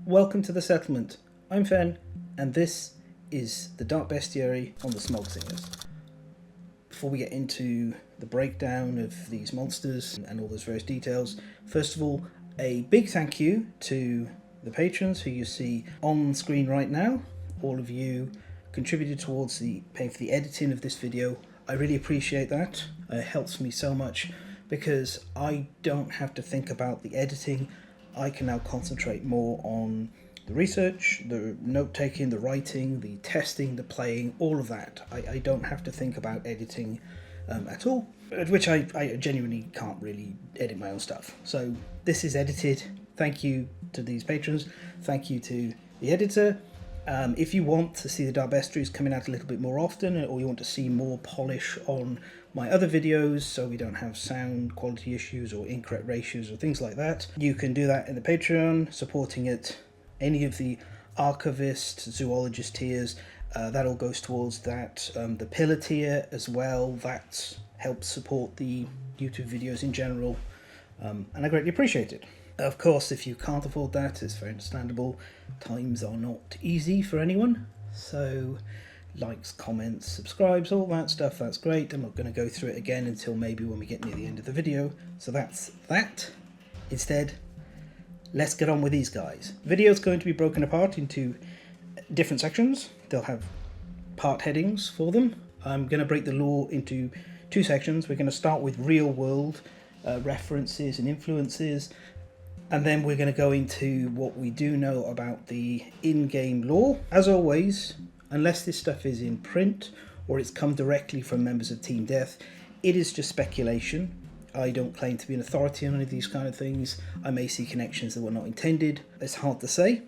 Welcome to the settlement. I'm Fen, and this is the Dark Bestiary on the Smog Singers. Before we get into the breakdown of these monsters and all those various details, first of all, a big thank you to the patrons who you see on screen right now. All of you contributed towards paying for the editing of this video. I really appreciate that. It helps me so much because I don't have to think about the editing. I can now concentrate more on the research, the note-taking, the writing, the testing, the playing, all of that. I don't have to think about editing at all, at which I genuinely can't really edit my own stuff. So this is edited. Thank you to these patrons. Thank you to the editor. If you want to see the Dark Bestiaries coming out a little bit more often, or you want to see more polish on my other videos so we don't have sound quality issues or incorrect ratios or things like that, you can do that in the Patreon, supporting it. Any of the archivist, zoologist tiers, that all goes towards that. The pillar tier as well, that helps support the YouTube videos in general, and I greatly appreciate it. Of course, if you can't afford that, it's very understandable. Times are not easy for anyone, so likes, comments, subscribes, all that stuff, that's great. I'm not going to go through it again until maybe when we get near the end of the video, so that's that. Instead, let's get on with these guys. The video is going to be broken apart into different sections. They'll have part headings for them. I'm going to break the lore into two sections. We're going to start with real world references and influences, and then we're going to go into what we do know about the in-game lore. As always, unless this stuff is in print or it's come directly from members of Team Death, it is just speculation. I don't claim to be an authority on any of these kind of things. I may see connections that were not intended. It's hard to say,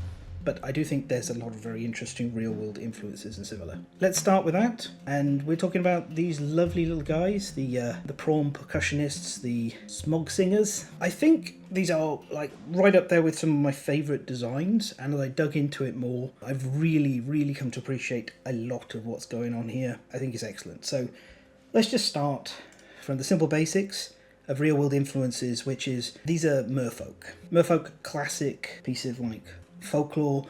but I do think there's a lot of very interesting real-world influences and similar. Let's start with that, and we're talking about these lovely little guys, the prawn percussionists, the Smog Singers. I think these are like right up there with some of my favourite designs, and as I dug into it more, I've really come to appreciate a lot of what's going on here. I think it's excellent. So let's just start from the simple basics of real-world influences, which is these are merfolk. Merfolk, classic piece of like folklore.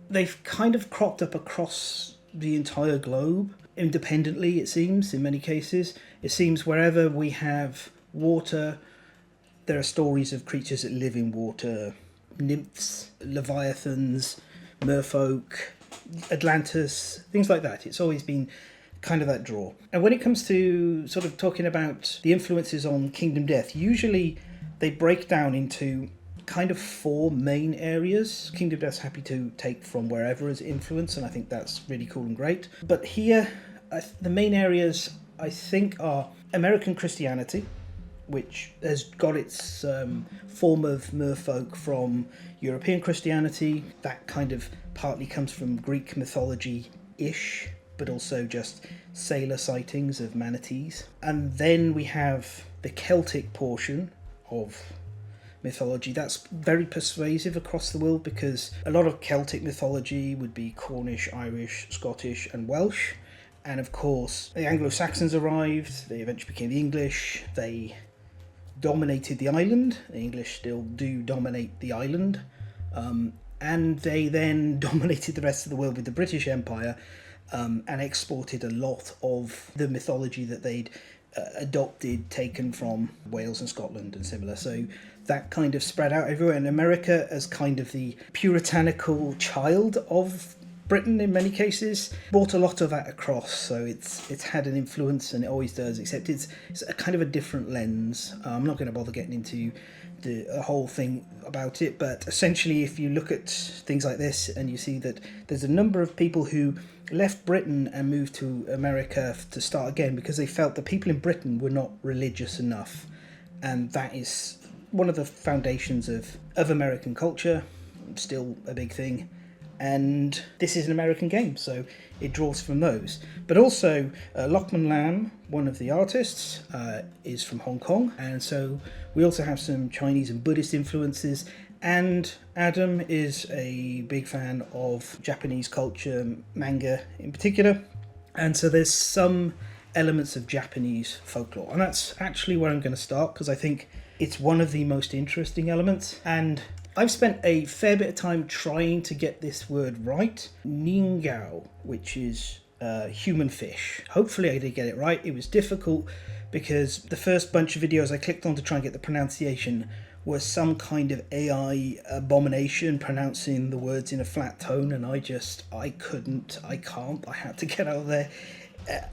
They've kind of cropped up across the entire globe independently, it seems, in many cases. It seems wherever we have water, there are stories of creatures that live in water. Nymphs, leviathans, merfolk, Atlantis, things like that. It's always been kind of that draw. And when it comes to sort of talking about the influences on Kingdom Death, usually they break down into kind of four main areas. Kingdom Death's happy to take from wherever as influence, and I think that's really cool and great. But here, the main areas I think are American Christianity, which has got its form of merfolk from European Christianity. That kind of partly comes from Greek mythology-ish, but also just sailor sightings of manatees. And then we have the Celtic portion of mythology. That's very persuasive across the world because a lot of Celtic mythology would be Cornish, Irish, Scottish and Welsh. And of course, the Anglo-Saxons arrived, they eventually became the English, they dominated the island, the English still do dominate the island, and they then dominated the rest of the world with the British Empire, and exported a lot of the mythology that they'd adopted, taken from Wales and Scotland and similar. So that kind of spread out everywhere. And America, as kind of the puritanical child of Britain in many cases, brought a lot of that across. So it's had an influence, and it always does, except it's a kind of a different lens. I'm not going to bother getting into the whole thing about it, but essentially if you look at things like this and you see that there's a number of people who left Britain and moved to America to start again because they felt the people in Britain were not religious enough, and that is one of the foundations of American culture, still a big thing. And this is an American game, so it draws from those. But also, Lockman Lam, one of the artists, is from Hong Kong, and so we also have some Chinese and Buddhist influences. And Adam is a big fan of Japanese culture, manga in particular, and so there's some elements of Japanese folklore. And that's actually where I'm going to start, because I think it's one of the most interesting elements. And I've spent a fair bit of time trying to get this word right. Ningao, which is human fish. Hopefully I did get it right. It was difficult because the first bunch of videos I clicked on to try and get the pronunciation was some kind of AI abomination pronouncing the words in a flat tone, and I can't. I had to get out of there.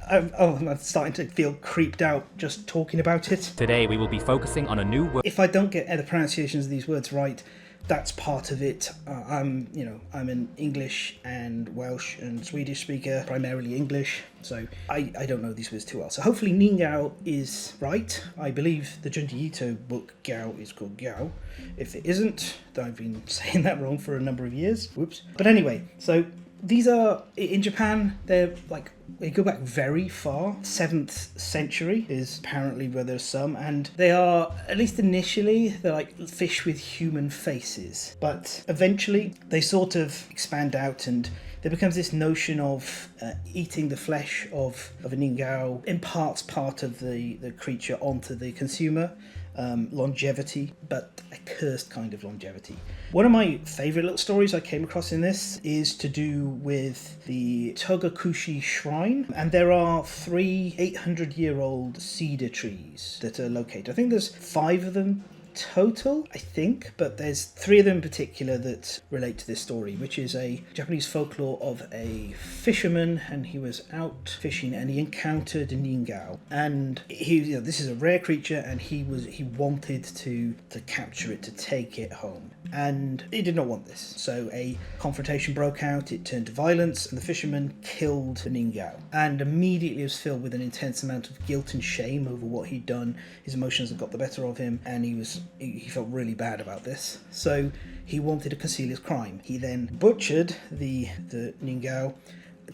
I'm starting to feel creeped out just talking about it. Today we will be focusing on a new word. If I don't get the pronunciations of these words right, that's part of it. I'm an English and Welsh and Swedish speaker, primarily English, so I don't know these words too well. So hopefully Ningao is right. I believe the Junji Ito book Gao is called Gao. If it isn't, then I've been saying that wrong for a number of years. Whoops. But anyway, so these are, in Japan, they're like, they go back very far. 7th century is apparently where there's some, and they are, at least initially, they're like fish with human faces. But eventually, they sort of expand out, and there becomes this notion of eating the flesh of a ningao imparts part of the creature onto the consumer. Longevity, but a cursed kind of longevity. One of my favourite little stories I came across in this is to do with the Togakushi Shrine, and there are 3 800-year-old cedar trees that are located. I think there's 5 of them total, I think, but there's 3 of them in particular that relate to this story, which is a Japanese folklore of a fisherman, and he was out fishing and he encountered a ningao, and this is a rare creature, and he wanted to capture it, to take it home, and he did not want this. So a confrontation broke out, it turned to violence, and the fisherman killed the ningao, and immediately was filled with an intense amount of guilt and shame over what he'd done. His emotions had got the better of him, and he felt really bad about this, so he wanted to conceal his crime. He then butchered the ningao,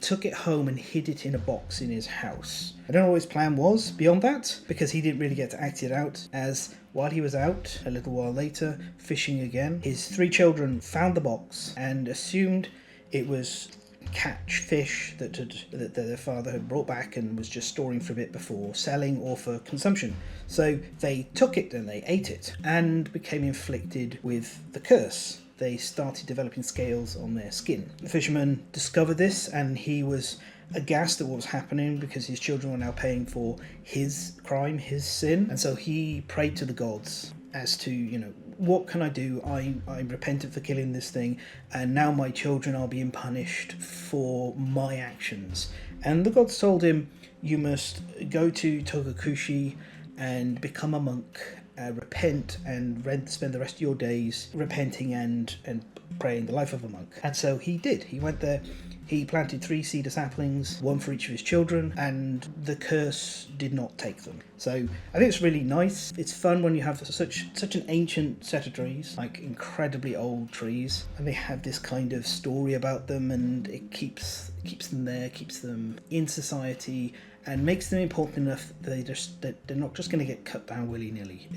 took it home and hid it in a box in his house. I don't know what his plan was beyond that, because he didn't really get to act it out, as while he was out, a little while later, fishing again, his 3 children found the box and assumed it was catch fish that their father had brought back and was just storing for a bit before selling or for consumption. So they took it and they ate it and became inflicted with the curse. They started developing scales on their skin. The fisherman discovered this, and he was aghast at what was happening because his children were now paying for his crime, his sin, and so he prayed to the gods as to, what can I do? I'm repentant for killing this thing, and now my children are being punished for my actions. And the gods told him, you must go to Togakushi and become a monk, repent, and spend the rest of your days repenting and praying the life of a monk. And so he did. He went there. He planted 3 cedar saplings, 1 for each of his children, and the curse did not take them. So I think it's really nice. It's fun when you have such an ancient set of trees, like incredibly old trees, and they have this kind of story about them, and it keeps them there, keeps them in society, and makes them important enough that they're not just going to get cut down willy-nilly.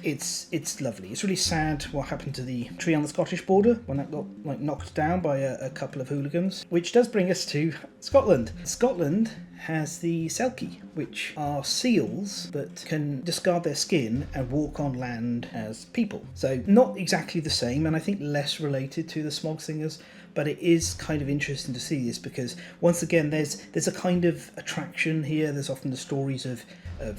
It's lovely. It's really sad what happened to the tree on the Scottish border when that got knocked down by a couple of hooligans. Which does bring us to Scotland. Scotland has the selkie, which are seals that can discard their skin and walk on land as people. So not exactly the same, and I think less related to the Smog Singers, but it is kind of interesting to see this because, once again, there's a kind of attraction here. There's often the stories of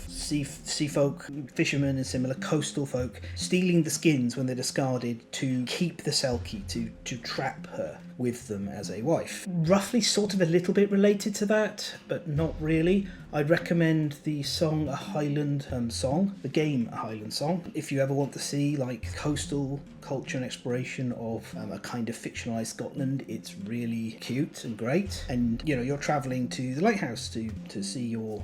sea folk, fishermen and similar coastal folk stealing the skins when they're discarded to keep the selkie, to trap her with them as a wife. Roughly sort of a little bit related to that, but not really. I'd recommend the song A Highland Song, the game A Highland Song, if you ever want to see like coastal culture and exploration of a kind of fictionalised Scotland. It's really cute and great, and you're travelling to the lighthouse to see your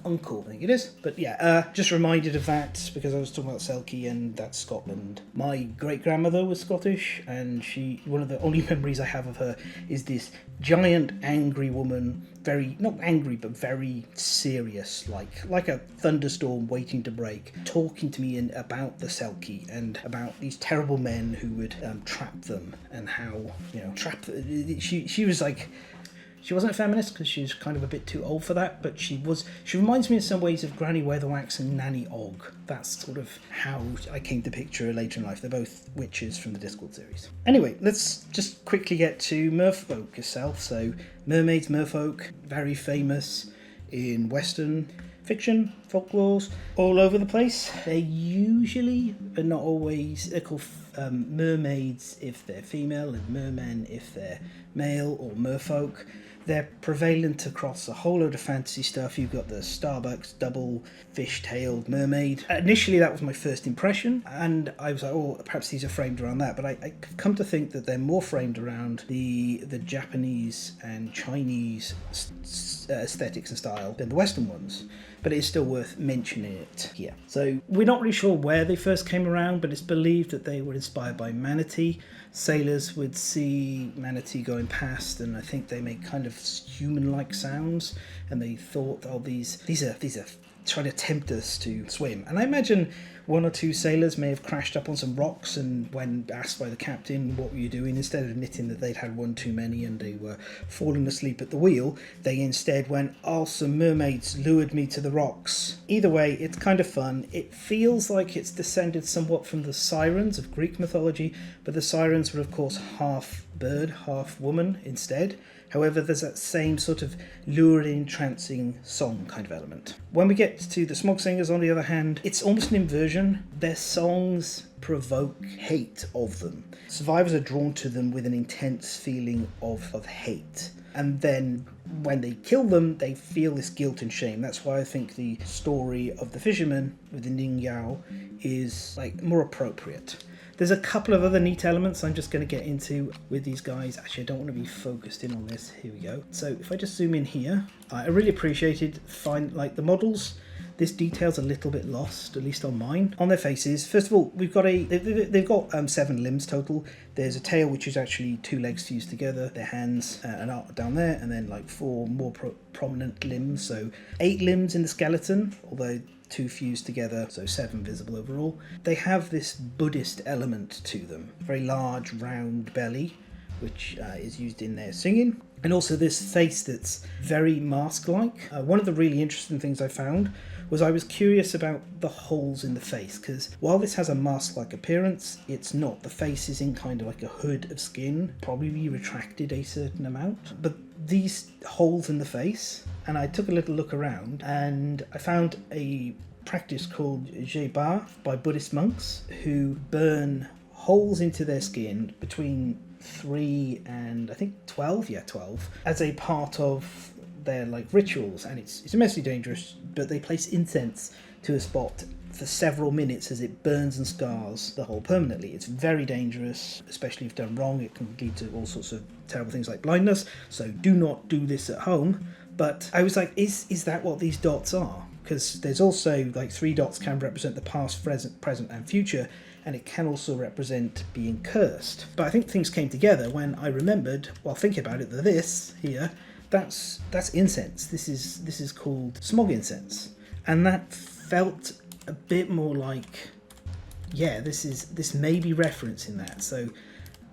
uncle, I think it is. But yeah, just reminded of that because I was talking about selkie, and that's Scotland. My great-grandmother was Scottish, and one of the only memories I have of her is this giant angry woman, very, not angry, but very serious, like a thunderstorm waiting to break, talking to me about the selkie and about these terrible men who would trap them, and how, she was like, She wasn't a feminist because she was kind of a bit too old for that, but she reminds me in some ways of Granny Weatherwax and Nanny Ogg. That's sort of how I came to picture her later in life. They're both witches from the Discworld series. Anyway, let's just quickly get to merfolk itself. So mermaids, merfolk, very famous in Western fiction, folklores, all over the place. They're usually, but not always, they're called mermaids if they're female and mermen if they're male, or merfolk. They're prevalent across a whole load of fantasy stuff. You've got the Starbucks double fish-tailed mermaid. Initially, that was my first impression, and I was like, oh, perhaps these are framed around that. But I come to think that they're more framed around the Japanese and Chinese aesthetics and style than the Western ones. But it is still worth mentioning it here. So we're not really sure where they first came around, but it's believed that they were inspired by manatee. Sailors would see manatee going past, and I think they make kind of human-like sounds, and they thought, oh, these are trying to tempt us to swim. And I imagine one or two sailors may have crashed up on some rocks, and when asked by the captain what were you doing, instead of admitting that they'd had one too many and they were falling asleep at the wheel, they instead went, oh, some mermaids lured me to the rocks. Either way, it's kind of fun. It feels like it's descended somewhat from the sirens of Greek mythology, but the sirens were of course half bird, half woman instead. However, there's that same sort of luring, entrancing song kind of element. When we get to the Smog Singers, on the other hand, it's almost an inversion. Their songs provoke hate of them. Survivors are drawn to them with an intense feeling of hate. And then when they kill them, they feel this guilt and shame. That's why I think the story of the fisherman with the Ning Yao is like more appropriate. There's a couple of other neat elements I'm just going to get into with these guys. Actually, I don't want to be focused in on this. Here we go. So if I just zoom in here, I really appreciated the models. This detail's a little bit lost, at least on mine. On their faces, first of all, we've got they've got 7 limbs total. There's a tail, which is actually 2 legs fused together. Their hands and arm down there, and then like 4 more prominent limbs. So 8 limbs in the skeleton, although 2 fused together, so 7 visible overall. They have this Buddhist element to them. Very large, round belly, which is used in their singing. And also this face that's very mask-like. One of the really interesting things I found was I was curious about the holes in the face, because while this has a mask-like appearance, it's not. The face is in kind of like a hood of skin, probably retracted a certain amount. But these holes in the face, and I took a little look around, and I found a practice called Jeba by Buddhist monks who burn holes into their skin between 3 and I think 12, as a part of their rituals, and it's immensely dangerous, but they place incense to a spot for several minutes as it burns and scars the hole permanently. It's very dangerous, especially if done wrong. It can lead to all sorts of terrible things like blindness, so do not do this at home. But I was like, is that what these dots are? Because there's also 3 dots can represent the past, present and future, and it can also represent being cursed. But I think things came together when I remembered, while thinking about it, that this here, that's incense. This is called smog incense, and that felt a bit more like, yeah, this may be referencing that. So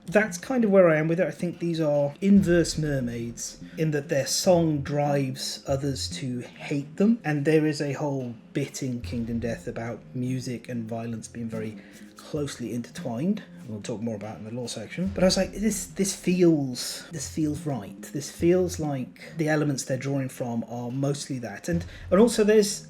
that's kind of where I am with it. I think these are inverse mermaids in that their song drives others to hate them, and there is a whole bit in Kingdom Death about music and violence being very closely intertwined. We'll talk more about it in the lore section. But I was like, this feels right. This feels like the elements they're drawing from are mostly that, and also there's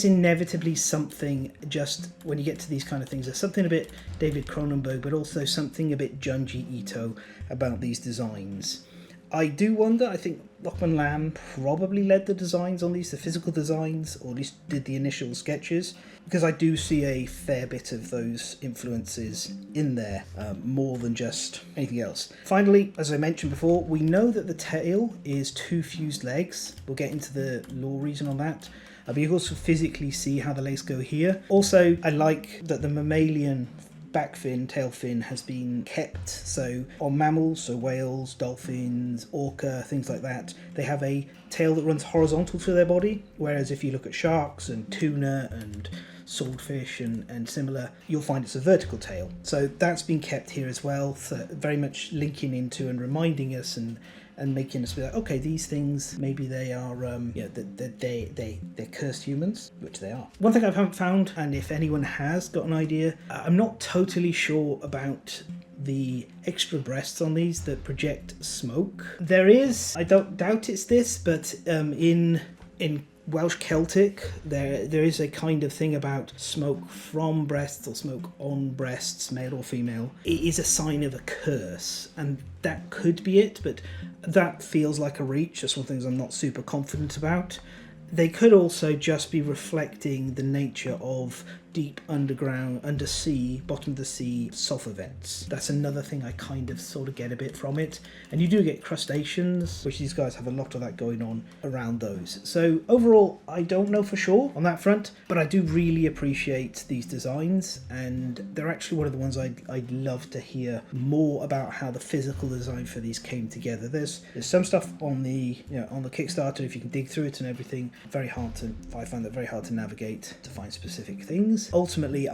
inevitably something, just when you get to these kind of things, there's something a bit David Cronenberg, but also something a bit Junji Ito about these designs. I do wonder, I think Lockman Lamb probably led the designs on these, the physical designs, or at least did the initial sketches, because I do see a fair bit of those influences in there, more than just anything else. Finally, as I mentioned before, we know that the tail is 2 fused legs. We'll get into the lore reason on that. But you can also physically see how the legs go here. Also, I like that the mammalian back fin, tail fin has been kept. So on mammals, so whales, dolphins, orca, things like that, they have a tail that runs horizontal to their body. Whereas if you look at sharks and tuna and swordfish and similar, you'll find it's a vertical tail. So that's been kept here as well, so very much linking into and reminding us and and making us be like, okay, these things, maybe they are, they're cursed humans, which they are. One thing I haven't found, and if anyone has got an idea, I'm not totally sure about the extra breasts on these that project smoke. There is, I don't doubt it's this, but in Welsh Celtic, there is a kind of thing about smoke from breasts or smoke on breasts, male or female. It is a sign of a curse, and that could be it, but that feels like a reach. That's one of the things I'm not super confident about. They could also just be reflecting the nature of deep underground, undersea, bottom of the sea sulfur vents. That's another thing I kind of sort of get a bit from it. And you do get crustaceans, which these guys have a lot of that going on around those. So overall, I don't know for sure on that front, but I do really appreciate these designs, and they're actually one of the ones I'd love to hear more about how the physical design for these came together. There's some stuff on the on the Kickstarter, if you can dig through it and everything. I find that very hard to navigate to find specific things. Ultimately,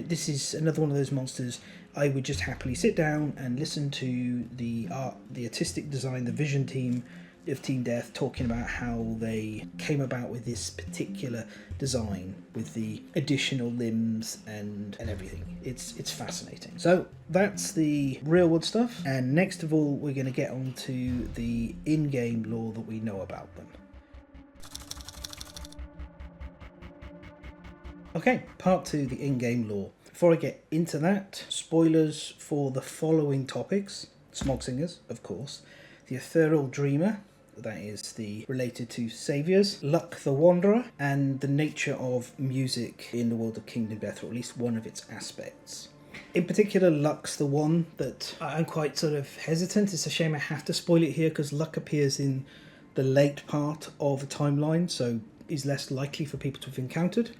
this is another one of those monsters I would just happily sit down and listen to the art, the artistic design, the vision team of Team Death talking about how they came about with this particular design with the additional limbs and everything. It's fascinating. So that's the real world stuff, and next of all we're going to get on to the in-game lore that we know about them. Okay, part 2, the in-game lore. Before I get into that, spoilers for the following topics. Smog Singers, of course. The Ethereal Dreamer, that is related to Saviours. Luck the Wanderer, and the nature of music in the world of Kingdom Death, or at least one of its aspects. In particular, Luck's the one that I'm quite sort of hesitant. It's a shame I have to spoil it here, because Luck appears in the late part of the timeline, so is less likely for people to have encountered.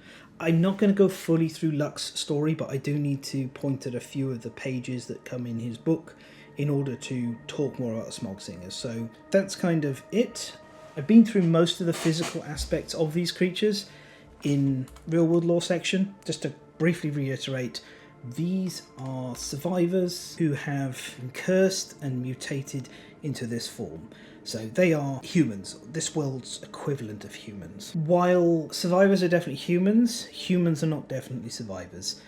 I'm not going to go fully through Luck's story, but I do need to point at a few of the pages that come in his book in order to talk more about the Smog Singers. So that's kind of it. I've been through most of the physical aspects of these creatures in real world lore section. Just to briefly reiterate, these are survivors who have been cursed and mutated into this form. So they are humans, this world's equivalent of humans. While survivors are definitely humans, humans are not definitely survivors.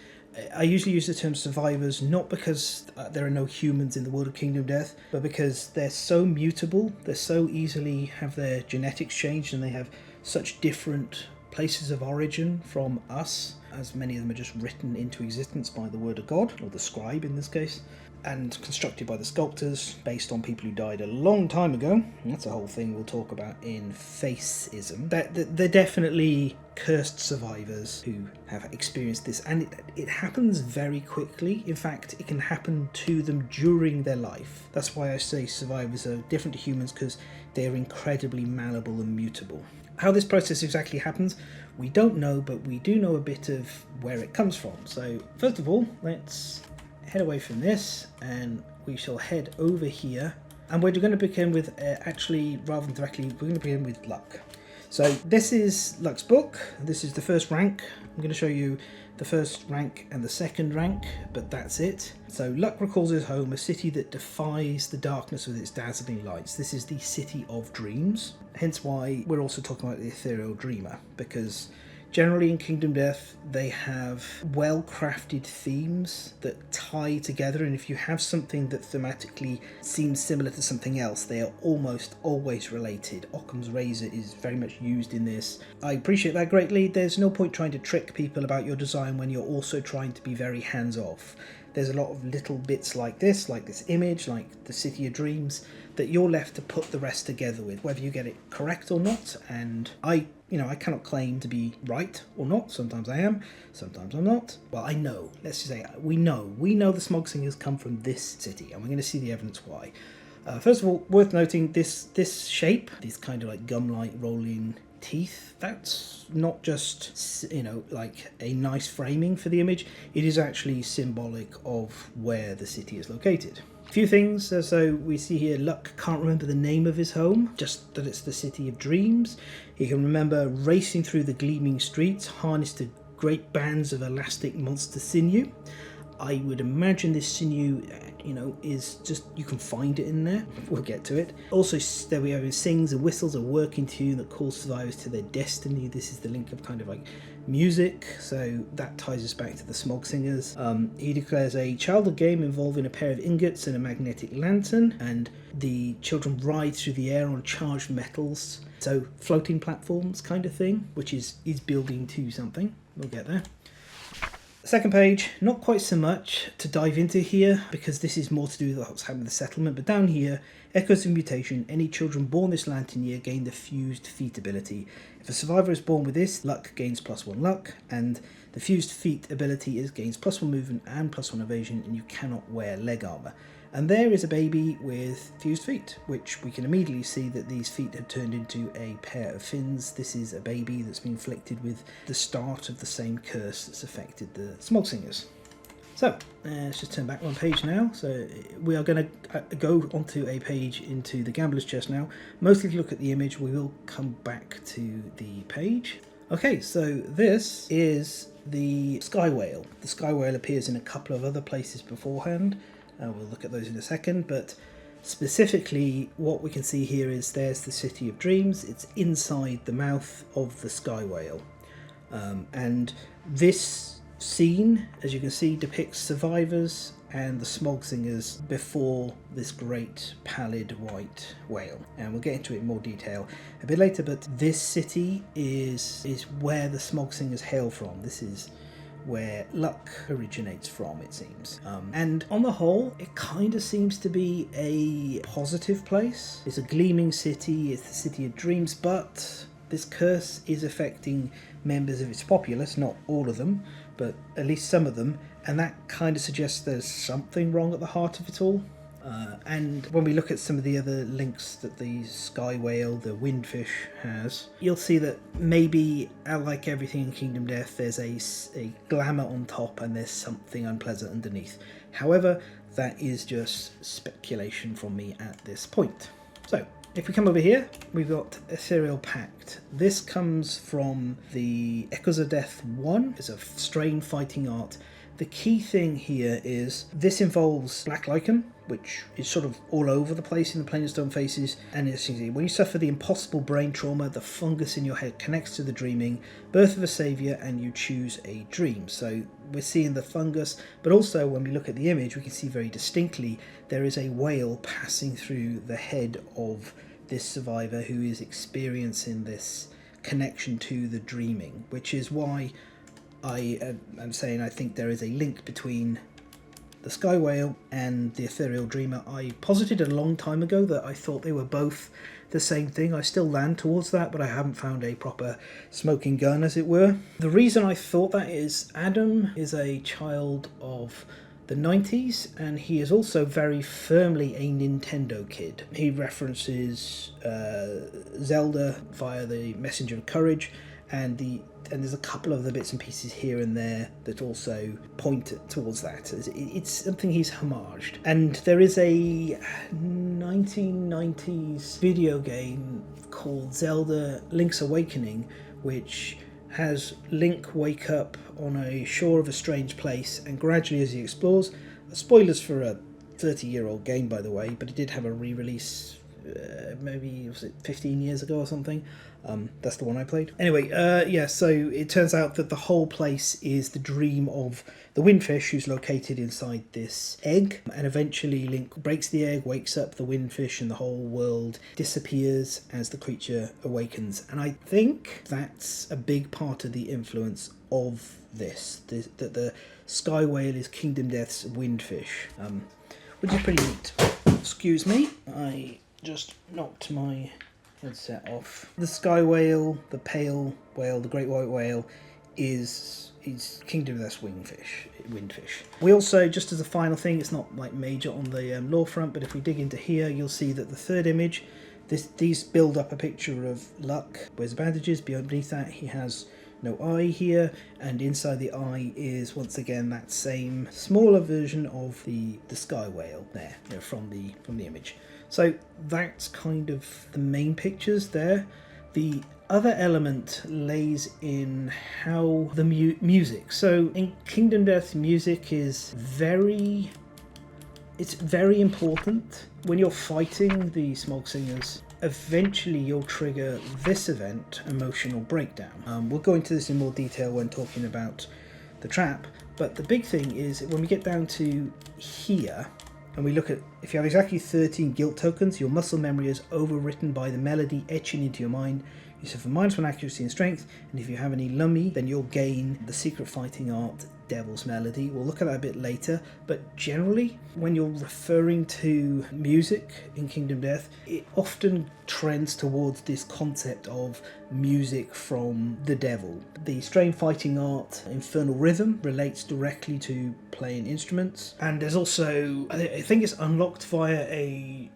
I usually use the term survivors not because there are no humans in the world of Kingdom Death, but because they're so mutable, they so easily have their genetics changed, and they have such different places of origin from us, as many of them are just written into existence by the word of God, or the scribe in this case, and constructed by the sculptors based on people who died a long time ago. That's a whole thing we'll talk about in Faceism. They're definitely cursed survivors who have experienced this, and it happens very quickly. In fact, it can happen to them during their life. That's why I say survivors are different to humans, because they're incredibly malleable and mutable. How this process exactly happens, we don't know, but we do know a bit of where it comes from. So first of all, let's head away from this, and we shall head over here, and we're going to begin with actually, rather than directly, we're going to begin with Luck. So this is Luck's book. This is the first rank. I'm going to show you the first rank and the second rank, but that's it. So Luck recalls his home, a city that defies the darkness with its dazzling lights. This is the City of Dreams, hence why we're also talking about the Ethereal Dreamer, because generally in Kingdom Death, they have well-crafted themes that tie together, and if you have something that thematically seems similar to something else, they are almost always related. Occam's razor is very much used in this. I appreciate that greatly. There's no point trying to trick people about your design when you're also trying to be very hands-off. There's a lot of little bits like this image, like the City of Dreams, that you're left to put the rest together with, whether you get it correct or not. And I cannot claim to be right or not. Sometimes I am, sometimes I'm not. Well, I know. Let's just say we know the Smog Singers come from this city, and we're going to see the evidence why. First of all, worth noting, this shape, these kind of like gum-like rolling teeth, that's not just like a nice framing for the image. It is actually symbolic of where the city is located. A few things. So we see here Luck can't remember the name of his home, just that it's the City of Dreams. He can remember racing through the gleaming streets harnessed to great bands of elastic monster sinew. I would imagine this sinew, you know, is just, you can find it in there. We'll get to it. Also, there we have, it sings and whistles a working tune that calls survivors to their destiny. This is the link of kind of like music, so that ties us back to the Smog Singers. He declares a childhood game involving a pair of ingots and a magnetic lantern, and the children ride through the air on charged metals, so floating platforms kind of thing, which is building to something. We'll get there. Second page, not quite so much to dive into here, because this is more to do with what's happening with the settlement, but down here, Echoes of Mutation, any children born this lantern year gain the Fused Feet ability. If a survivor is born with this, luck gains +1 luck, and the Fused Feet ability gains +1 movement and +1 evasion, and you cannot wear leg armour. And there is a baby with fused feet, which we can immediately see that these feet have turned into a pair of fins. This is a baby that's been afflicted with the start of the same curse that's affected the Smog Singers. So, let's just turn back one page now. So we are going to go onto a page into the Gambler's Chest now. Mostly to look at the image, we will come back to the page. Okay, so this is the Sky Whale. The Sky Whale appears in a couple of other places beforehand. We'll look at those in a second, but specifically what we can see here is there's the City of Dreams. It's inside the mouth of the Sky Whale. And this scene, as you can see, depicts survivors and the Smog Singers before this great pallid white whale. And we'll get into it in more detail a bit later, but this city is where the Smog Singers hail from. This is where luck originates from, it seems. And on the whole, it kind of seems to be a positive place. It's a gleaming city, it's the City of Dreams, but this curse is affecting members of its populace, not all of them, but at least some of them, and that kind of suggests there's something wrong at the heart of it all. And when we look at some of the other links that the Sky Whale, the Windfish, has, you'll see that maybe, like everything in Kingdom Death, there's a glamour on top and there's something unpleasant underneath. However, that is just speculation from me at this point. So, if we come over here, we've got Ethereal Pact. This comes from the Echoes of Death 1. It's a strain fighting art. The key thing here is this involves black lichen, which is sort of all over the place in the Plane of Stone Faces. And as you can see, when you suffer the impossible brain trauma, the fungus in your head connects to the dreaming, birth of a saviour, and you choose a dream. So we're seeing the fungus, but also when we look at the image, we can see very distinctly there is a whale passing through the head of this survivor who is experiencing this connection to the dreaming, which is why I'm saying I think there is a link between the Sky Whale and the Ethereal Dreamer. I posited a long time ago that I thought they were both the same thing. I still land towards that, but I haven't found a proper smoking gun, as it were. The reason I thought that is Adam is a child of the 90s, and he is also very firmly a Nintendo kid. He references Zelda via the Messenger of Courage, and there's a couple of the bits and pieces here and there that also point towards that. It's something he's homaged. And there is a 1990s video game called Zelda Link's Awakening, which has Link wake up on a shore of a strange place, and gradually as he explores, spoilers for a 30-year-old game by the way, but it did have a re-release maybe, was it 15 years ago or something? That's the one I played. Anyway, yeah, so it turns out that the whole place is the dream of the Windfish, who's located inside this egg, and eventually Link breaks the egg, wakes up the Windfish, and the whole world disappears as the creature awakens. And I think that's a big part of the influence of this, that the Sky Whale is Kingdom Death's Windfish, which is pretty neat. Excuse me, I just knocked my headset off. The Sky Whale, the Pale Whale, the Great White Whale is Kingdom Death's Windfish. We also, just as a final thing, it's not like major on the lore front, but if we dig into here, you'll see that the third image, these build up a picture of Luck. Where's the bandages? Beneath that, he has no eye here, and inside the eye is once again that same smaller version of the Sky Whale there, you know, from the image. So that's kind of the main pictures there. The other element lays in how the music. So in Kingdom Death, music is very important. When you're fighting the Smog Singers, eventually you'll trigger this event, Emotional Breakdown. We'll go into this in more detail when talking about the trap, but the big thing is when we get down to here, and we look at, if you have exactly 13 guilt tokens, your muscle memory is overwritten by the melody etching into your mind. You suffer -1 accuracy and strength, and if you have any lummy, then you'll gain the secret fighting art Devil's Melody. We'll look at that a bit later, but generally, when you're referring to music in Kingdom Death, it often trends towards this concept of music from the devil. The Strain Fighting Art Infernal Rhythm relates directly to playing instruments, and there's also, I think it's unlocked via a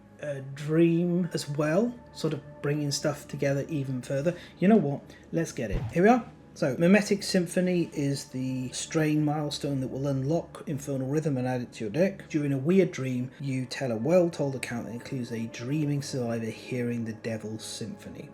dream as well, sort of bringing stuff together even further. You know what? Let's get it. Here we are. So, Mimetic Symphony is the strain milestone that will unlock Infernal Rhythm and add it to your deck. During a weird dream, you tell a well-told account that includes a dreaming survivor hearing the Devil's Symphony.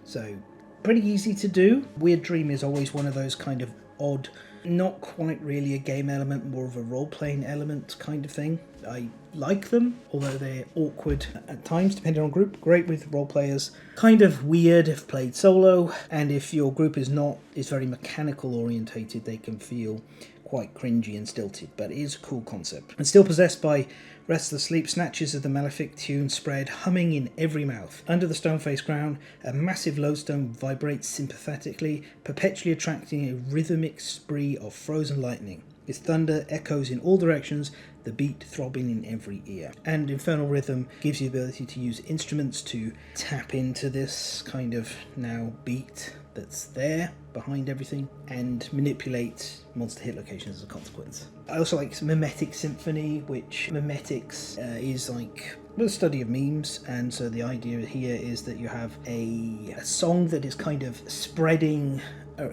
So, pretty easy to do. Weird dream is always one of those kind of odd, not quite really a game element, more of a role-playing element kind of thing. I like them, although they're awkward at times, depending on group. Great with role players. Kind of weird if played solo, and if your group is very mechanical orientated, they can feel quite cringy and stilted, but it is a cool concept. And still possessed by restless sleep, snatches of the malefic tune spread, humming in every mouth. Under the stone-faced ground, a massive lodestone vibrates sympathetically, perpetually attracting a rhythmic spree of frozen lightning. Its thunder echoes in all directions, the beat throbbing in every ear. And Infernal Rhythm gives you the ability to use instruments to tap into this kind of now beat that's there behind everything and manipulate monster hit locations as a consequence. I also like Mimetic Symphony, which mimetics is like the study of memes, and so the idea here is that you have a song that is kind of spreading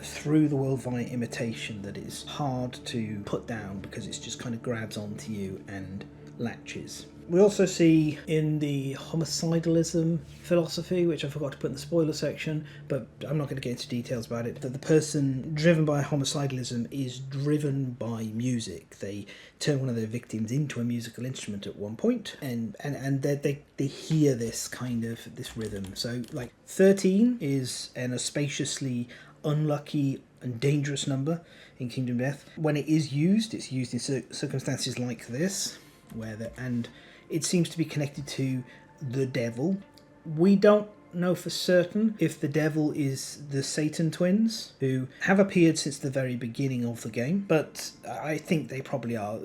through the world via imitation that is hard to put down because it just kind of grabs onto you and latches. We also see in the homicidalism philosophy, which I forgot to put in the spoiler section, but I'm not going to get into details about it, that the person driven by homicidalism is driven by music. They turn one of their victims into a musical instrument at one point, and they hear this kind of this rhythm. So like 13 is an auspiciously unlucky and dangerous number in Kingdom Death. When it is used, it's used in circumstances like this, and it seems to be connected to the devil. We don't know for certain if the devil is the Satan twins, who have appeared since the very beginning of the game, but I think they probably are.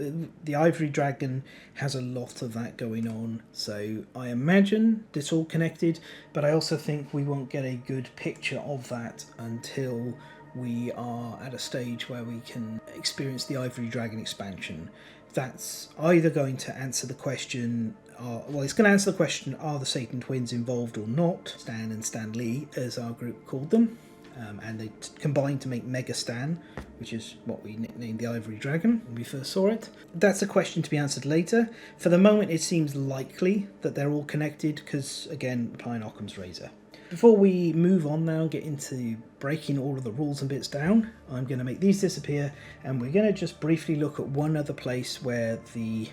The Ivory Dragon has a lot of that going on, so I imagine it's all connected, but I also think we won't get a good picture of that until we are at a stage where we can experience the Ivory Dragon expansion. That's either going to answer the question, it's going to answer the question, are the Satan twins involved or not? Stan and Stan Lee, as our group called them, and they combined to make Mega Stan, which is what we nicknamed the Ivory Dragon when we first saw it. That's a question to be answered later. For the moment, it seems likely that they're all connected because, again, applying Occam's razor. Before we move on now, get into breaking all of the rules and bits down, I'm going to make these disappear, and we're going to just briefly look at one other place where the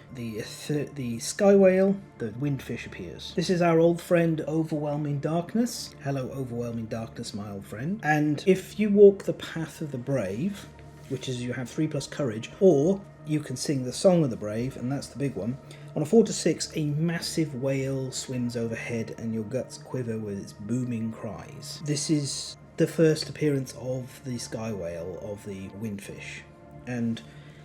sky whale, the windfish, appears. This is our old friend Overwhelming Darkness. Hello, Overwhelming Darkness, my old friend. And if you walk the path of the brave, which is you have 3+ courage, or you can sing the Song of the Brave, and that's the big one. On a 4 to 6, a massive whale swims overhead and your guts quiver with its booming cries. This is the first appearance of the sky whale, of the windfish. And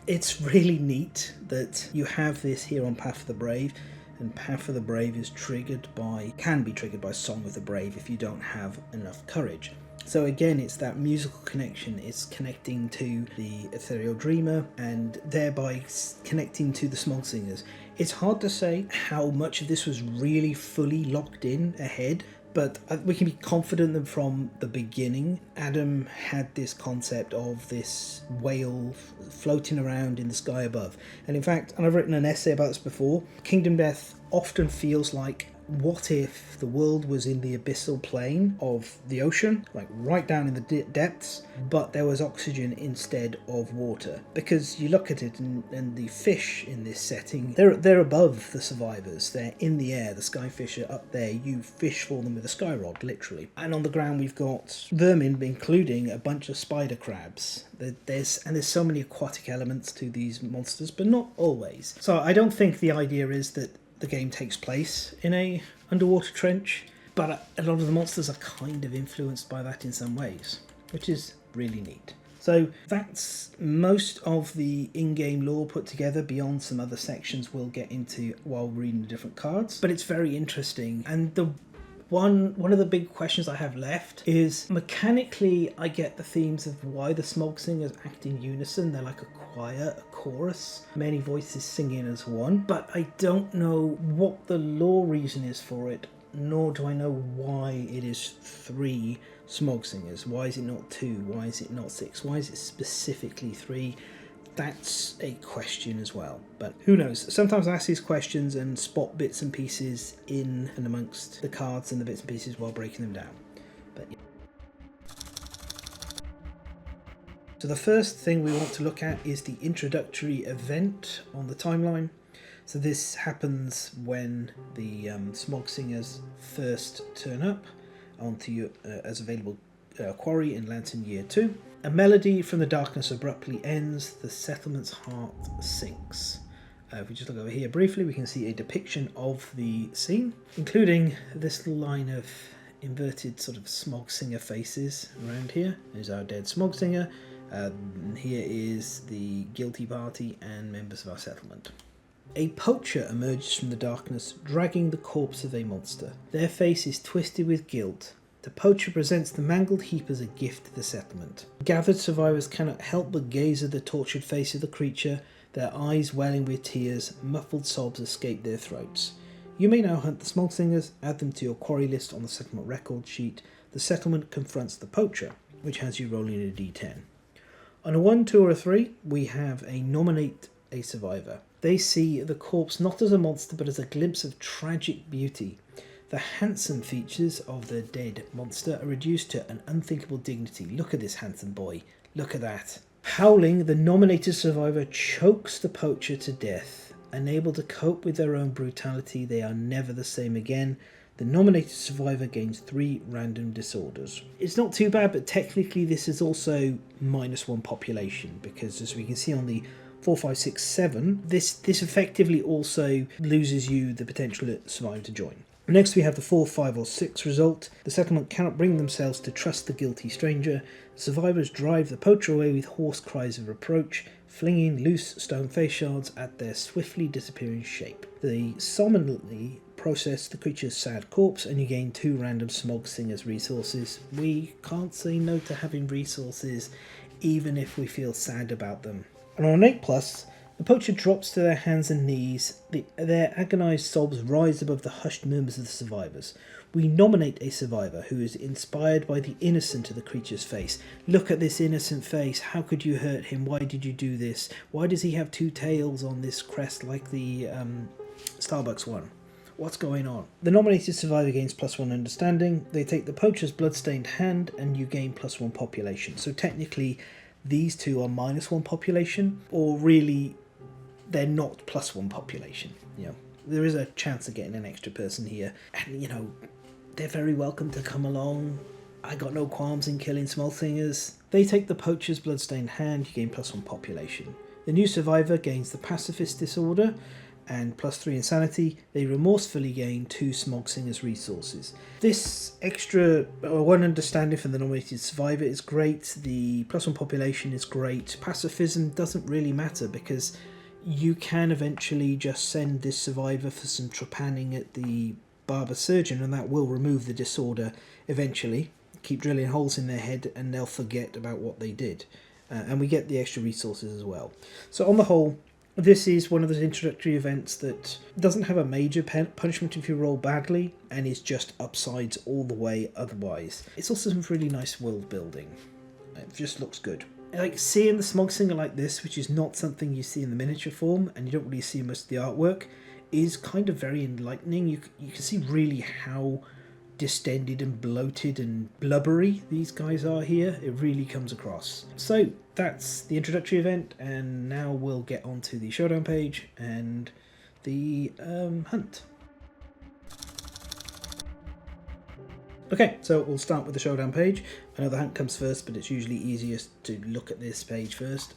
it's really neat that you have this here on Path of the Brave, and Path of the Brave is can be triggered by Song of the Brave if you don't have enough courage. So again, it's that musical connection. It's connecting to the Ethereal Dreamer and thereby connecting to the Smog Singers. It's hard to say how much of this was really fully locked in ahead, but we can be confident that from the beginning, Adam had this concept of this whale floating around in the sky above. And in fact, and I've written an essay about this before, Kingdom Death often feels like what if the world was in the abyssal plane of the ocean, like right down in the depths, but there was oxygen instead of water? Because you look at it and the fish in this setting, they're above the survivors. They're in the air. The skyfish are up there. You fish for them with a sky rod, literally. And on the ground we've got vermin, including a bunch of spider crabs. There's so many aquatic elements to these monsters, but not always. So I don't think the idea is that the game takes place in a underwater trench, but a lot of the monsters are kind of influenced by that in some ways, which is really neat. So that's most of the in-game lore put together, beyond some other sections we'll get into while reading the different cards. But it's very interesting, and the one of the big questions I have left is, mechanically, I get the themes of why the Smog Singers act in unison. They're like a choir, a chorus, many voices singing as one, but I don't know what the lore reason is for it, nor do I know why it is 3 Smog Singers. Why is it not 2? Why is it not 6? Why is it specifically 3? That's a question as well, but who knows? Sometimes I ask these questions and spot bits and pieces in and amongst the cards and the bits and pieces while breaking them down. But yeah. So the first thing we want to look at is the introductory event on the timeline. So this happens when the Smog Singers first turn up onto as available quarry in Lantern Year 2. A melody from the darkness abruptly ends, the settlement's heart sinks. If we just look over here briefly, we can see a depiction of the scene, including this little line of inverted sort of Smog Singer faces around here. There's our dead Smog Singer. Here is the guilty party and members of our settlement. A poacher emerges from the darkness, dragging the corpse of a monster. Their face is twisted with guilt. The poacher presents the mangled heap as a gift to the settlement. Gathered survivors cannot help but gaze at the tortured face of the creature, their eyes welling with tears, muffled sobs escape their throats. You may now hunt the Smog Singers, add them to your quarry list on the settlement record sheet. The settlement confronts the poacher, which has you rolling a d10. On a 1, 2 or a 3, we have a nominate a survivor. They see the corpse not as a monster but as a glimpse of tragic beauty. The handsome features of the dead monster are reduced to an unthinkable dignity. Look at this handsome boy. Look at that. Howling, the nominated survivor chokes the poacher to death. Unable to cope with their own brutality, they are never the same again. The nominated survivor gains 3 random disorders. It's not too bad, but technically this is also -1 population, because as we can see on the 4, 5, 6, 7, this effectively also loses you the potential survivor to join. Next we have the 4, 5 or 6 result. The settlement cannot bring themselves to trust the guilty stranger. Survivors drive the poacher away with hoarse cries of reproach, flinging loose stone face shards at their swiftly disappearing shape. They somnolently process the creature's sad corpse and you gain 2 random Smog Singers resources. We can't say no to having resources even if we feel sad about them. And on an 8+, the poacher drops to their hands and knees. Their agonised sobs rise above the hushed murmurs of the survivors. We nominate a survivor who is inspired by the innocence of the creature's face. Look at this innocent face. How could you hurt him? Why did you do this? Why does he have 2 tails on this crest like the Starbucks one? What's going on? The nominated survivor gains +1 understanding. They take the poacher's bloodstained hand and you gain +1 population. So technically these 2 are -1 population, or really they're not +1 population. You know, there is a chance of getting an extra person here, and you know, they're very welcome to come along. I got no qualms in killing Smog Singers. They take the poacher's bloodstained hand, you gain +1 population. The new survivor gains the pacifist disorder and +3 insanity. They remorsefully gain 2 Smog Singers resources. This extra 1 understanding for the nominated survivor is great. The +1 population is great. Pacifism doesn't really matter because you can eventually just send this survivor for some trepanning at the barber surgeon and that will remove the disorder eventually. Keep drilling holes in their head and they'll forget about what they did. And we get the extra resources as well. So on the whole, this is one of those introductory events that doesn't have a major punishment if you roll badly and is just upsides all the way otherwise. It's also some really nice world building. It just looks good. Like seeing the Smog Singer like this, which is not something you see in the miniature form and you don't really see most of the artwork, is kind of very enlightening. You can see really how distended and bloated and blubbery these guys are here. It really comes across. So that's the introductory event, and now we'll get onto the showdown page and the hunt. Okay, so we'll start with the showdown page. I know the hunt comes first, but it's usually easiest to look at this page first.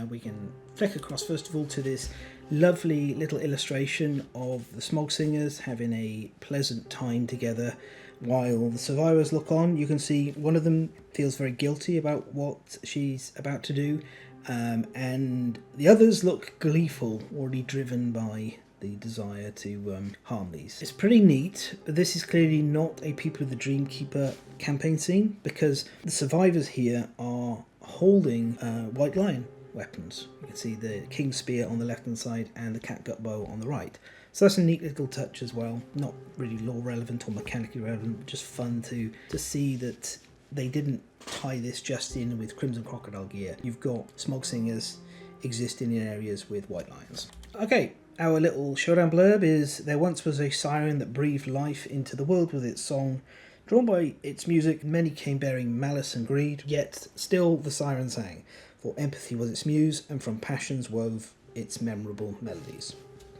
We can flick across first of all to this lovely little illustration of the Smog Singers having a pleasant time together while the survivors look on. You can see one of them feels very guilty about what she's about to do, and the others look gleeful, already driven by the desire to harm these. It's pretty neat. This is clearly not a People of the Dreamkeeper campaign scene, because the survivors here are holding White Lion weapons. You can see the King's Spear on the left hand side and the Catgut Bow on the right. So that's a neat little touch as well. Not really lore relevant or mechanically relevant, but just fun to see that they didn't tie this just in with Crimson Crocodile gear. You've got Smog Singers existing in areas with White Lions. Okay, our little showdown blurb is: there once was a siren that breathed life into the world with its song. Drawn by its music, many came bearing malice and greed, yet still the siren sang, for empathy was its muse, and from passions wove its memorable melodies.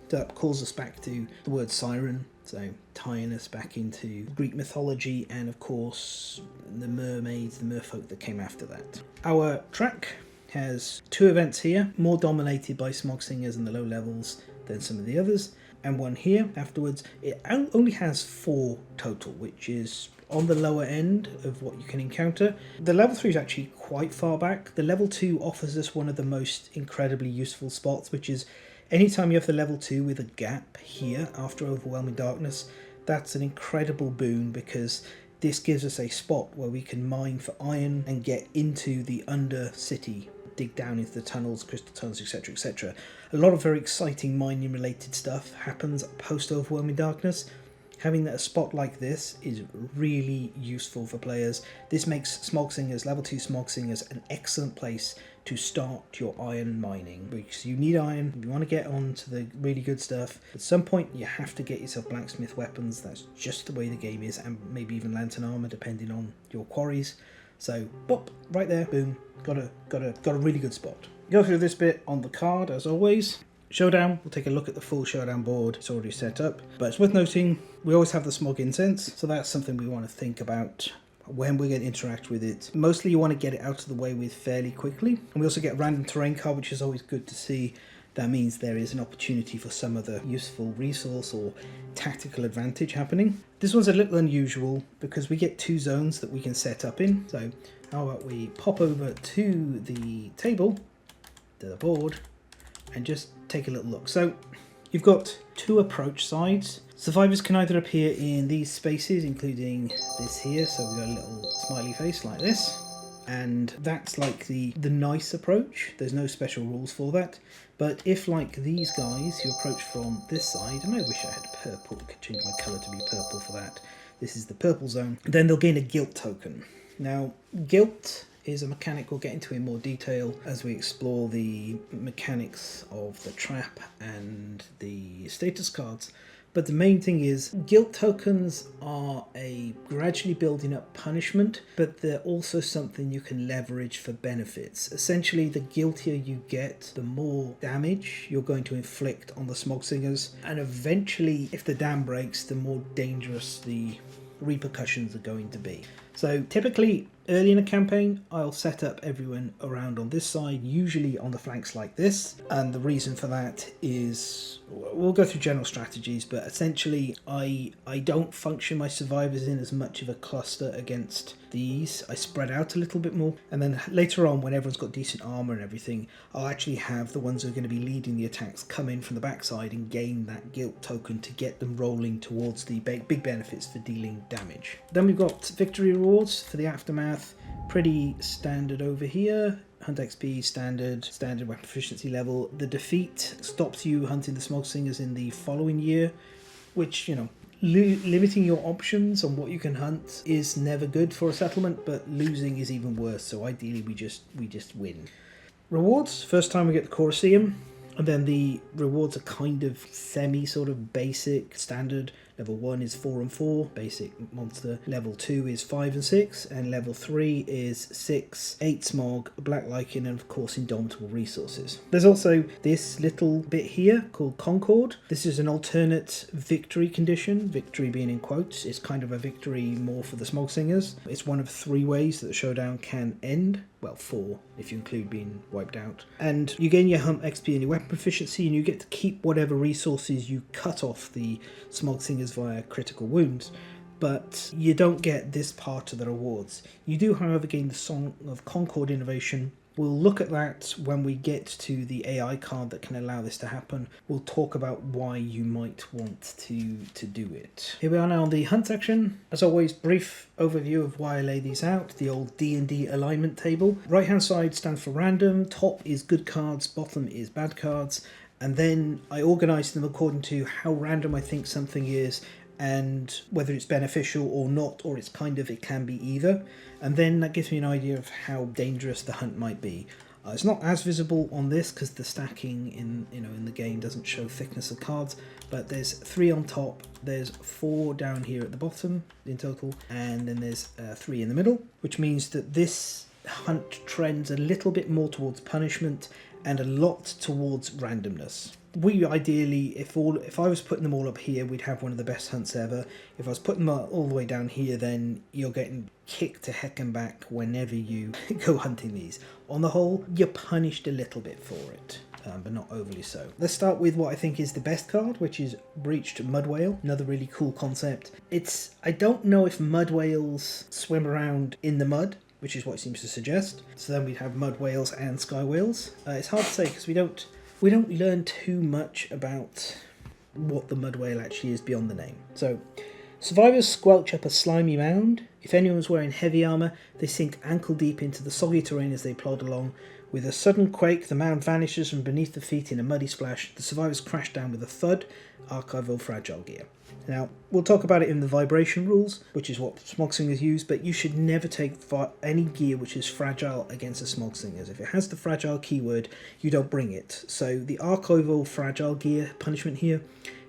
That calls us back to the word siren, so tying us back into Greek mythology and of course the mermaids, the merfolk that came after that. Our track has 2 events here, more dominated by Smog Singers and the low levels than some of the others, and one here afterwards. It only has 4 total, which is on the lower end of what you can encounter. The level 3 is actually quite far back. The level 2 offers us one of the most incredibly useful spots, which is anytime you have the level 2 with a gap here after Overwhelming Darkness. That's an incredible boon, because this gives us a spot where we can mine for iron and get into the Undercity, dig down into the tunnels, crystal tunnels, etc, etc. A lot of very exciting mining related stuff happens post Overwhelming Darkness. Having a spot like this is really useful for players. This makes Smog Singers, level 2 Smog Singers, an excellent place to start your iron mining, because you need iron. If you want to get on to the really good stuff, at some point you have to get yourself blacksmith weapons. That's just the way the game is, and maybe even lantern armor depending on your quarries. So, bop, right there, boom, got a really good spot. Go through this bit on the card as always. Showdown, we'll take a look at the full showdown board. It's already set up, but it's worth noting we always have the smog incense, so that's something we want to think about when we're going to interact with it. Mostly you want to get it out of the way with fairly quickly, and we also get a random terrain card, which is always good to see. That means there is an opportunity for some other useful resource or tactical advantage happening. This one's a little unusual because we get 2 zones that we can set up in. So how about we pop over to the table, to the board, and just take a little look. So you've got 2 approach sides. Survivors can either appear in these spaces, including this here. So we've got a little smiley face like this. And that's like the nice approach. There's no special rules for that. But if, like these guys who approach from this side, and I wish I had purple, I could change my colour to be purple for that. This is the purple zone. Then they'll gain a guilt token. Now, guilt is a mechanic we'll get into in more detail as we explore the mechanics of the trap and the status cards. But the main thing is, guilt tokens are a gradually building up punishment, but they're also something you can leverage for benefits. Essentially, the guiltier you get, the more damage you're going to inflict on the Smog Singers, and eventually, if the dam breaks, the more dangerous the repercussions are going to be. So typically, early in a campaign, I'll set up everyone around on this side, usually on the flanks like this. And the reason for that is, we'll go through general strategies, but essentially I don't function my survivors in as much of a cluster against these. I spread out a little bit more. And then later on, when everyone's got decent armor and everything, I'll actually have the ones who are going to be leading the attacks come in from the backside and gain that guilt token to get them rolling towards the big benefits for dealing damage. Then we've got victory rewards for the aftermath. Pretty standard over here. Hunt XP, standard weapon proficiency level. The defeat stops you hunting the Smog Singers in the following year, which, you know, limiting your options on what you can hunt is never good for a settlement, but losing is even worse. So ideally we just win. Rewards. First time we get the Colosseum. And then the rewards are kind of semi sort of basic standard. Level 1 is 4 and 4, basic monster. Level 2 is 5 and 6, and level 3 is 6, 8 smog, black lichen, and of course indomitable resources. There's also this little bit here called Concord. This is an alternate victory condition, victory being in quotes. It's kind of a victory more for the Smog Singers. It's one of 3 ways that the showdown can end. Well, 4 if you include being wiped out. And you gain your Hump XP and your weapon proficiency, and you get to keep whatever resources you cut off the Smog Singers via critical wounds. But you don't get this part of the rewards. You do, however, gain the Song of Concord innovation. We'll look at that when we get to the AI card that can allow this to happen. We'll talk about why you might want to do it. Here we are now on the hunt section. As always, brief overview of why I lay these out. The old D&D alignment table. Right hand side stands for random, top is good cards, bottom is bad cards. And then I organise them according to how random I think something is and whether it's beneficial or not, or it's kind of, it can be either. And then that gives me an idea of how dangerous the hunt might be. It's not as visible on this because the stacking in the game doesn't show thickness of cards, but there's 3 on top, there's 4 down here at the bottom in total, and then there's 3 in the middle, which means that this hunt trends a little bit more towards punishment and a lot towards randomness. We ideally, if I was putting them all up here, we'd have one of the best hunts ever. If I was putting them all the way down here, then you're getting kicked to heck and back whenever you go hunting these. On the whole, you're punished a little bit for it, but not overly so. Let's start with what I think is the best card, which is Breached Mud Whale. Another really cool concept. I don't know if mud whales swim around in the mud, which is what it seems to suggest. So then we'd have mud whales and sky whales. It's hard to say because we don't learn too much about what the mud whale actually is beyond the name. So, survivors squelch up a slimy mound. If anyone's wearing heavy armour, they sink ankle deep into the soggy terrain as they plod along. With a sudden quake, the mound vanishes from beneath the feet in a muddy splash. The survivors crash down with a thud. Archival fragile gear. Now, we'll talk about it in the vibration rules, which is what Smog Singers use, but you should never take any gear which is fragile against the Smog Singers. If it has the fragile keyword, you don't bring it. So the archival fragile gear punishment here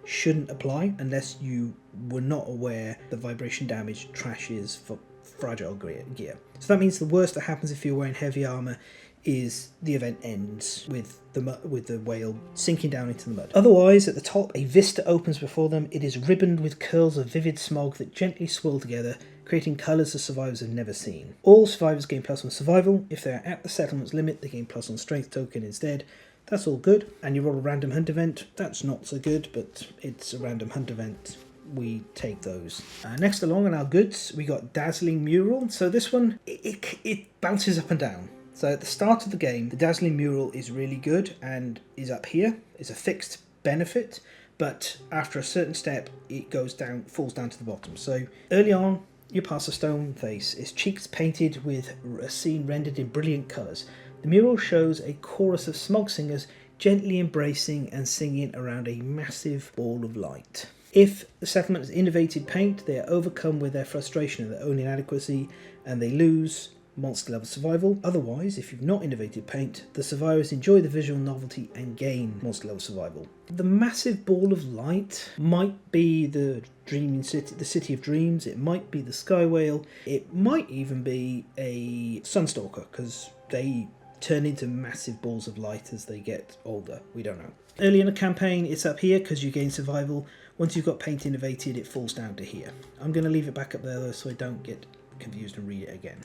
shouldn't apply unless you were not aware that vibration damage trashes for fragile gear. So that means the worst that happens if you're wearing heavy armour is the event ends with the whale sinking down into the mud. Otherwise, at the top, a vista opens before them. It is ribboned with curls of vivid smog that gently swirl together, creating colours the survivors have never seen. All survivors gain +1 survival. If they are at the settlement's limit, they gain +1 strength token instead. That's all good. And you roll a random hunt event. That's not so good, but it's a random hunt event. We take those. Next along on our goods, we got Dazzling Mural. So this one, it bounces up and down. So at the start of the game, the Dazzling Mural is really good and is up here. It's a fixed benefit, but after a certain step, it falls down to the bottom. So early on, you pass a stone face. Its cheeks painted with a scene rendered in brilliant colours. The mural shows a chorus of Smog Singers gently embracing and singing around a massive ball of light. If the settlement has innovated paint, they are overcome with their frustration and their own inadequacy, and they lose monster level survival. Otherwise, if you've not innovated paint, the survivors enjoy the visual novelty and gain monster level survival. The massive ball of light might be the dreaming city, the city of dreams. It might be the sky whale. It might even be a sunstalker because they turn into massive balls of light as they get older. We don't know. Early in the campaign, it's up here because you gain survival. Once you've got paint innovated, it falls down to here. I'm going to leave it back up there though so I don't get confused and read it again.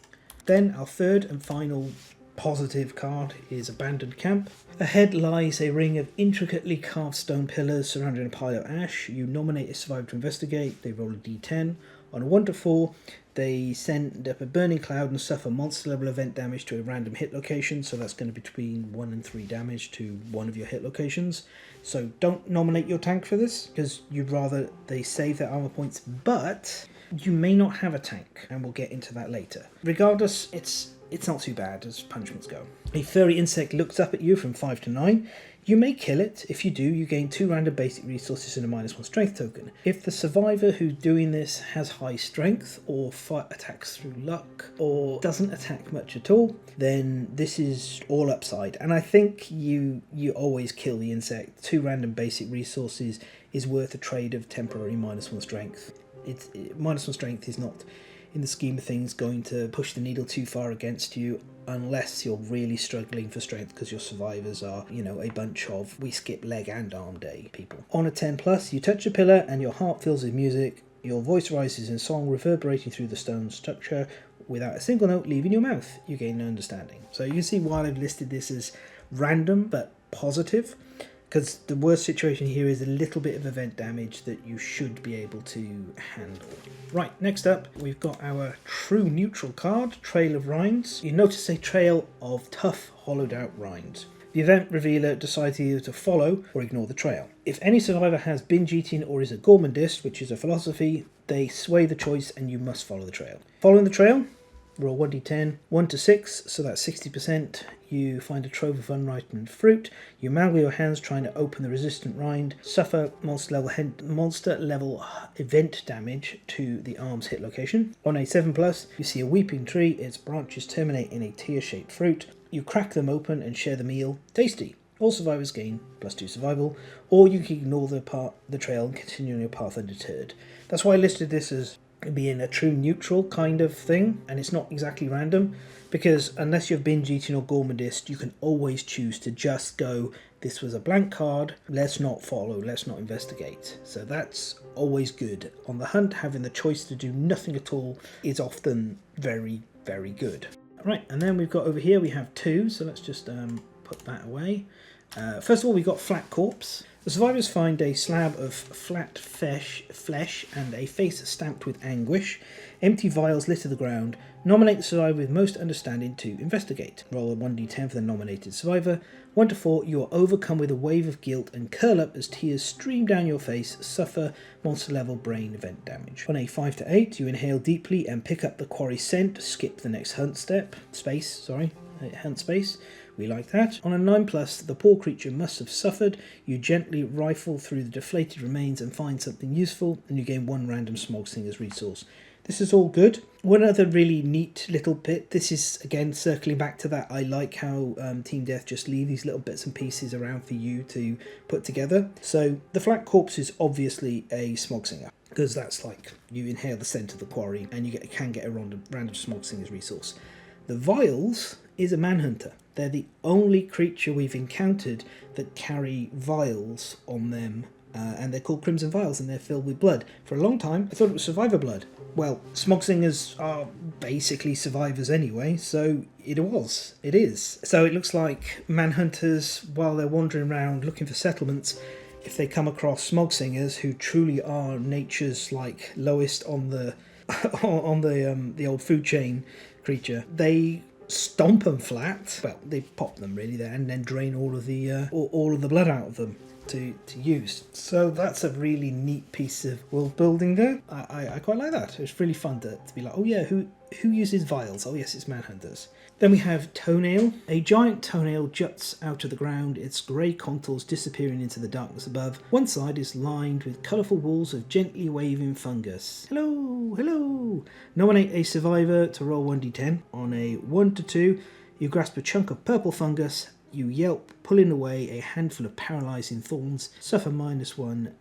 Then our third and final positive card is Abandoned Camp. Ahead lies a ring of intricately carved stone pillars surrounding a pile of ash. You nominate a survivor to investigate. They roll a d10. On a 1 to 4, they send up a burning cloud and suffer monster level event damage to a random hit location. So that's going to be between 1 and 3 damage to one of your hit locations. So don't nominate your tank for this because you'd rather they save their armor points. But you may not have a tank, and we'll get into that later. Regardless, it's not too bad as punishments go. A furry insect looks up at you from 5 to 9. You may kill it. If you do, you gain 2 random basic resources and a -1 strength token. If the survivor who's doing this has high strength, or attacks through luck, or doesn't attack much at all, then this is all upside. And I think you always kill the insect. 2 random basic resources is worth a trade of temporary -1 strength. -1 strength is not, in the scheme of things, going to push the needle too far against you, unless you're really struggling for strength because your survivors are, you know, a bunch of we skip leg and arm day people. On a 10+, you touch a pillar and your heart fills with music. Your voice rises in song, reverberating through the stone structure without a single note leaving your mouth. You gain no understanding. So you can see why I've listed this as random but positive, because the worst situation here is a little bit of event damage that you should be able to handle. Right, next up, we've got our true neutral card, Trail of Rinds. You notice a trail of tough, hollowed out rinds. The event revealer decides either to follow or ignore the trail. If any survivor has binge eating or is a gourmandist, which is a philosophy, they sway the choice and you must follow the trail. Following the trail, roll 1d10, 1 to 6, so that's 60%. You find a trove of unripened fruit. You mangle your hands trying to open the resistant rind. Suffer monster level event damage to the arm's hit location. On a 7+, you see a weeping tree. Its branches terminate in a tear-shaped fruit. You crack them open and share the meal. Tasty. All survivors gain +2 survival, or you can ignore the trail and continue on your path undeterred. That's why I listed this as being a true neutral kind of thing, and it's not exactly random, because unless you've binge eating or gourmandist, you can always choose to just go, this was a blank card, let's not follow, let's not investigate. So that's always good. On the hunt, having the choice to do nothing at all is often very, very good. Right, and then we've got over here, we have 2, so let's just put that away. First of all, we've got Flat Corpse. The survivors find a slab of flat flesh and a face stamped with anguish. Empty vials litter the ground. Nominate the survivor with most understanding to investigate. Roll a 1d10 for the nominated survivor. 1 to 4, you are overcome with a wave of guilt and curl up as tears stream down your face. Suffer monster level brain event damage. On a 5 to 8, you inhale deeply and pick up the quarry scent. Skip the next hunt space. We like that. On a 9+, the poor creature must have suffered. You gently rifle through the deflated remains and find something useful, and you gain 1 random Smog Singers resource. This is all good. One other really neat little bit, this is again circling back to that, I like how Team Death just leave these little bits and pieces around for you to put together. So the Flat Corpse is obviously a Smog Singer, because that's like, you inhale the scent of the quarry and you can get a random Smog Singers resource. The Vials is a Manhunter. They're the only creature we've encountered that carry vials on them, and they're called Crimson Vials, and they're filled with blood. For a long time, I thought it was survivor blood. Well, Smog Singers are basically survivors anyway, so it is. So it looks like Manhunters, while they're wandering around looking for settlements, if they come across Smog Singers, who truly are nature's like lowest on the the old food chain creature, they stomp them flat. Well, they pop them really there and then drain all of the blood out of them to use. So that's a really neat piece of world building there. I quite like that. It's really fun to be like, oh yeah, who uses vials? Oh yes, it's Manhunters. Then we have Toenail. A giant toenail juts out of the ground, its grey contours disappearing into the darkness above. One side is lined with colourful walls of gently waving fungus. Hello, hello. Nominate a survivor to roll 1d10. On a 1 to 2, you grasp a chunk of purple fungus. You yelp, pulling away a handful of paralysing thorns. Suffer -1,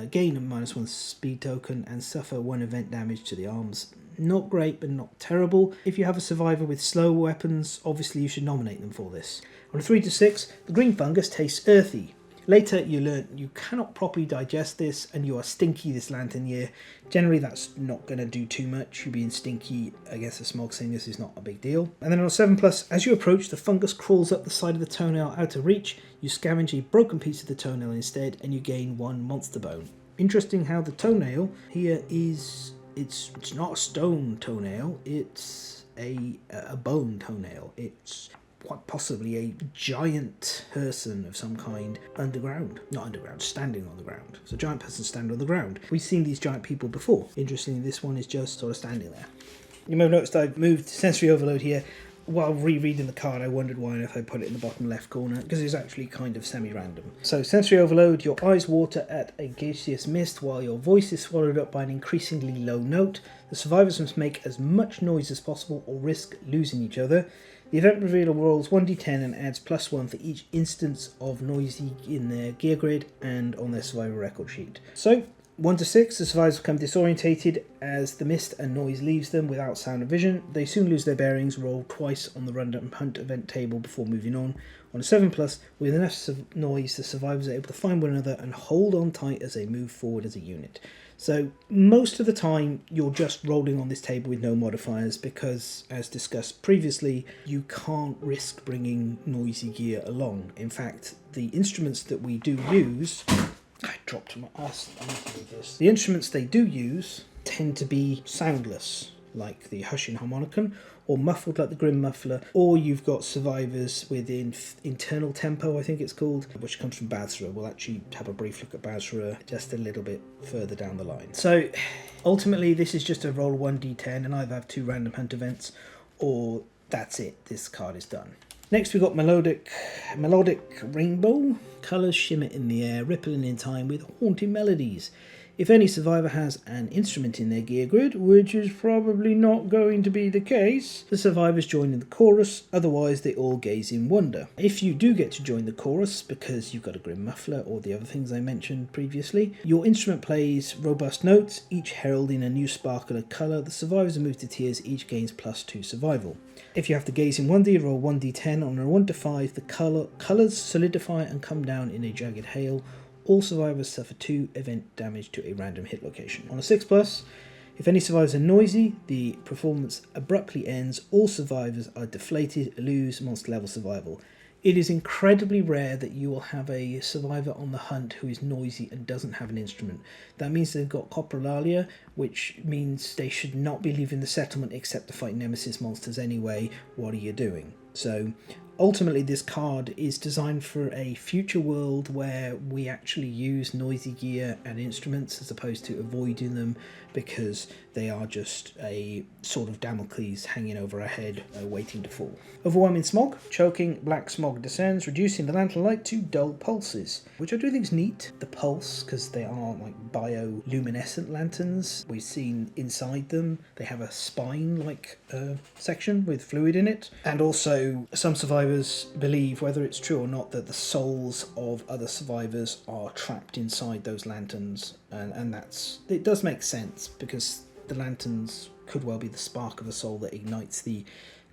gain a -1 speed token, and suffer 1 event damage to the arms. Not great, but not terrible. If you have a survivor with slow weapons, obviously you should nominate them for this. On a 3 to 6, the green fungus tastes earthy. Later, you learn you cannot properly digest this, and you are stinky this lantern year. Generally, that's not going to do too much. You being stinky against the Smog Singers is not a big deal. And then on a 7+, as you approach, the fungus crawls up the side of the toenail out of reach. You scavenge a broken piece of the toenail instead, and you gain 1 monster bone. Interesting how the toenail here is... It's not a stone toenail, it's a bone toenail. It's quite possibly a giant person of some kind underground. Not underground, standing on the ground. It's a giant person standing on the ground. We've seen these giant people before. Interestingly, this one is just sort of standing there. You may have noticed I've moved sensory overload here. while rereading the card, I wondered why on earth I put it in the bottom left corner, because it's actually kind of semi-random. So, sensory overload, your eyes water at a gaseous mist while your voice is swallowed up by an increasingly low note. The survivors must make as much noise as possible or risk losing each other. The event revealer rolls 1d10 and adds +1 for each instance of noisy in their gear grid and on their survivor record sheet. So, 1 to 6, the survivors become disorientated as the mist and noise leaves them without sound or vision. They soon lose their bearings, roll twice on the random hunt event table before moving on. On a 7+, with enough noise, the survivors are able to find one another and hold on tight as they move forward as a unit. So most of the time you're just rolling on this table with no modifiers because, as discussed previously, you can't risk bringing noisy gear along. In fact, the instruments that we do use... I dropped my ass. I need to do this. The instruments they do use tend to be soundless, like the hushing harmonicon, or muffled like the grim muffler, or you've got survivors with internal tempo, I think it's called, which comes from Bestiary. We'll actually have a brief look at Bestiary just a little bit further down the line. So ultimately this is just a roll 1d10 and either have 2 random hunt events or that's it, this card is done. Next we've got Melodic Rainbow. Colours shimmer in the air, rippling in time with haunting melodies. If any survivor has an instrument in their gear grid, which is probably not going to be the case, the survivors join in the chorus, otherwise they all gaze in wonder. If you do get to join the chorus, because you've got a grim muffler or the other things I mentioned previously, your instrument plays robust notes, each heralding a new sparkle of colour. The survivors are moved to tears, each gains +2 survival. If you have to gaze in wonder, roll 1d10. On a 1 to 5, the colours solidify and come down in a jagged hail. All survivors suffer 2 event damage to a random hit location. On a 6+, if any survivors are noisy, the performance abruptly ends. All survivors are deflated, lose monster level survival. It is incredibly rare that you will have a survivor on the hunt who is noisy and doesn't have an instrument. That means they've got coprolalia, which means they should not be leaving the settlement except to fight nemesis monsters anyway. What are you doing? So ultimately this card is designed for a future world where we actually use noisy gear and instruments as opposed to avoiding them because they are just a sort of Damocles hanging over our head waiting to fall. Overwhelming smog. Choking black smog descends, reducing the lantern light to dull pulses, which I do think is neat. The pulse, because they are like bioluminescent lanterns. We've seen inside them they have a spine-like section with fluid in it, and also some survivors believe, whether it's true or not, that the souls of other survivors are trapped inside those lanterns, and it does make sense because the lanterns could well be the spark of a soul that ignites the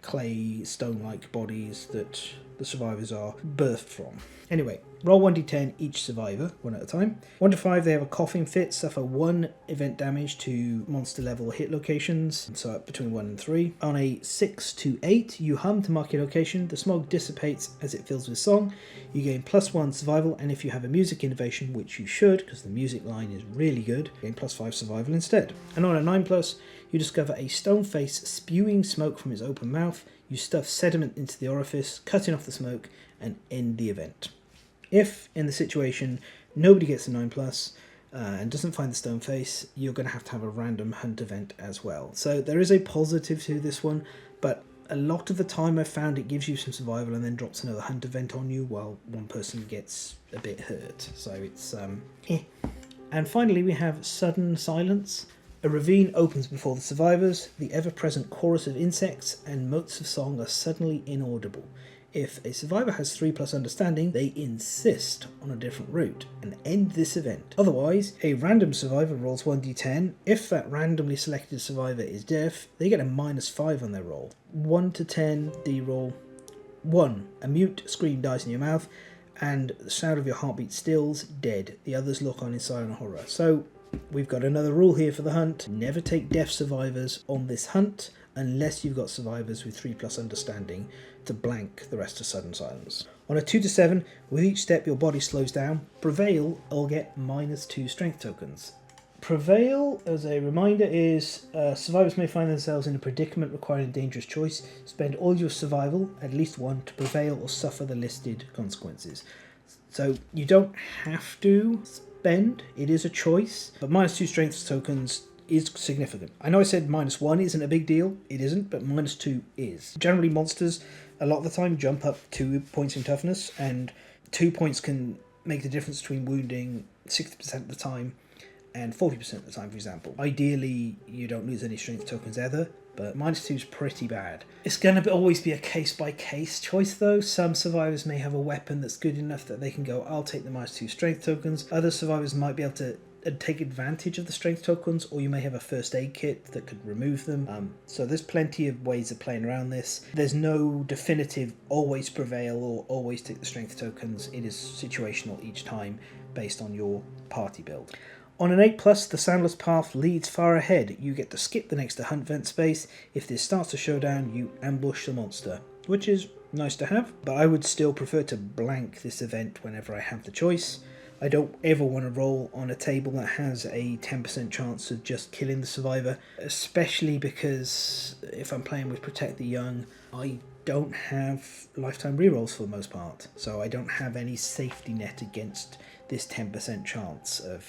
clay stone-like bodies that the survivors are birthed from. Anyway, roll 1d10 each survivor, one at a time. 1 to 5, they have a coughing fit, suffer 1 event damage to monster level hit locations, so between 1 and 3. On a 6 to 8, you hum to mark your location. The smog dissipates as it fills with song. You gain +1 survival, and if you have a music innovation, which you should, because the music line is really good, you gain +5 survival instead. And on a 9+, you discover a stone face spewing smoke from its open mouth. You stuff sediment into the orifice, cutting off the smoke, and end the event. If, in the situation, nobody gets a 9+, and doesn't find the stone face, you're going to have a random hunt event as well. So there is a positive to this one, but a lot of the time I've found it gives you some survival and then drops another hunt event on you while one person gets a bit hurt. So it's And finally we have sudden silence. A ravine opens before the survivors. The ever-present chorus of insects and motes of song are suddenly inaudible. If a survivor has 3+ understanding, they insist on a different route and end this event. Otherwise, a random survivor rolls 1d10. If that randomly selected survivor is deaf, they get a -5 on their roll. 1 to 10, the roll 1. A mute scream dies in your mouth, and the sound of your heartbeat stills, dead. The others look on in silent horror. So we've got another rule here for the hunt. Never take deaf survivors on this hunt unless you've got survivors with 3+ understanding to blank the rest of sudden silence. On a 2 to 7, with each step your body slows down. Prevail will get -2 strength tokens. Prevail, as a reminder, is survivors may find themselves in a predicament requiring a dangerous choice. Spend all your survival, at least 1, to prevail or suffer the listed consequences. So you don't have to spend, it is a choice, but -2 strength tokens is significant. I know I said -1 isn't a big deal. It isn't, but -2 is. Generally, monsters, a lot of the time, jump up 2 points in toughness, and 2 points can make the difference between wounding 60% of the time and 40% of the time, for example. Ideally, you don't lose any strength tokens either, but -2 is pretty bad. It's going to always be a case-by-case choice, though. Some survivors may have a weapon that's good enough that they can go, I'll take the -2 strength tokens. Other survivors might be able to take advantage of the strength tokens, or you may have a first aid kit that could remove them. So there's plenty of ways of playing around this. There's no definitive always prevail or always take the strength tokens. It is situational each time based on your party build. On an 8+, the Soundless Path leads far ahead. You get to skip the next to hunt vent space. If this starts a showdown, you ambush the monster, which is nice to have, but I would still prefer to blank this event whenever I have the choice. I don't ever want to roll on a table that has a 10% chance of just killing the survivor, especially because if I'm playing with Protect the Young, I don't have lifetime rerolls for the most part, so I don't have any safety net against this 10% chance of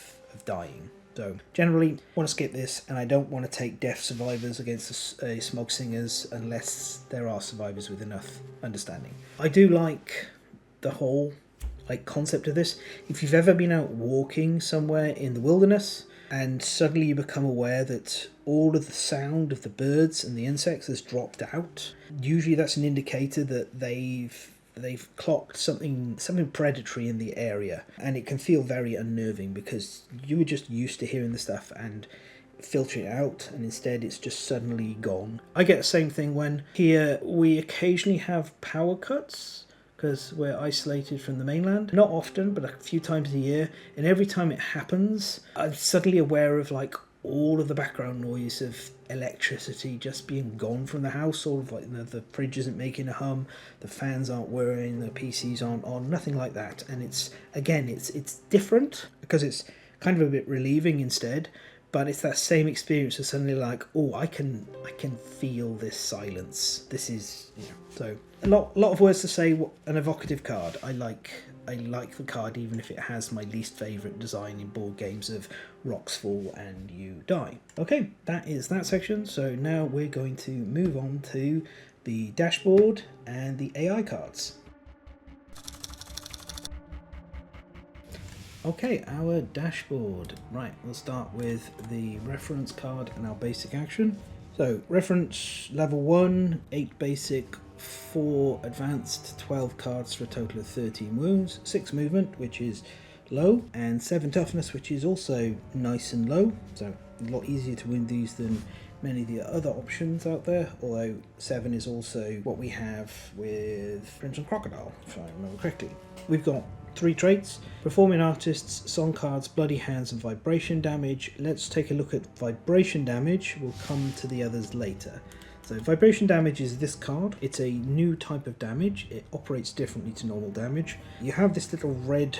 dying. So generally, I want to skip this, and I don't want to take deaf survivors against a Smog Singers unless there are survivors with enough understanding. I do like the whole concept of this. If you've ever been out walking somewhere in the wilderness and suddenly you become aware that all of the sound of the birds and the insects has dropped out, usually that's an indicator that they've clocked something predatory in the area, and it can feel very unnerving because you were just used to hearing the stuff and filtering it out, and instead it's just suddenly gone. I get the same thing when here we occasionally have power cuts because we're isolated from the mainland. Not often, but a few times a year, and every time it happens, I'm suddenly aware of all of the background noise of electricity just being gone from the house. All of the fridge isn't making a hum, the fans aren't whirring, the PCs aren't on, nothing like that. And it's different because it's kind of a bit relieving instead, but it's that same experience of suddenly I can feel this silence. This is, so a lot of words to say. An evocative card. I like the card even if it has my least favourite design in board games of rocks fall and you die. Okay, that is that section. So now we're going to move on to the dashboard and the AI cards. Okay, our dashboard. Right, we'll start with the reference card and our basic action. So, reference level 1, 8 basic, 4 advanced, 12 cards for a total of 13 wounds, 6 movement, which is low, and 7 toughness, which is also nice and low. So, a lot easier to win these than many of the other options out there, although 7 is also what we have with Crimson Crocodile, if I remember correctly. We've got 3 traits: Performing Artists, Song Cards, Bloody Hands, and Vibration Damage. Let's take a look at Vibration Damage. We'll come to the others later. So Vibration Damage is this card. It's a new type of damage. It operates differently to normal damage. You have this little red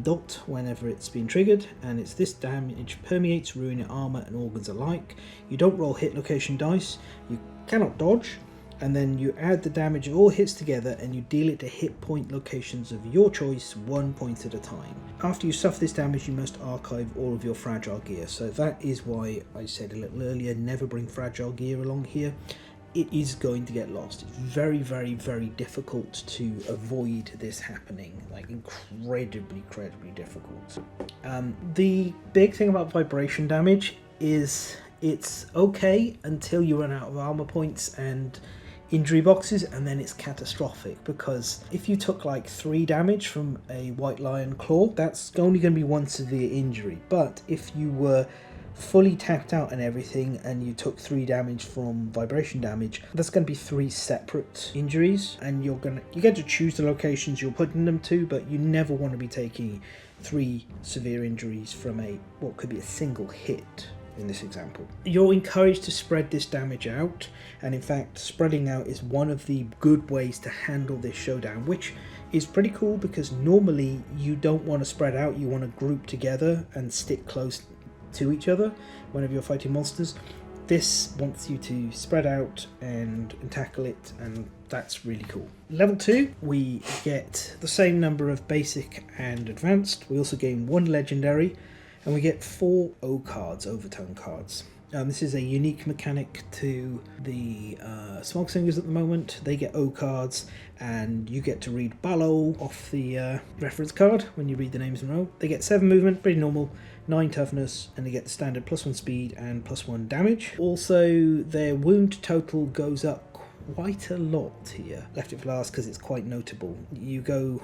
dot whenever it's been triggered, and it's this damage permeates, ruining armor and organs alike. You don't roll hit location dice. You cannot dodge. And then you add the damage of all hits together and you deal it to hit point locations of your choice, 1 point at a time. After you suffer this damage, you must archive all of your fragile gear. So that is why I said a little earlier, never bring fragile gear along here. It is going to get lost. It's very, very, very difficult to avoid this happening. Incredibly difficult. The big thing about vibration damage is it's okay until you run out of armor points and injury boxes, and then it's catastrophic, because if you took 3 damage from a white lion claw, that's only going to be 1 severe injury. But if you were fully tapped out and everything and you took 3 damage from vibration damage, that's going to be 3 separate injuries, and you get to choose the locations you're putting them to, but you never want to be taking 3 severe injuries from what could be a single hit. In this example, you're encouraged to spread this damage out, and in fact spreading out is one of the good ways to handle this showdown, which is pretty cool because normally you don't want to spread out, you want to group together and stick close to each other whenever you're fighting monsters. This wants you to spread out and tackle it, and that's really cool. Level 2, we get the same number of basic and advanced. We also gain 1 legendary, And we get 4 O cards, overtone cards. This is a unique mechanic to the Smog Singers at the moment. They get O cards, and you get to read Ballo off the reference card when you read the names in a row. They get 7 movement, pretty normal, 9 toughness, and they get the standard +1 speed and +1 damage. Also, their wound total goes up quite a lot here. Left it for last because it's quite notable. You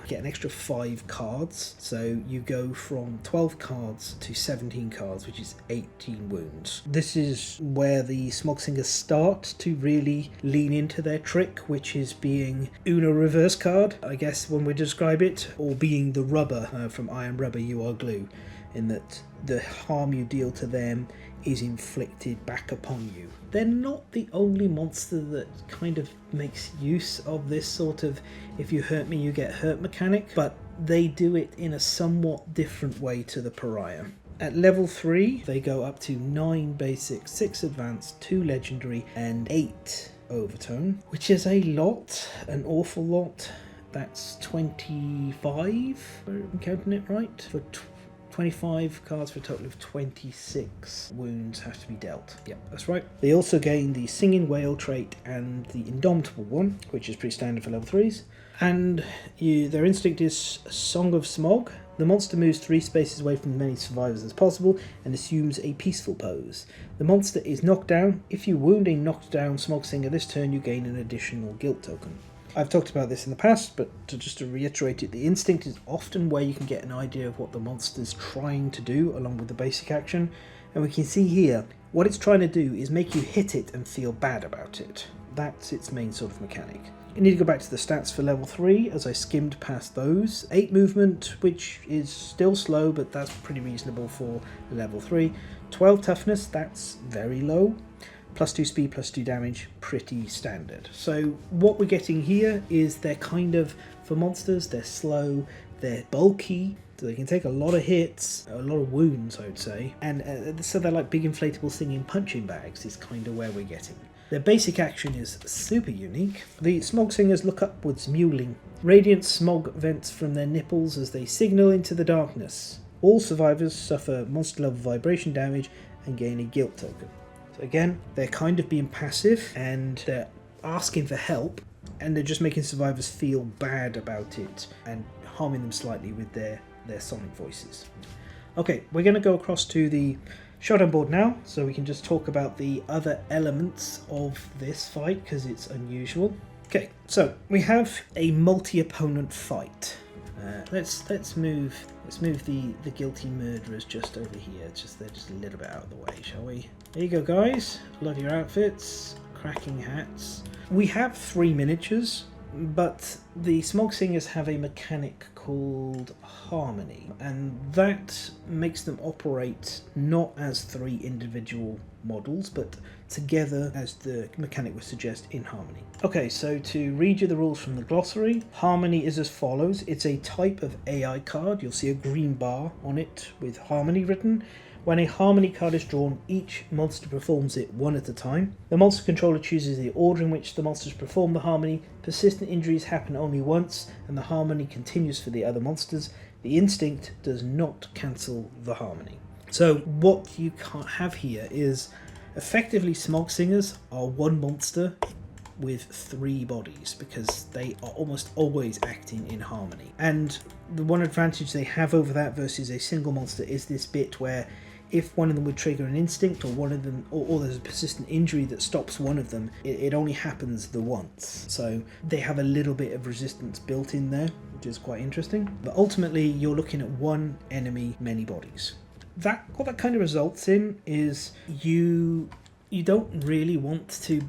get an extra 5 cards, so you go from 12 cards to 17 cards, which is 18 wounds. This is where the Smog Singers start to really lean into their trick, which is being Uno reverse card, I guess when we describe it, or being the rubber from I Am Rubber, You Are Glue, in that the harm you deal to them is inflicted back upon you. They're not the only monster that kind of makes use of this sort of if you hurt me you get hurt mechanic, but they do it in a somewhat different way to the pariah. At level 3 they go up to 9 basic, 6 advanced, 2 legendary and 8 overtone, which is a lot, an awful lot. That's 25, if I'm counting it right, for 25 cards for a total of 26 wounds have to be dealt. Yep, that's right. They also gain the Singing Whale trait and the Indomitable one, which is pretty standard for level 3s. And their instinct is Song of Smog. The monster moves 3 spaces away from as many survivors as possible and assumes a peaceful pose. The monster is knocked down. If you wound a knocked down Smog Singer this turn, you gain an additional guilt token. I've talked about this in the past, but just to reiterate it, the instinct is often where you can get an idea of what the monster's trying to do along with the basic action. And we can see here, what it's trying to do is make you hit it and feel bad about it. That's its main sort of mechanic. You need to go back to the stats for level 3, as I skimmed past those. 8 movement, which is still slow, but that's pretty reasonable for level 3. 12 toughness, that's very low. +2 speed, +2 damage, pretty standard. So what we're getting here is they're kind of, for monsters, they're slow, they're bulky, so they can take a lot of hits, a lot of wounds I would say, and so they're like big inflatable singing punching bags is kind of where we're getting. Their basic action is super unique. The Smog Singers look upwards, mewling. Radiant smog vents from their nipples as they signal into the darkness. All survivors suffer monster level vibration damage and gain a guilt token. So again, they're kind of being passive and they're asking for help, and they're just making survivors feel bad about it and harming them slightly with their sonic voices. Okay, we're going to go across to the Showdown board now, so we can just talk about the other elements of this fight because it's unusual. Okay, so we have a multi-opponent fight. Let's move the guilty murderers just over here. They're just a little bit out of the way, shall we? There you go, guys. Love your outfits, cracking hats. We have 3 miniatures, but the Smog Singers have a mechanic called Harmony, and that makes them operate not as 3 individual models, but together, as the mechanic would suggest, in harmony. Okay, so to read you the rules from the glossary, Harmony is as follows. It's a type of AI card. You'll see a green bar on it with Harmony written. When a Harmony card is drawn, each monster performs it one at a time. The monster controller chooses the order in which the monsters perform the Harmony. Persistent injuries happen only once, and the Harmony continues for the other monsters. The instinct does not cancel the Harmony. So what you can't have here is, effectively, Smog Singers are one monster with 3 bodies because they are almost always acting in harmony. And the one advantage they have over that versus a single monster is this bit where if one of them would trigger an instinct, or one of them, or there's a persistent injury that stops one of them, it only happens the once. So they have a little bit of resistance built in there, which is quite interesting. But ultimately, you're looking at one enemy, many bodies. What that kind of results in is you don't really want to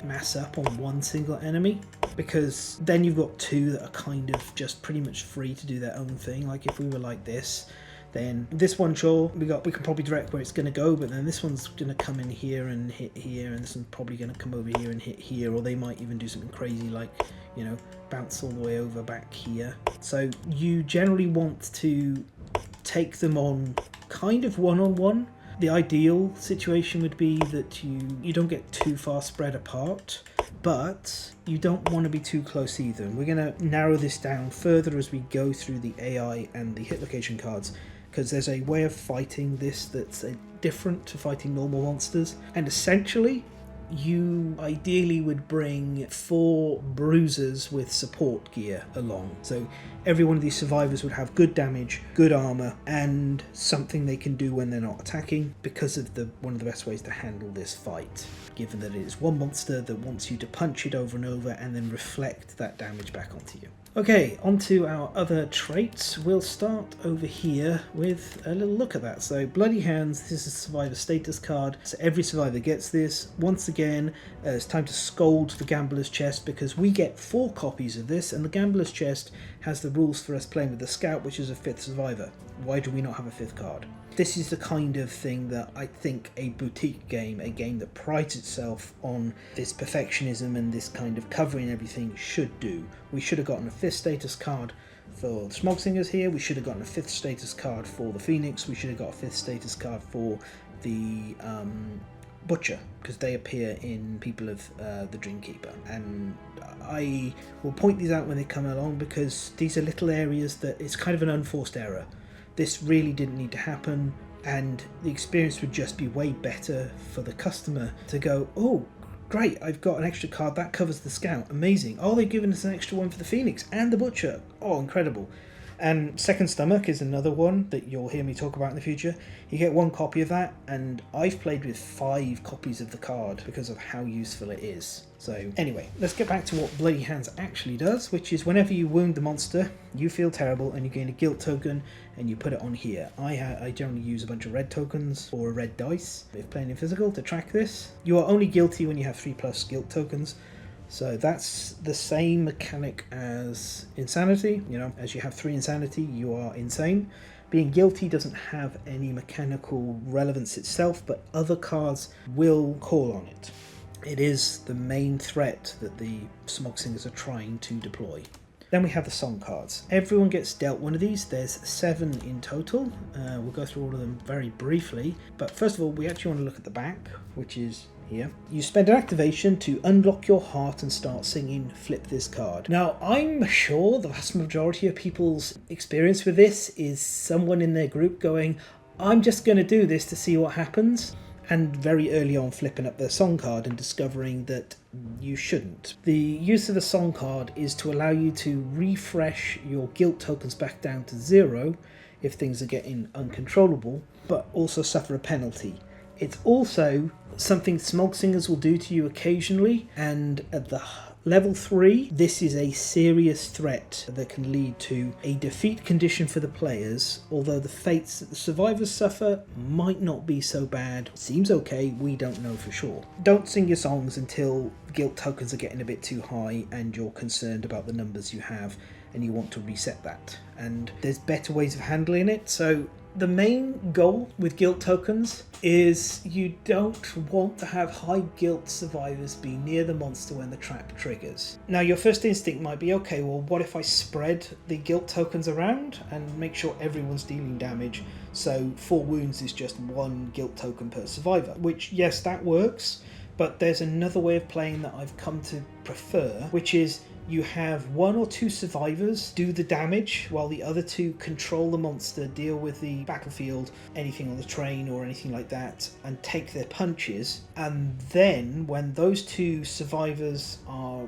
mass up on one single enemy, because then you've got 2 that are kind of just pretty much free to do their own thing. Like if we were like this, then this one, sure, we can probably direct where it's going to go, but then this one's going to come in here and hit here, and this one's probably going to come over here and hit here, or they might even do something crazy like, bounce all the way over back here. So you generally want to take them on kind of one-on-one. The ideal situation would be that you don't get too far spread apart, but you don't want to be too close either. And we're going to narrow this down further as we go through the AI and the hit location cards, because there's a way of fighting this that's different to fighting normal monsters. And essentially, you ideally would bring 4 bruisers with support gear along. So every one of these survivors would have good damage, good armor, and something they can do when they're not attacking, because of one of the best ways to handle this fight, given that it is one monster that wants you to punch it over and over and then reflect that damage back onto you. Okay, on to our other traits. We'll start over here with a little look at that. So Bloody Hands, this is a survivor status card. So every survivor gets this. Once again, it's time to scold the Gambler's Chest, because we get 4 copies of this, and the Gambler's Chest has the rules for us playing with the Scout, which is a 5th survivor. Why do we not have a 5th card? This is the kind of thing that I think a boutique game, a game that prides itself on this perfectionism and this kind of covering everything, should do. We should have gotten a 5th status card for the Smog Singers here. We should have gotten a 5th status card for the Phoenix. We should have got a 5th status card for the Butcher, because they appear in People of the Dreamkeeper. And I will point these out when they come along, because these are little areas that it's kind of an unforced error. This really didn't need to happen, and the experience would just be way better for the customer to go, oh, great, I've got an extra card, that covers the Scout, amazing. Oh, they've given us an extra one for the Phoenix and the Butcher. Oh, incredible. And Second Stomach is another one that you'll hear me talk about in the future. You get 1 copy of that, and I've played with 5 copies of the card because of how useful it is. So anyway, let's get back to what Bloody Hands actually does, which is whenever you wound the monster, you feel terrible and you gain a guilt token, and you put it on here. I generally use a bunch of red tokens or a red dice if playing in physical to track this. You are only guilty when you have 3+ guilt tokens. So that's the same mechanic as Insanity. You know, as you have 3 Insanity, you are insane. Being guilty doesn't have any mechanical relevance itself, but other cards will call on it. It is the main threat that the Smog Singers are trying to deploy. Then we have the song cards. Everyone gets dealt one of these. There's 7 in total. We'll go through all of them very briefly. But first of all, we actually want to look at the back, which is here. You spend an activation to unlock your heart and start singing Flip This Card. Now, I'm sure the vast majority of people's experience with this is someone in their group going, I'm just going to do this to see what happens. And very early on flipping up their song card and discovering that you shouldn't. The use of a song card is to allow you to refresh your guilt tokens back down to 0 if things are getting uncontrollable, but also suffer a penalty. It's also something Smog Singers will do to you occasionally, and at the level 3, this is a serious threat that can lead to a defeat condition for the players, although the fates that the survivors suffer might not be so bad. Seems okay, we don't know for sure. Don't sing your songs until guilt tokens are getting a bit too high and you're concerned about the numbers you have and you want to reset that. And there's better ways of handling it. So the main goal with guilt tokens is you don't want to have high guilt survivors be near the monster when the trap triggers. Now your first instinct might be, okay, well what if I spread the guilt tokens around and make sure everyone's dealing damage, so 4 wounds is just 1 guilt token per survivor, which yes, that works, but there's another way of playing that I've come to prefer, which is you have 1 or 2 survivors do the damage while the other 2 control the monster, deal with the battlefield, anything on the train or anything like that, and take their punches. And then when those 2 survivors are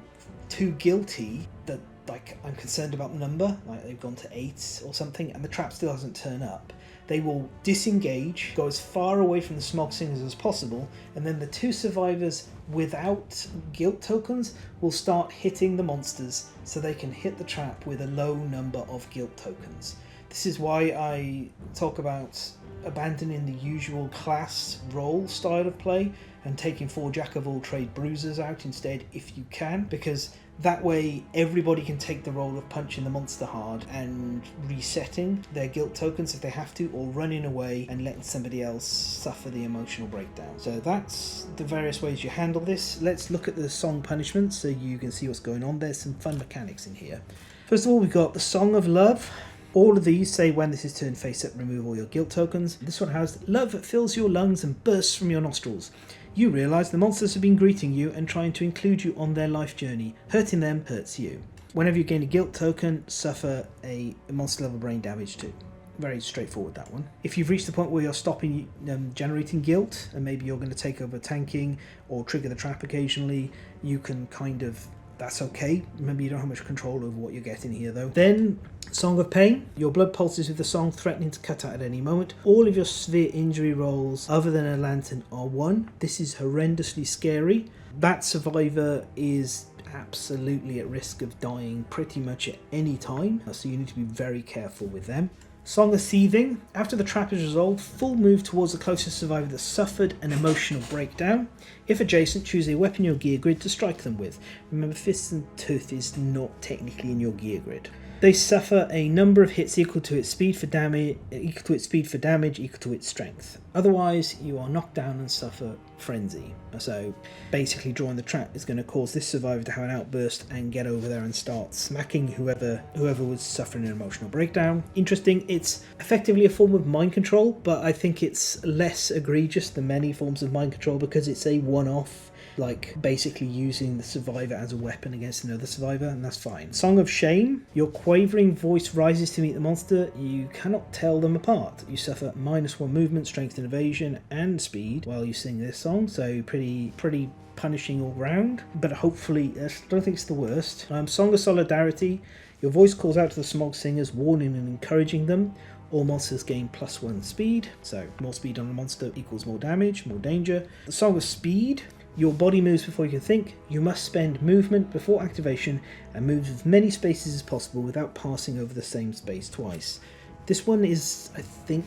too guilty that, like, I'm concerned about the number, like they've gone to 8 or something, and the trap still hasn't turned up, they will disengage, go as far away from the Smog Singers as possible, and then the 2 survivors without guilt tokens will start hitting the monsters so they can hit the trap with a low number of guilt tokens. This is why I talk about abandoning the usual class role style of play and taking 4 jack-of-all-trade bruisers out instead if you can, because that way everybody can take the role of punching the monster hard and resetting their guilt tokens if they have to, or running away and letting somebody else suffer the emotional breakdown. So that's the various ways you handle this. Let's look at the song punishments so you can see what's going on. There's some fun mechanics in here. First of all, we've got the Song of Love. All of these say when this is turned face up, remove all your guilt tokens. This one has love fills your lungs and bursts from your nostrils. You realise the monsters have been greeting you and trying to include you on their life journey. Hurting them hurts you. Whenever you gain a guilt token, suffer a monster level brain damage too. Very straightforward, that one. If you've reached the point where you're stopping generating guilt, and maybe you're going to take over tanking or trigger the trap occasionally, you can kind of... that's okay. Remember, you don't have much control over what you're getting here, though. Then, Song of Pain. Your blood pulses with the song, threatening to cut out at any moment. All of your severe injury rolls, other than a lantern, are 1. This is horrendously scary. That survivor is absolutely at risk of dying pretty much at any time, so you need to be very careful with them. Song of Seething. After the trap is resolved, full move towards the closest survivor that suffered an emotional breakdown. If adjacent, choose a weapon in your gear grid to strike them with. Remember, Fists and Tooth is not technically in your gear grid. They suffer a number of hits equal to its speed for damage, equal to its strength. Otherwise, you are knocked down and suffer frenzy. So basically, drawing the trap is going to cause this survivor to have an outburst and get over there and start smacking whoever was suffering an emotional breakdown. Interesting, it's effectively a form of mind control, but I think it's less egregious than many forms of mind control because it's a one-off, like basically using the survivor as a weapon against another survivor, and that's fine. Song of Shame. Your quavering voice rises to meet the monster. You cannot tell them apart. You suffer -1 movement, strength and evasion, and speed while you sing this song, so pretty punishing all round, but hopefully I don't think it's the worst. Song of Solidarity. Your voice calls out to the Smog Singers, warning and encouraging them. All monsters gain +1 speed, so more speed on a monster equals more damage, more danger. The Song of Speed. Your body moves before you can think. You must spend movement before activation and move as many spaces as possible without passing over the same space twice. This one is, I think,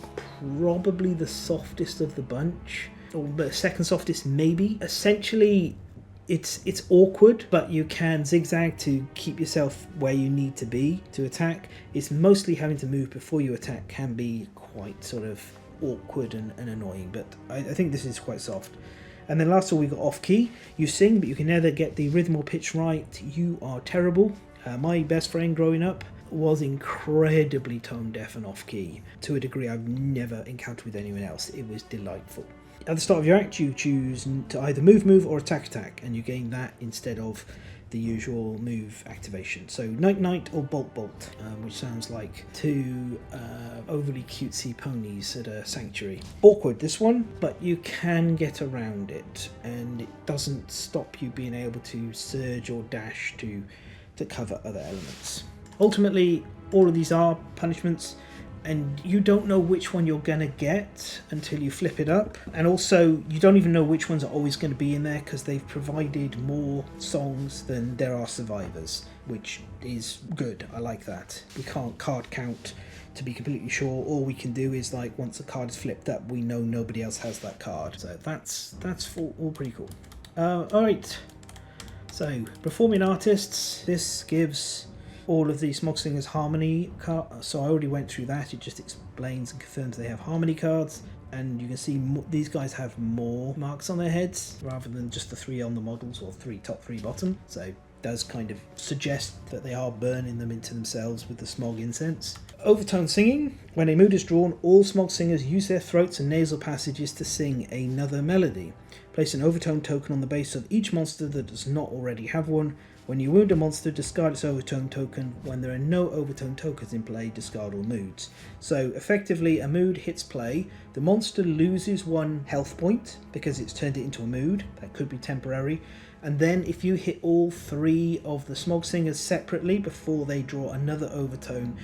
probably the softest of the bunch, or the second softest maybe. Essentially, it's awkward, but you can zigzag to keep yourself where you need to be to attack. It's mostly having to move before you attack can be quite sort of awkward and annoying, but I think this is quite soft. And then last of all, we got Off Key. You sing, but you can never get the rhythm or pitch right. You are terrible. My best friend growing up was incredibly tone deaf and off key to a degree I've never encountered with anyone else. It was delightful. At the start of your act, you choose to either move or attack, and you gain that instead of the usual move activation. So Night or Bolt, which sounds like two overly cutesy ponies at a sanctuary. Awkward, this one, but you can get around it, and it doesn't stop you being able to surge or dash to cover other elements. Ultimately, all of these are punishments, and you don't know which one you're going to get until you flip it up. And also, you don't even know which ones are always going to be in there because they've provided more songs than there are survivors, which is good. I like that. We can't card count to be completely sure. All we can do is, like, once a card is flipped up, we know nobody else has that card. So that's all pretty cool. Alright, so performing artists. This gives all of the Smog Singers harmony cards, so I already went through that. It just explains and confirms they have harmony cards, and you can see these guys have more marks on their heads rather than just the 3 on the models, or top 3 bottom, so it does kind of suggest that they are burning them into themselves with the smog incense. Overtone singing. When a mood is drawn, all Smog Singers use their throats and nasal passages to sing another melody. Place an overtone token on the base of each monster that does not already have one. When you wound a monster, discard its overtone token. When there are no overtone tokens in play, discard all moods. So effectively, a mood hits play, the monster loses 1 health point because it's turned it into a mood. That could be temporary. And then if you hit all 3 of the Smog Singers separately before they draw another overtone,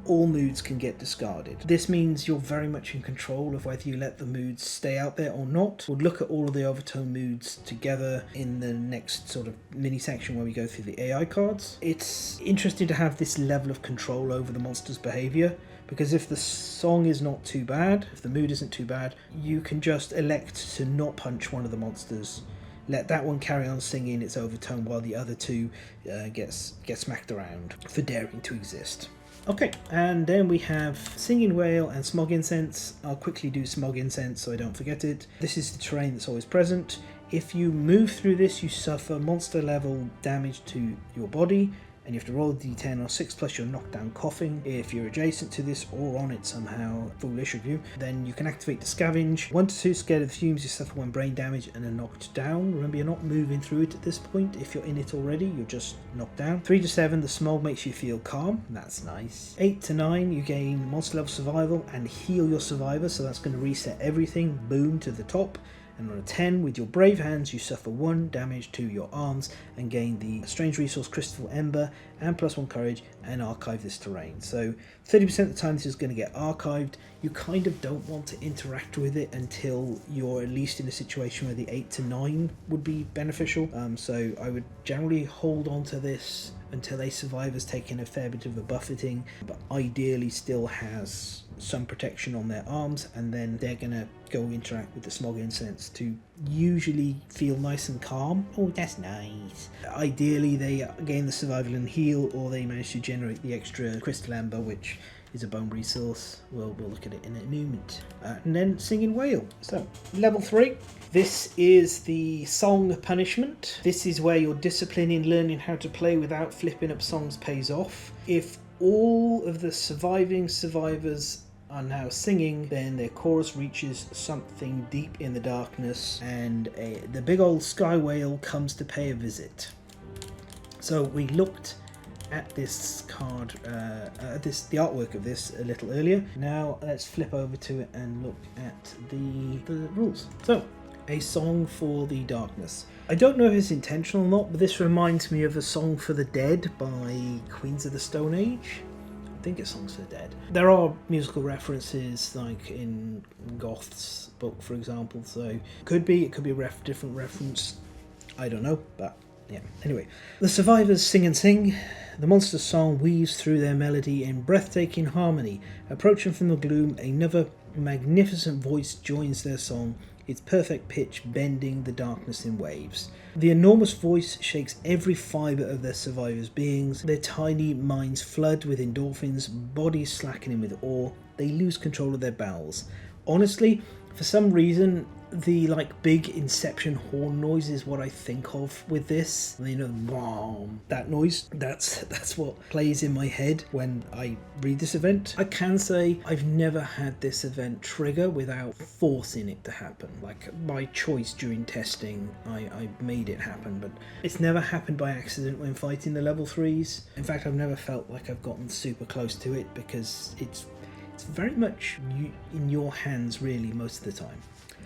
all moods can get discarded. This means you're very much in control of whether you let the moods stay out there or not. We'll look at all of the overtone moods together in the next sort of mini section where we go through the AI cards. It's interesting to have this level of control over the monster's behaviour, because if the song is not too bad, if the mood isn't too bad, you can just elect to not punch one of the monsters, let that one carry on singing its overtone while the other 2 get smacked around for daring to exist. Okay, and then we have Singing Whale and Smog Incense. I'll quickly do Smog Incense so I don't forget it. This is the terrain that's always present. If you move through this, you suffer monster level damage to your body. and you have to roll a d10 on 6 plus your knockdown coughing. If you're adjacent to this or on it somehow, foolish of you, then you can activate the scavenge. 1 to 2, scared of the fumes, you suffer 1 brain damage and are knocked down. Remember, you're not moving through it at this point. If you're in it already, you're just knocked down. 3 to 7, the smog makes you feel calm. That's nice. 8 to 9, you gain monster level survival and heal your survivor, so that's going to reset everything, boom, to the top. And on a 10, with your brave hands, you suffer 1 damage to your arms and gain the strange resource Crystal Ember and +1 courage and archive this terrain. So 30% of the time this is going to get archived. You kind of don't want to interact with it until you're at least in a situation where the 8 to 9 would be beneficial. So I would generally hold on to this until a survivor's taken a fair bit of a buffeting, but ideally still has some protection on their arms, and then they're gonna go interact with the smog incense to usually feel nice and calm. Oh, that's nice. Ideally they gain the survival and heal, or they manage to generate the extra crystal amber, which is a bone resource. We'll look at it in a moment. And then Singing Whale. So level 3. This is the song punishment. This is where your discipline in learning how to play without flipping up songs pays off. If all of the surviving survivors are now singing, then their chorus reaches something deep in the darkness, and the big old sky whale comes to pay a visit. So we looked at this card, the artwork of this a little earlier. Now let's flip over to it and look at the rules. So, a song for the darkness. I don't know if it's intentional or not, but this reminds me of A Song for the Dead by Queens of the Stone Age. I think it's Songs for the Dead. There are musical references, like in Goth's book, for example, so it could be a different reference. I don't know, but yeah. Anyway, the survivors sing and sing. The monster's song weaves through their melody in breathtaking harmony. Approaching from the gloom, another magnificent voice joins their song, its perfect pitch bending the darkness in waves. The enormous voice shakes every fibre of their survivors' beings. Their tiny minds flood with endorphins, bodies slackening with awe. They lose control of their bowels. Honestly, for some reason, the big Inception horn noise is what I think of with this. You know, boom, that noise. That's what plays in my head when I read this event. I can say I've never had this event trigger without forcing it to happen. Like, by choice during testing, I made it happen, but it's never happened by accident when fighting the level 3s. In fact, I've never felt like I've gotten super close to it, because it's very much in your hands really most of the time.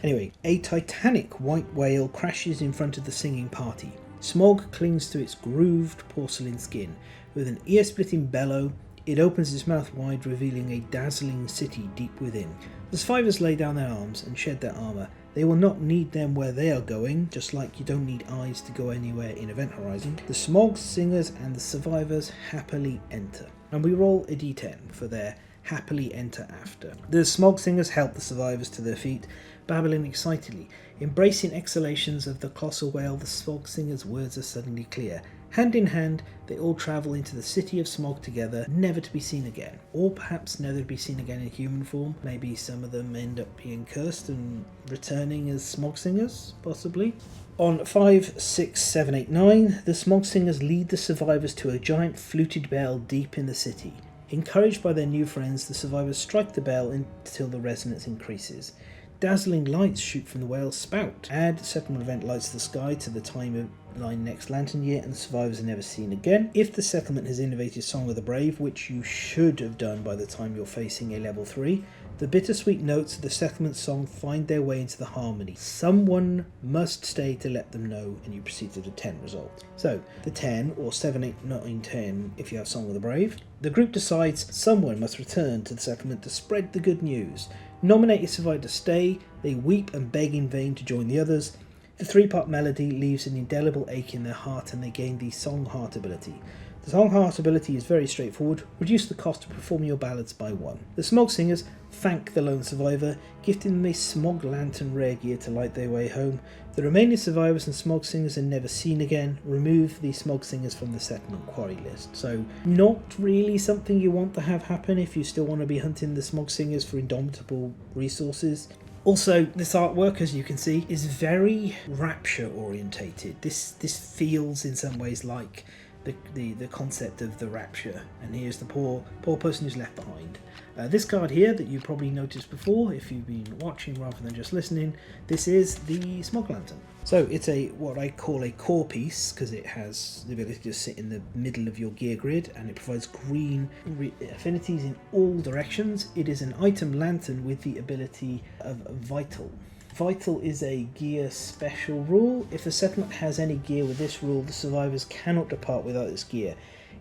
Anyway, a titanic white whale crashes in front of the singing party. Smog clings to its grooved porcelain skin. With an ear-splitting bellow, it opens its mouth wide, revealing a dazzling city deep within. The survivors lay down their arms and shed their armour. They will not need them where they are going, just like you don't need eyes to go anywhere in Event Horizon. The Smog Singers and the survivors happily enter. And we roll a d10 for their happily enter after. The Smog Singers help the survivors to their feet, babbling excitedly. Embracing exhalations of the colossal whale, the Smog Singers' words are suddenly clear. Hand in hand, they all travel into the city of Smog together, never to be seen again. Or perhaps never to be seen again in human form. Maybe some of them end up being cursed and returning as Smog Singers, possibly. On 5, 6, 7, 8, 9, the Smog Singers lead the survivors to a giant fluted bell deep in the city. Encouraged by their new friends, the survivors strike the bell until the resonance increases. Dazzling lights shoot from the whale's spout. Add settlement event lights to the sky to the timeline next lantern year, and the survivors are never seen again. If the settlement has innovated Song of the Brave, which you should have done by the time you're facing a level 3, the bittersweet notes of the settlement song find their way into the harmony. Someone must stay to let them know, and you proceed to the 10 result. So, the 10, or 7, 8, 9, 10 if you have Song of the Brave. The group decides someone must return to the settlement to spread the good news. Nominate a survivor to stay, they weep and beg in vain to join the others. The 3-part melody leaves an indelible ache in their heart, and they gain the Song Heart ability. The Song Heart ability is very straightforward. Reduce the cost to perform your ballads by 1. The Smog Singers thank the lone survivor, gifting them a Smog Lantern rare gear to light their way home. The remaining survivors and Smog Singers are never seen again. Remove the Smog Singers from the settlement quarry list. So, not really something you want to have happen if you still want to be hunting the Smog Singers for indomitable resources. Also, this artwork, as you can see, is very rapture orientated. This feels in some ways like the concept of the rapture, and here's the poor person who's left behind. This card here that you probably noticed before if you've been watching rather than just listening, this is the Smog Lantern. So it's what I call a core piece because it has the ability to sit in the middle of your gear grid, and it provides green affinities in all directions. It is an item lantern with the ability of Vital. Vital is a gear special rule. If the settlement has any gear with this rule, the survivors cannot depart without this gear.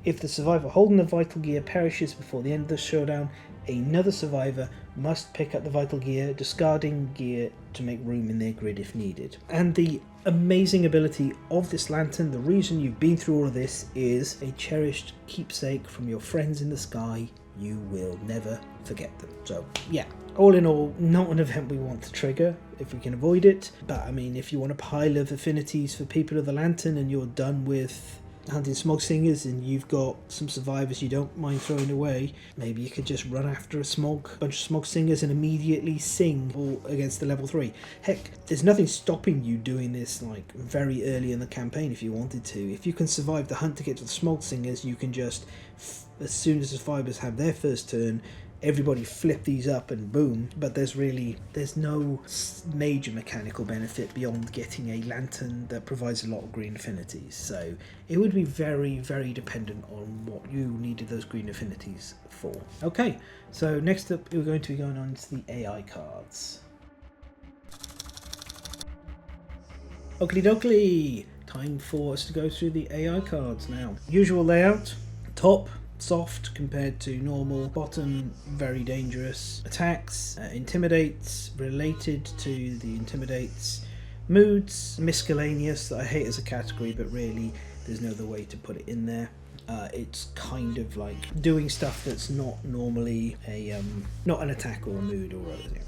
If the survivor holding the vital gear perishes before the end of the showdown, another survivor must pick up the vital gear, discarding gear to make room in their grid if needed. And the amazing ability of this lantern, the reason you've been through all of this, is a cherished keepsake from your friends in the sky. You will never forget them. So yeah, all in all, not an event we want to trigger if we can avoid it. But I mean, if you want a pile of affinities for people of the lantern and you're done with hunting Smog Singers and you've got some survivors you don't mind throwing away, maybe you could just run after a bunch of Smog Singers and immediately sing all against the level 3. Heck, there's nothing stopping you doing this like very early in the campaign if you wanted to. If you can survive the hunt to get to the Smog Singers, you can just, as soon as the survivors have their first turn, everybody flip these up and boom. But there's no major mechanical benefit beyond getting a lantern that provides a lot of green affinities, so it would be very, very dependent on what you needed those green affinities for. Okay, so next up we're going to be going on to the AI cards. Oakley dokley, time for us to go through the AI cards now. Usual layout: top soft compared to normal, bottom very dangerous, attacks, intimidates related to the intimidates, moods miscellaneous that I hate as a category, but really there's no other way to put it in there. It's kind of like doing stuff that's not normally not an attack or a mood or anything,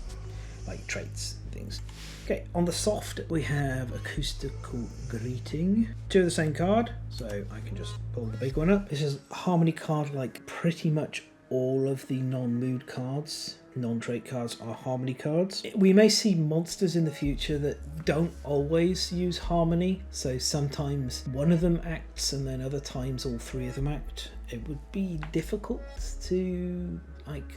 like traits and things. Okay, on the soft we have Acoustical Greeting. Two of the same card, so I can just pull the big one up. This is a harmony card. Like pretty much all of the non-mood cards, non-trait cards are harmony cards. We may see monsters in the future that don't always use harmony, so sometimes one of them acts and then other times all three of them act. It would be difficult to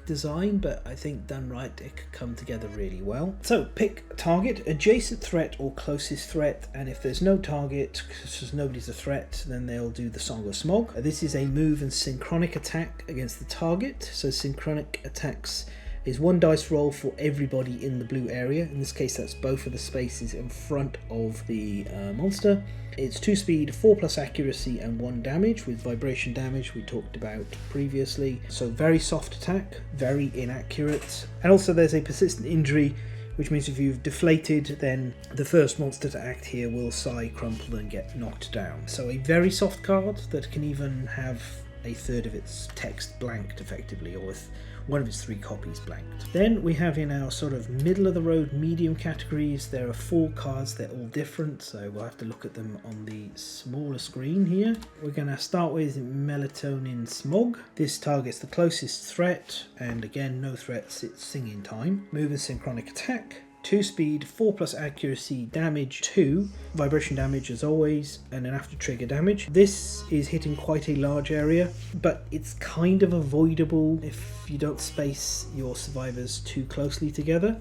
design, but I think done right it could come together really well. So pick a target, adjacent threat or closest threat, and if there's no target because nobody's a threat, then they'll do the Song of Smog. This is a move and synchronic attack against the target. So synchronic attacks is one dice roll for everybody in the blue area. In this case that's both of the spaces in front of the monster. It's 2 speed, 4+ accuracy and 1 damage with vibration damage we talked about previously. So very soft attack, very inaccurate. And also there's a persistent injury, which means if you've deflated, then the first monster to act here will sigh, crumple and get knocked down. So a very soft card that can even have a third of its text blanked effectively, or with one of its 3 copies blanked. Then we have in our sort of middle of the road medium categories, there are 4 cards, they're all different, so we'll have to look at them on the smaller screen here. We're going to start with Melatonin Smog. This targets the closest threat, and again no threats, it's singing time. Move and synchronic attack. 2 speed, 4+ accuracy, damage 2, vibration damage as always, and an after trigger damage. This is hitting quite a large area, but it's kind of avoidable if you don't space your survivors too closely together,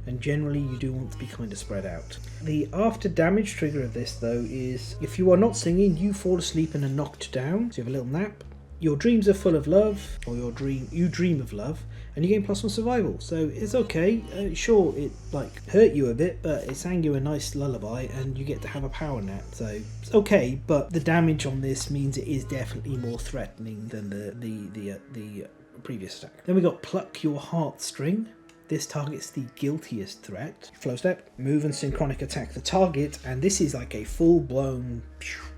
and generally you do want to be kind of spread out. The after damage trigger of this though is if you are not singing, you fall asleep and are knocked down, so you have a little nap. Your dreams are full of love, or you dream of love, and you gain +1 survival. So it's okay. Sure, it hurt you a bit, but it sang you a nice lullaby, and you get to have a power nap. So it's okay, but the damage on this means it is definitely more threatening than the previous attack. Then we got Pluck Your Heartstring. This targets the guiltiest threat. Flow step, move and synchronic attack the target, and this is like a full-blown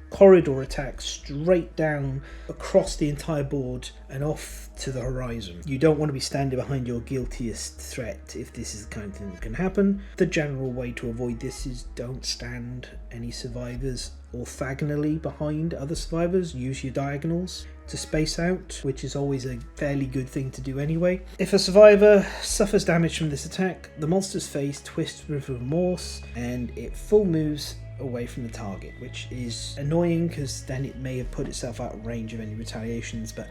corridor attack straight down across the entire board and off to the horizon. You don't want to be standing behind your guiltiest threat if this is the kind of thing that can happen. The general way to avoid this is don't stand any survivors orthogonally behind other survivors. Use your diagonals to space out, which is always a fairly good thing to do anyway. If a survivor suffers damage from this attack, the monster's face twists with remorse and it full moves away from the target, which is annoying because then it may have put itself out of range of any retaliations. But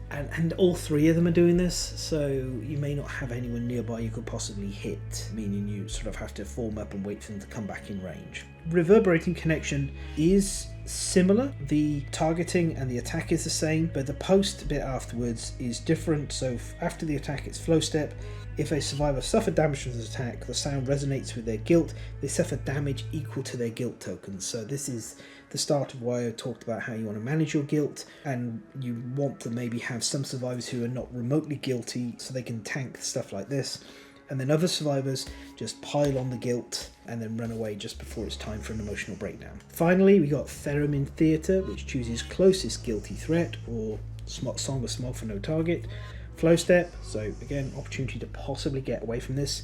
and all three of them are doing this, so you may not have anyone nearby you could possibly hit, meaning you sort of have to form up and wait for them to come back in range. Reverberating Connection is similar. The targeting and the attack is the same, but the post bit afterwards is different. So after the attack, it's flow step. If a survivor suffered damage from this attack, the sound resonates with their guilt. They suffer damage equal to their guilt tokens. So this is the start of why I talked about how you want to manage your guilt, and you want to maybe have some survivors who are not remotely guilty so they can tank stuff like this, and then other survivors just pile on the guilt and then run away just before it's time for an emotional breakdown. Finally, we got Theremin Theatre, which chooses closest guilty threat, or Song of Smog for no target. Flow step, so again, opportunity to possibly get away from this.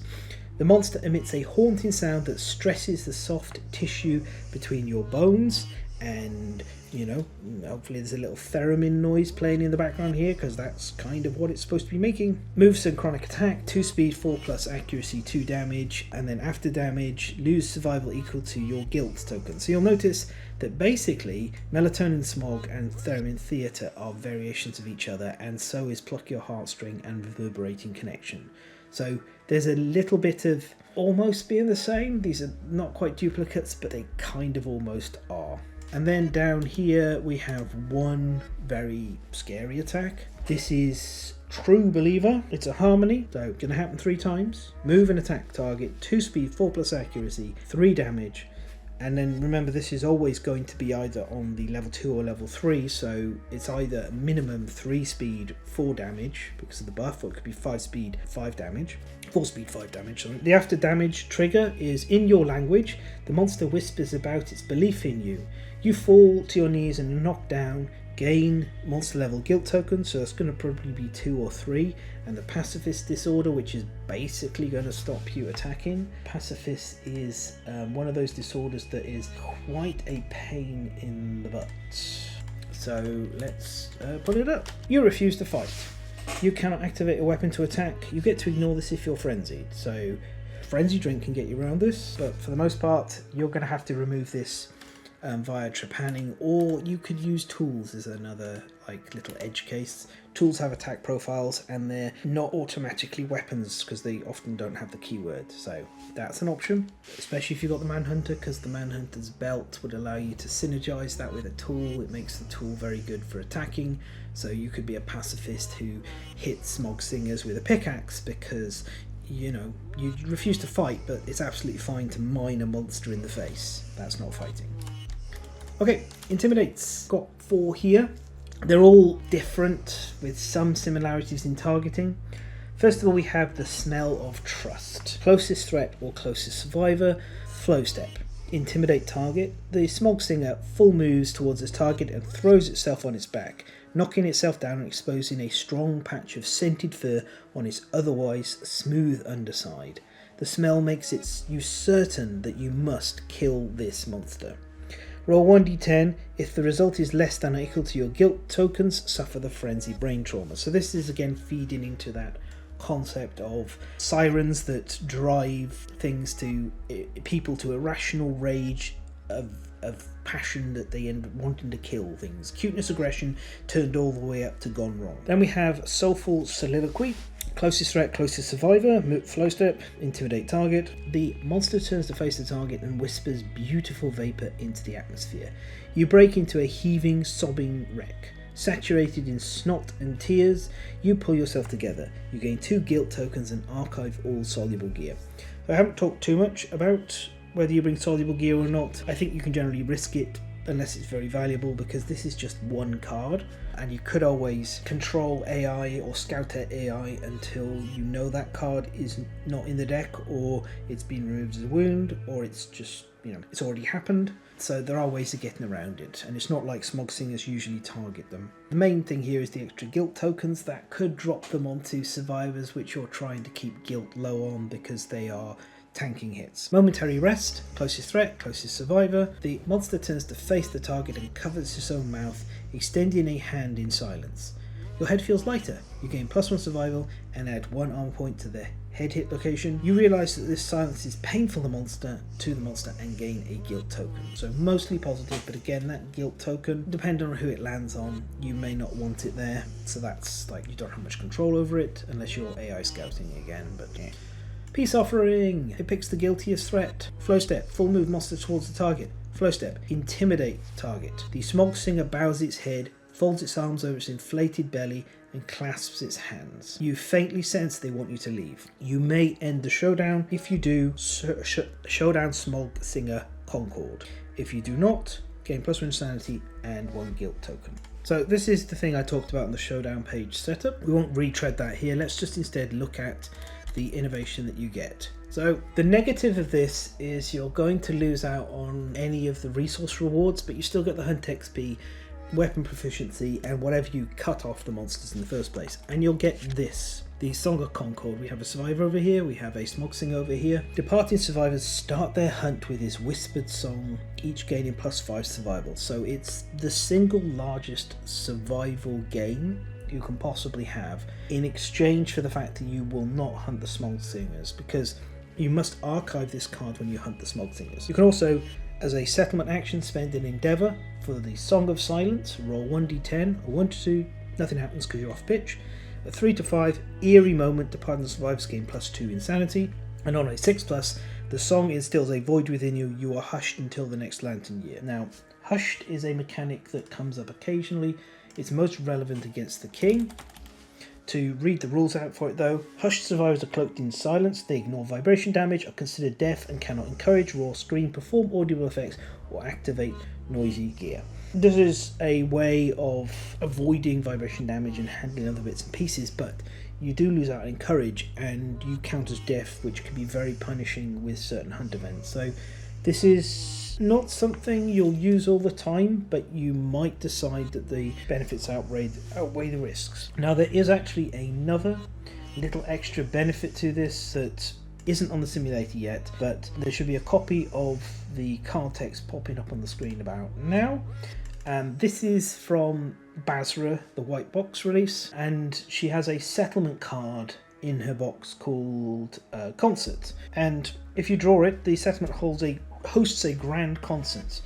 The monster emits a haunting sound that stresses the soft tissue between your bones, and you know, hopefully there's a little theremin noise playing in the background here, because that's kind of what it's supposed to be making. Move Synchronic Attack, 2 speed, 4 plus accuracy, 2 damage, and then after damage, lose survival equal to your guilt token. So you'll notice that basically Melatonin Smog and Theremin Theatre are variations of each other, and so is Pluck Your Heartstring and Reverberating Connection. So there's a little bit of almost being the same. These are not quite duplicates, but they kind of almost are. And then down here we have one very scary attack. This is True Believer. It's a harmony, so going to happen 3 times. Move and attack target, 2 speed, 4 plus accuracy, 3 damage. And then remember, this is always going to be either on the level 2 or level 3, so it's either minimum 3 speed, 4 damage because of the buff, or it could be 5 speed, 5 damage. 4 speed, 5 damage, sorry. The after damage trigger is in your language. The monster whispers about its belief in you. You fall to your knees and knock down, gain monster level guilt tokens, so that's going to probably be 2 or 3, and the pacifist disorder, which is basically going to stop you attacking. Pacifist is one of those disorders that is quite a pain in the butt. So let's pull it up. You refuse to fight. You cannot activate a weapon to attack. You get to ignore this if you're frenzied. So frenzy drink can get you around this, but for the most part you're going to have to remove this via trepanning, or you could use tools as another like little edge case. Tools have attack profiles and they're not automatically weapons because they often don't have the keyword, so that's an option, especially if you've got the Manhunter, because the Manhunter's belt would allow you to synergize that with a tool. It makes the tool very good for attacking, so you could be a pacifist who hits Smog Singers with a pickaxe because you know you refuse to fight, but it's absolutely fine to mine a monster in the face. That's not fighting. Okay, Intimidates. Got 4 here. They're all different with some similarities in targeting. First of all, we have the Smell of Trust. Closest threat or closest survivor. Flow step. Intimidate target. The Smog Singer full moves towards its target and throws itself on its back, knocking itself down and exposing a strong patch of scented fur on its otherwise smooth underside. The smell makes you certain that you must kill this monster. Roll 1d10. If the result is less than or equal to your guilt tokens, suffer the frenzy brain trauma. So this is again feeding into that concept of sirens that drive things to people to irrational rage of passion that they end up wanting to kill things. Cuteness, aggression turned all the way up to gone wrong. Then we have Soulful Soliloquy. Closest threat, closest survivor. Flow step, intimidate target. The monster turns to face the target and whispers beautiful vapor into the atmosphere. You break into a heaving, sobbing wreck. Saturated in snot and tears, you pull yourself together. You gain 2 guilt tokens and archive all soluble gear. I haven't talked too much about whether you bring soluble gear or not. I think you can generally risk it unless it's very valuable, because this is just 1 card and you could always control AI or scout at AI until you know that card is not in the deck, or it's been removed as a wound, or it's just, you know, it's already happened. So there are ways of getting around it, and it's not like Smog Singers usually target them. The main thing here is the extra guilt tokens that could drop them onto survivors which you're trying to keep guilt low on because they are tanking hits. Momentary rest. Closest threat, closest survivor. The monster turns to face the target and covers its own mouth, extending a hand in silence. Your head feels lighter. You gain +1 survival and add 1 armor point to the head hit location, you realise that this silences painful to the monster and gain a guilt token. So mostly positive, but again, that guilt token, depending on who it lands on, you may not want it there. So that's like, you don't have much control over it unless you're AI scouting again, but yeah. Peace Offering, it picks the guiltiest threat. Flow Step, full move monster towards the target. Flow Step, intimidate target. The Smog Singer bows its head, folds its arms over its inflated belly, and clasps its hands. You faintly sense they want you to leave. You may end the showdown. If you do, showdown Smog Singer Concord. If you do not, gain +1 insanity and 1 guilt token. So this is the thing I talked about on the showdown page setup. We won't retread that here. Let's just instead look at the innovation that you get. So the negative of this is you're going to lose out on any of the resource rewards, but you still get the hunt XP, weapon proficiency, and whatever you cut off the monsters in the first place. And you'll get this, the Song of Concord. We have a survivor over here, we have a Smog Singer over here. Departing survivors start their hunt with his whispered song, each gaining +5 survival. So it's the single largest survival game you can possibly have, in exchange for the fact that you will not hunt the Smog Singers, because you must archive this card when you hunt the Smog Singers. You can also, as a settlement action, spend an endeavour for the Song of Silence, roll 1d10, a 1 to 2, nothing happens because you're off pitch. A 3 to 5, eerie moment, departing the survivors gain +2 insanity, and on a 6+, the song instills a void within you, you are hushed until the next lantern year. Now, hushed is a mechanic that comes up occasionally. It's most relevant against the king. To read the rules out for it though, hushed survivors are cloaked in silence, they ignore vibration damage, are considered deaf and cannot encourage, roar, scream, perform audible effects, or activate noisy gear. This is a way of avoiding vibration damage and handling other bits and pieces, but you do lose out on encourage and you count as deaf, which can be very punishing with certain hunt events. So this is not something you'll use all the time, but you might decide that the benefits outweigh the risks. Now there is actually another little extra benefit to this that isn't on the simulator yet, but there should be a copy of the card text popping up on the screen about now. And this is from Basra, the white box release, and she has a settlement card in her box called Concert. And if you draw it, the settlement hosts a grand concert.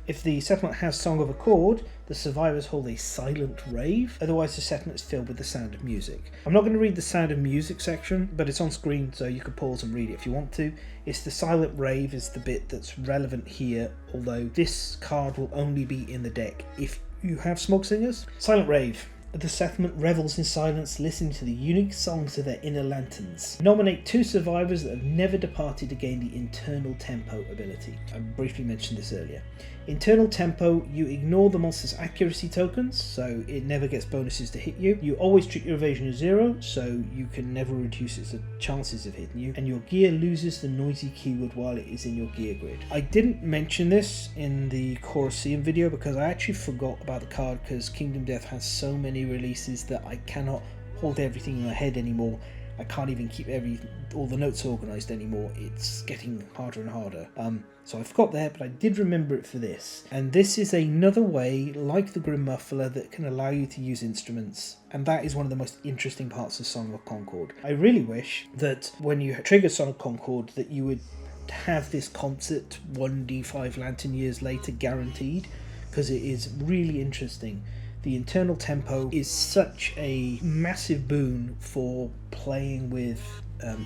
If the settlement has Song of Accord, the survivors hold a silent rave, otherwise the settlement is filled with the sound of music. I'm not going to read the sound of music section, but it's on screen so you can pause and read it if you want to. It's the silent rave is the bit that's relevant here, although this card will only be in the deck if you have Smog Singers. Silent rave. The settlement revels in silence, listening to the unique songs of their inner lanterns. Nominate 2 survivors that have never departed to gain the Internal Tempo ability. I briefly mentioned this earlier. Internal Tempo, you ignore the monster's accuracy tokens, so it never gets bonuses to hit you. You always treat your evasion as 0, so you can never reduce its chances of hitting you. And your gear loses the noisy keyword while it is in your gear grid. I didn't mention this in the Colosseum video because I actually forgot about the card because Kingdom Death has so many releases that I cannot hold everything in my head anymore. I can't even keep all the notes organised anymore. It's getting harder and harder. So I forgot that, but I did remember it for this. And this is another way, like the Grim Muffler, that can allow you to use instruments. And that is one of the most interesting parts of Song of Concord. I really wish that when you trigger Song of Concord that you would have this concert 1d5 lantern years later guaranteed, because it is really interesting. The Internal Tempo is such a massive boon for playing with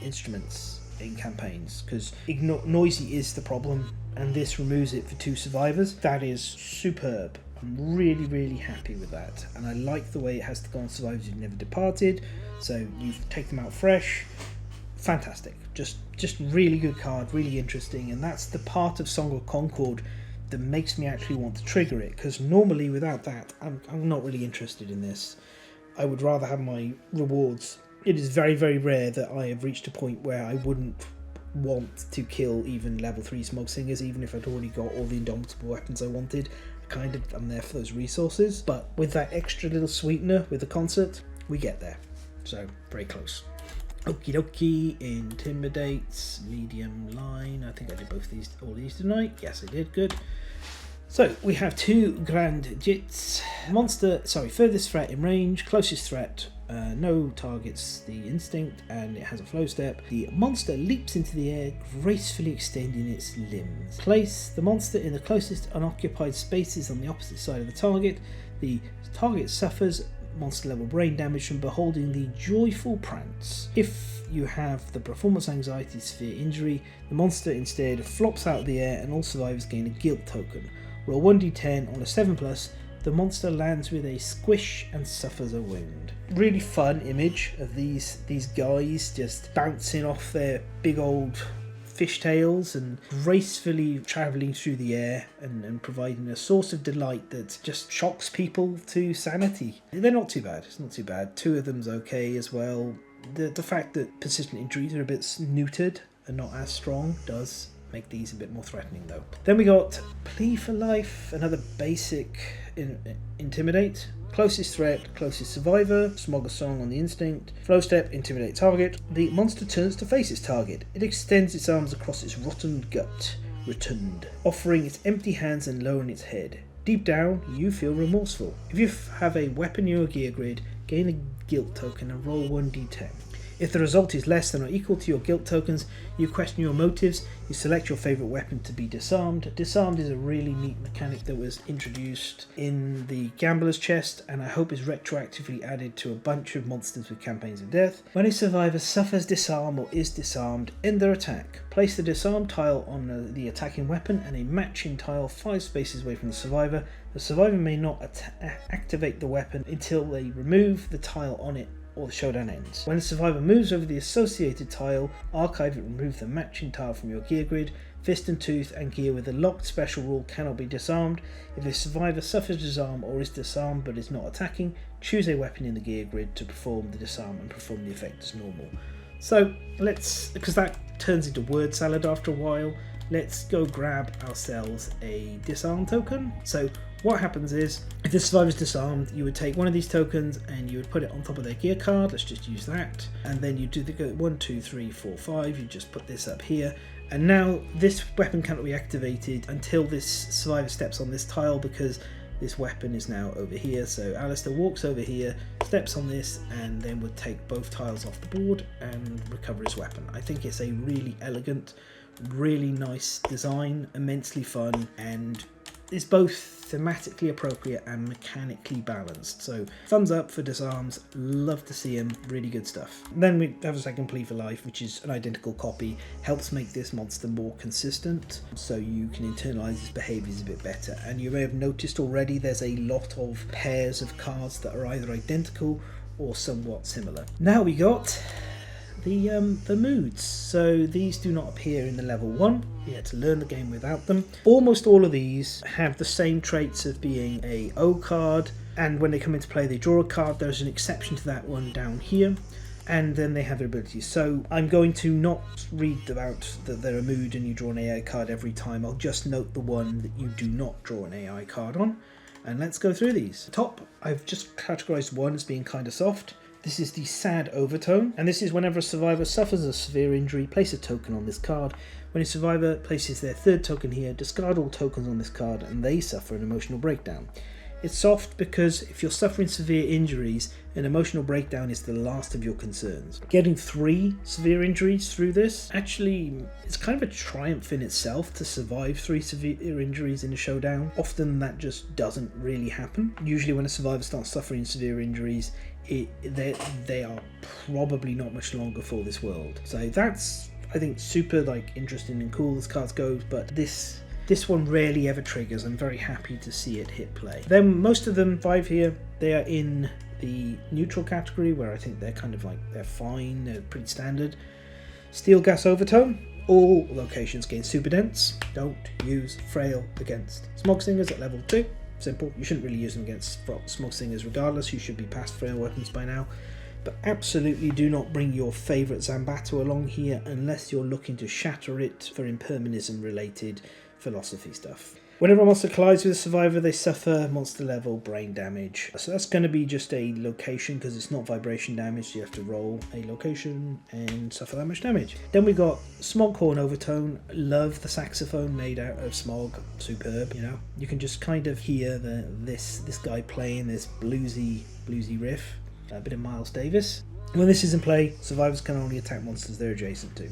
instruments in campaigns, because noisy is the problem, and this removes it for 2 survivors. That is superb. I'm really, really happy with that, and I like the way it has to go on survivors who've never departed, so you take them out fresh. Fantastic. Just really good card, really interesting, and that's the part of Song of Concord that makes me actually want to trigger it, because normally without that I'm not really interested in this. I would rather have my rewards. It is very, very rare that I have reached a point where I wouldn't want to kill even level 3 Smog Singers, even if I'd already got all the indomitable weapons I wanted. I'm there for those resources, but with that extra little sweetener with the concert, we get there. So very close. Okie dokie, intimidates, medium line. I think I did all these tonight. Yes, I did. Good. So we have 2 grand jits. Furthest threat in range, closest threat no targets the instinct, and it has a flow step. The monster leaps into the air, gracefully extending its limbs. Place the monster in the closest unoccupied spaces on the opposite side of the target. The target suffers monster level brain damage from beholding the joyful prance. If you have the performance anxiety severe injury, the monster instead flops out of the air and all survivors gain a guilt token. Roll 1d10 on a 7+, the monster lands with a squish and suffers a wound. Really fun image of these guys just bouncing off their big old fishtails and gracefully travelling through the air and providing a source of delight that just shocks people to sanity. They're not too bad, it's not too bad. Two of them's okay as well. The fact that persistent injuries are a bit neutered and not as strong does make these a bit more threatening though. Then we got Plea for Life, another basic Intimidate. Closest threat, closest survivor, Smog a Song on the instinct. Flow step, intimidate target. The monster turns to face its target. It extends its arms across its rotten gut, rotund, offering its empty hands and lowering its head. Deep down, you feel remorseful. If you have a weapon in your gear grid, gain a guilt token and roll 1d10. If the result is less than or equal to your guilt tokens, you question your motives, you select your favourite weapon to be disarmed. Disarmed is a really neat mechanic that was introduced in the Gambler's Chest, and I hope is retroactively added to a bunch of monsters with campaigns of death. When a survivor suffers disarm or is disarmed, end their attack. Place the disarmed tile on the attacking weapon and a matching tile 5 spaces away from the survivor. The survivor may not activate the weapon until they remove the tile on it or the showdown ends. When the survivor moves over the associated tile, archive it, remove the matching tile from your gear grid. Fist and Tooth and gear with a locked special rule cannot be disarmed. If a survivor suffers disarm or is disarmed but is not attacking, choose a weapon in the gear grid to perform the disarm and perform the effect as normal. So let's, because that turns into word salad after a while, let's go grab ourselves a disarm token. So what happens is, if the survivor is disarmed, you would take one of these tokens and you would put it on top of their gear card. Let's just use that. And then you do the 1, 2, 3, 4, 5. You just put this up here. And now this weapon cannot be activated until this survivor steps on this tile, because this weapon is now over here. So Alistair walks over here, steps on this, and then would take both tiles off the board and recover his weapon. I think it's a really elegant, really nice design, immensely fun, and is both thematically appropriate and mechanically balanced. So thumbs up for disarms, love to see them, really good stuff. Then we have a second Plea for Life, which is an identical copy, helps make this monster more consistent so you can internalize his behaviors a bit better. And you may have noticed already there's a lot of pairs of cards that are either identical or somewhat similar. Now we got the moods. So these do not appear in the level 1. You had to learn the game without them. Almost all of these have the same traits of being a O card, and when they come into play they draw a card. There's an exception to that one down here, and then they have their abilities. So I'm going to not read about that they're a mood and you draw an AI card every time. I'll just note the one that you do not draw an AI card on, and let's go through these. Top, I've just categorized one as being kind of soft. This is the sad overtone, and this is whenever a survivor suffers a severe injury, place a token on this card. When a survivor places their third token here, discard all tokens on this card and they suffer an emotional breakdown. It's soft because if you're suffering severe injuries, an emotional breakdown is the last of your concerns. Getting 3 severe injuries through this, actually, it's kind of a triumph in itself to survive 3 severe injuries in a showdown. Often that just doesn't really happen. Usually when a survivor starts suffering severe injuries, they are probably not much longer for this world. So that's, I think, super interesting and cool as cards goes, but this one rarely ever triggers. I'm very happy to see it hit play. Then most of them, 5 here, they are in the neutral category, where I think they're kind of they're fine, they're pretty standard. Steel Gas Overtone, all locations gain super dense. Don't use Frail against Smog Singers at level 2. Simple. You shouldn't really use them against Smog Singers regardless. You should be past Frail weapons by now. But absolutely do not bring your favourite Zambato along here unless you're looking to shatter it for impermanism related philosophy stuff. Whenever a monster collides with a survivor, they suffer monster level brain damage. So that's going to be just a location because it's not vibration damage. So you have to roll a location and suffer that much damage. Then we got Smog Horn Overtone. Love the saxophone made out of smog. Superb, you know. You can just kind of hear this guy playing this bluesy riff. a bit of Miles Davis. When this is in play, survivors can only attack monsters they're adjacent to.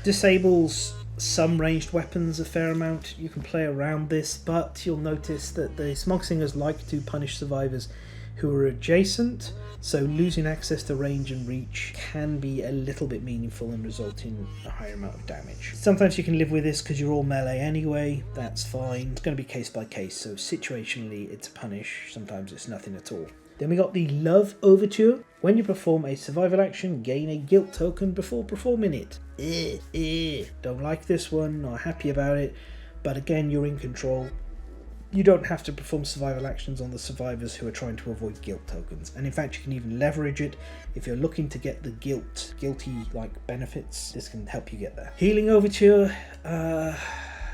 Disables some ranged weapons a fair amount. You can play around this, but you'll notice that the Smog Singers like to punish survivors who are adjacent, so losing access to range and reach can be a little bit meaningful and result in a higher amount of damage. Sometimes you can live with this because you're all melee anyway, that's fine. It's going to be case by case, so situationally it's a punish, sometimes it's nothing at all. Then we got the Love Overture. When you perform a survival action, gain a guilt token before performing it. Don't like this one, not happy about it, but again, you're in control. You don't have to perform survival actions on the survivors who are trying to avoid guilt tokens, and in fact you can even leverage it if you're looking to get the guilty like benefits. This can help you get there. Healing Overture,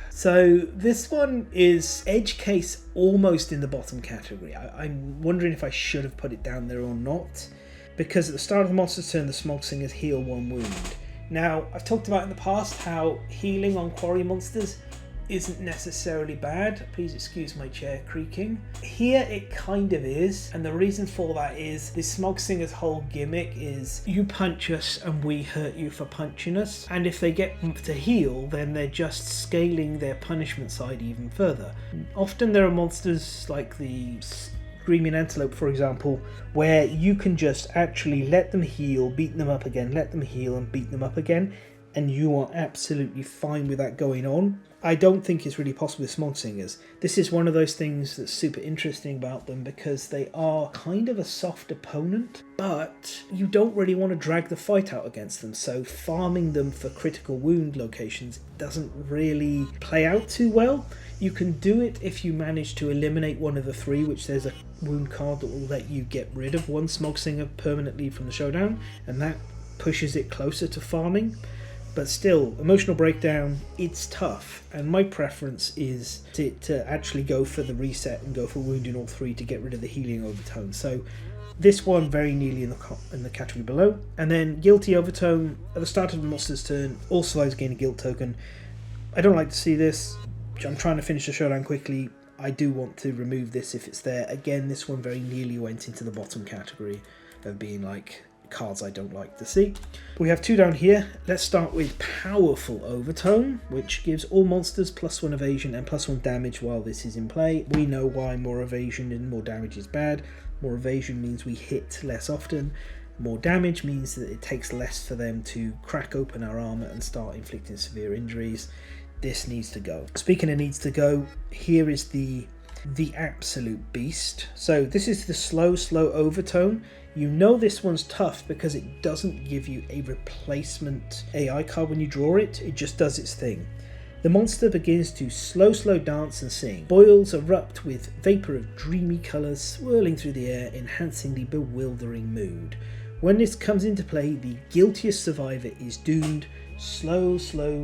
so this one is edge case almost in the bottom category. I'm wondering if I should have put it down there or not, because at the start of the monster's turn the Smog Singers heal 1 wound. Now, I've talked about in the past how healing on quarry monsters isn't necessarily bad. Please excuse my chair creaking. Here it kind of is, and the reason for that is the Smog Singer's whole gimmick is you punch us and we hurt you for punching us, and if they get to heal then they're just scaling their punishment side even further. Often there are monsters like the Screaming Antelope, for example, where you can just actually let them heal, beat them up again, let them heal and beat them up again, and you are absolutely fine with that going on. I don't think it's really possible with Smog Singers. This is one of those things that's super interesting about them because they are kind of a soft opponent, but you don't really want to drag the fight out against them, so farming them for critical wound locations doesn't really play out too well. You can do it if you manage to eliminate one of the 3, which there's a wound card that will let you get rid of one Smog Singer permanently from the showdown, and that pushes it closer to farming. But still, emotional breakdown, it's tough, and my preference is to actually go for the reset and go for wounding all 3 to get rid of the healing overtone. So this one very nearly in the category below. And then Guilty Overtone, at the start of the monster's turn, all survivors gain a guilt token. I don't like to see this. I'm trying to finish the showdown quickly. I do want to remove this if it's there. Again, this one very nearly went into the bottom category of being like cards I don't like to see. We have 2 down here. Let's start with Powerful Overtone, which gives all monsters +1 evasion and +1 damage while this is in play. We know why more evasion and more damage is bad. More evasion means we hit less often. More damage means that it takes less for them to crack open our armor and start inflicting severe injuries. This needs to go. Speaking of needs to go, here is the absolute beast. So this is the slow overtone. You know this one's tough because it doesn't give you a replacement AI card when you draw it. It just does its thing. The monster begins to slow dance and sing. Boils erupt with vapor of dreamy colours swirling through the air, enhancing the bewildering mood. When this comes into play, the guiltiest survivor is doomed, slow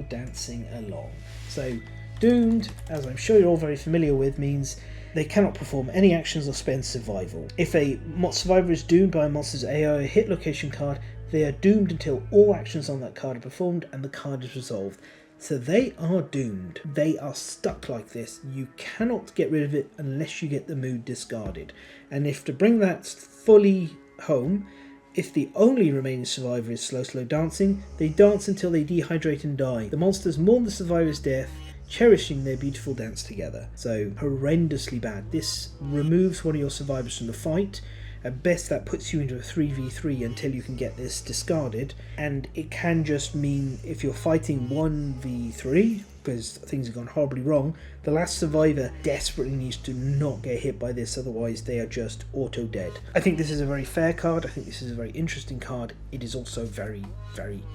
dancing along. So doomed, as I'm sure you're all very familiar with, means they cannot perform any actions or spend survival. If a survivor is doomed by a monster's AI hit location card, they are doomed until all actions on that card are performed and the card is resolved. So they are doomed. They are stuck like this. You cannot get rid of it unless you get the mood discarded. And if to bring that fully home, if the only remaining survivor is slow dancing, they dance until they dehydrate and die. The monsters mourn the survivor's death, cherishing their beautiful dance together. So horrendously bad. This removes one of your survivors from the fight. At best that puts you into a 3v3 until you can get this discarded, and it can just mean if you're fighting 1v3 because things have gone horribly wrong, the last survivor desperately needs to not get hit by this, otherwise they are just auto dead. I think this is a very fair card. I think this is a very interesting card. It is also very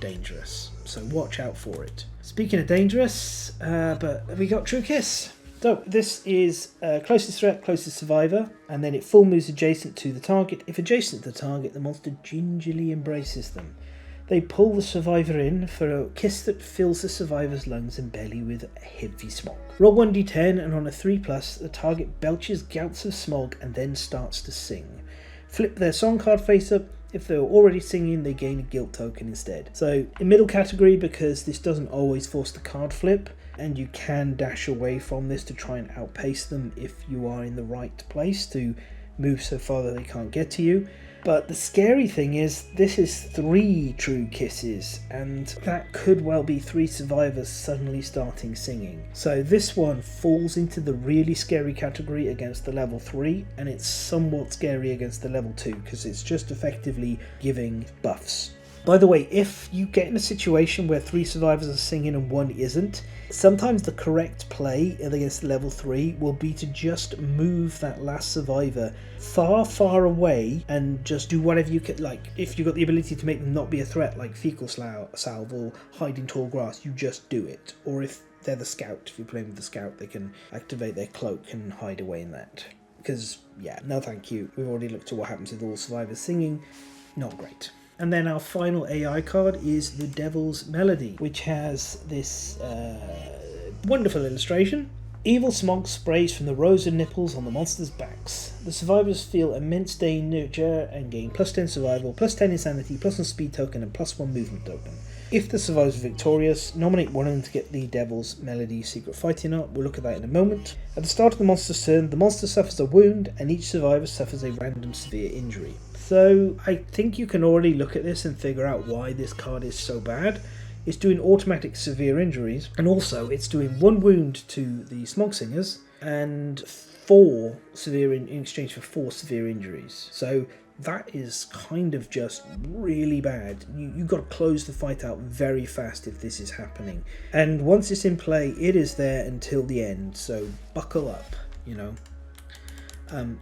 dangerous, so watch out for it. Speaking of dangerous, but we got True Kiss. So this is closest threat, closest survivor, and then it full moves adjacent to the target. If adjacent to the target, the monster gingerly embraces them. They pull the survivor in for a kiss that fills the survivor's lungs and belly with heavy smog. Roll 1d10, and on a 3+, the target belches gouts of smog and then starts to sing. Flip their song card face up. If they were already singing, they gain a guilt token instead. So in middle category, because this doesn't always force the card flip, and you can dash away from this to try and outpace them if you are in the right place to move so far that they can't get to you. But the scary thing is, this is 3 true kisses, and that could well be 3 survivors suddenly starting singing. So this one falls into the really scary category against the level 3, and it's somewhat scary against the level 2, because it's just effectively giving buffs. By the way, if you get in a situation where 3 survivors are singing and 1 isn't, sometimes the correct play against level 3 will be to just move that last survivor far, far away and just do whatever you can. Like, if you've got the ability to make them not be a threat, like fecal salve or hide in tall grass, you just do it. Or if they're the scout, if you're playing with the scout, they can activate their cloak and hide away in that. Because, yeah, no thank you. We've already looked at what happens with all survivors singing. Not great. And then our final AI card is the Devil's Melody, which has this wonderful illustration. Evil smog sprays from the rows of nipples on the monsters' backs. The survivors feel immense danger and gain +10 survival, +10 insanity, +1 speed token, and +1 movement token. If the survivors are victorious, nominate one of them to get the Devil's Melody secret fighting art. We'll look at that in a moment. At the start of the monster's turn, the monster suffers a wound, and each survivor suffers a random severe injury. So I think you can already look at this and figure out why this card is so bad. It's doing automatic severe injuries, and also it's doing 1 wound to the Smog Singers and 4 severe in exchange for 4 severe injuries. So that is kind of just really bad. You've got to close the fight out very fast if this is happening. And once it's in play, it is there until the end, so buckle up, you know.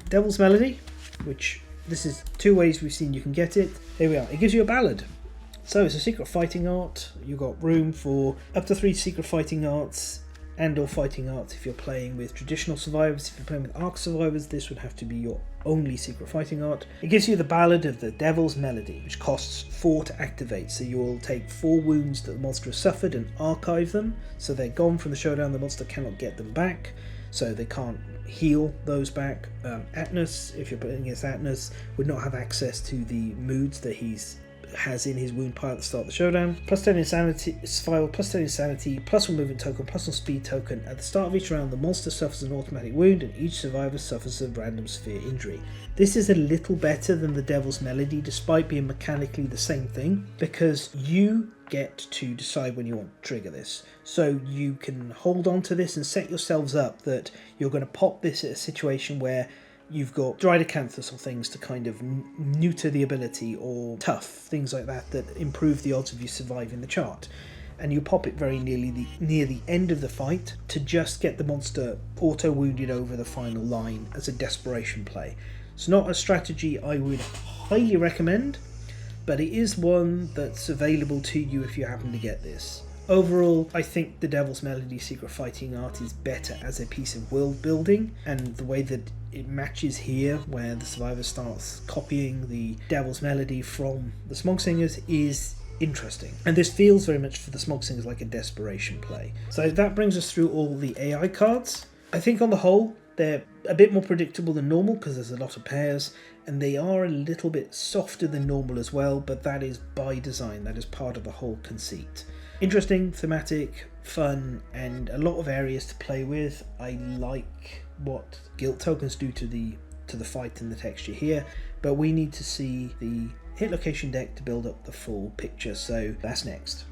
Devil's Melody, which this is 2 ways we've seen you can get it. Here we are. It gives you a ballad. So it's a secret fighting art. You've got room for up to 3 secret fighting arts and or fighting arts if you're playing with traditional survivors. If you're playing with arc survivors, this would have to be your only secret fighting art. It gives you the ballad of the Devil's Melody, which costs 4 to activate. So you will take 4 wounds that the monster has suffered and archive them. So they're gone from the showdown. The monster cannot get them back, so they can't heal those back. Atnus, if you're playing against Atnus, would not have access to the moods that has in his wound pile at the start of the showdown. +10 insanity, survival, +10 insanity, +1 movement token, +1 speed token. At the start of each round, the monster suffers an automatic wound and each survivor suffers a random severe injury. This is a little better than the Devil's Melody, despite being mechanically the same thing, because you get to decide when you want to trigger this. So you can hold on to this and set yourselves up that you're going to pop this at a situation where you've got Dried Acanthus or things to kind of neuter the ability, or tough, things like that improve the odds of you surviving the chart. And you pop it very near the end of the fight to just get the monster auto-wounded over the final line as a desperation play. It's not a strategy I would highly recommend, but it is one that's available to you if you happen to get this. Overall, I think the Devil's Melody secret fighting art is better as a piece of world building, and the way that it matches here, where the survivor starts copying the Devil's Melody from the Smog Singers, is interesting. And this feels very much for the Smog Singers like a desperation play. So that brings us through all the AI cards. I think on the whole, they're a bit more predictable than normal because there's a lot of pairs, and they are a little bit softer than normal as well, but that is by design. That is part of the whole conceit. Interesting, thematic, fun, and a lot of areas to play with. I like what guilt tokens do to the fight and the texture here, but we need to see the hit location deck to build up the full picture, so that's next.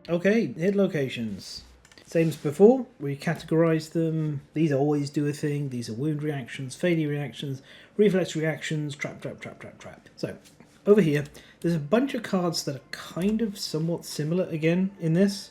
Okay, hit locations. Same as before, we categorize them. These always do a thing. These are wound reactions, failure reactions, reflex reactions, trap. So, over here, there's a bunch of cards that are kind of somewhat similar again in this.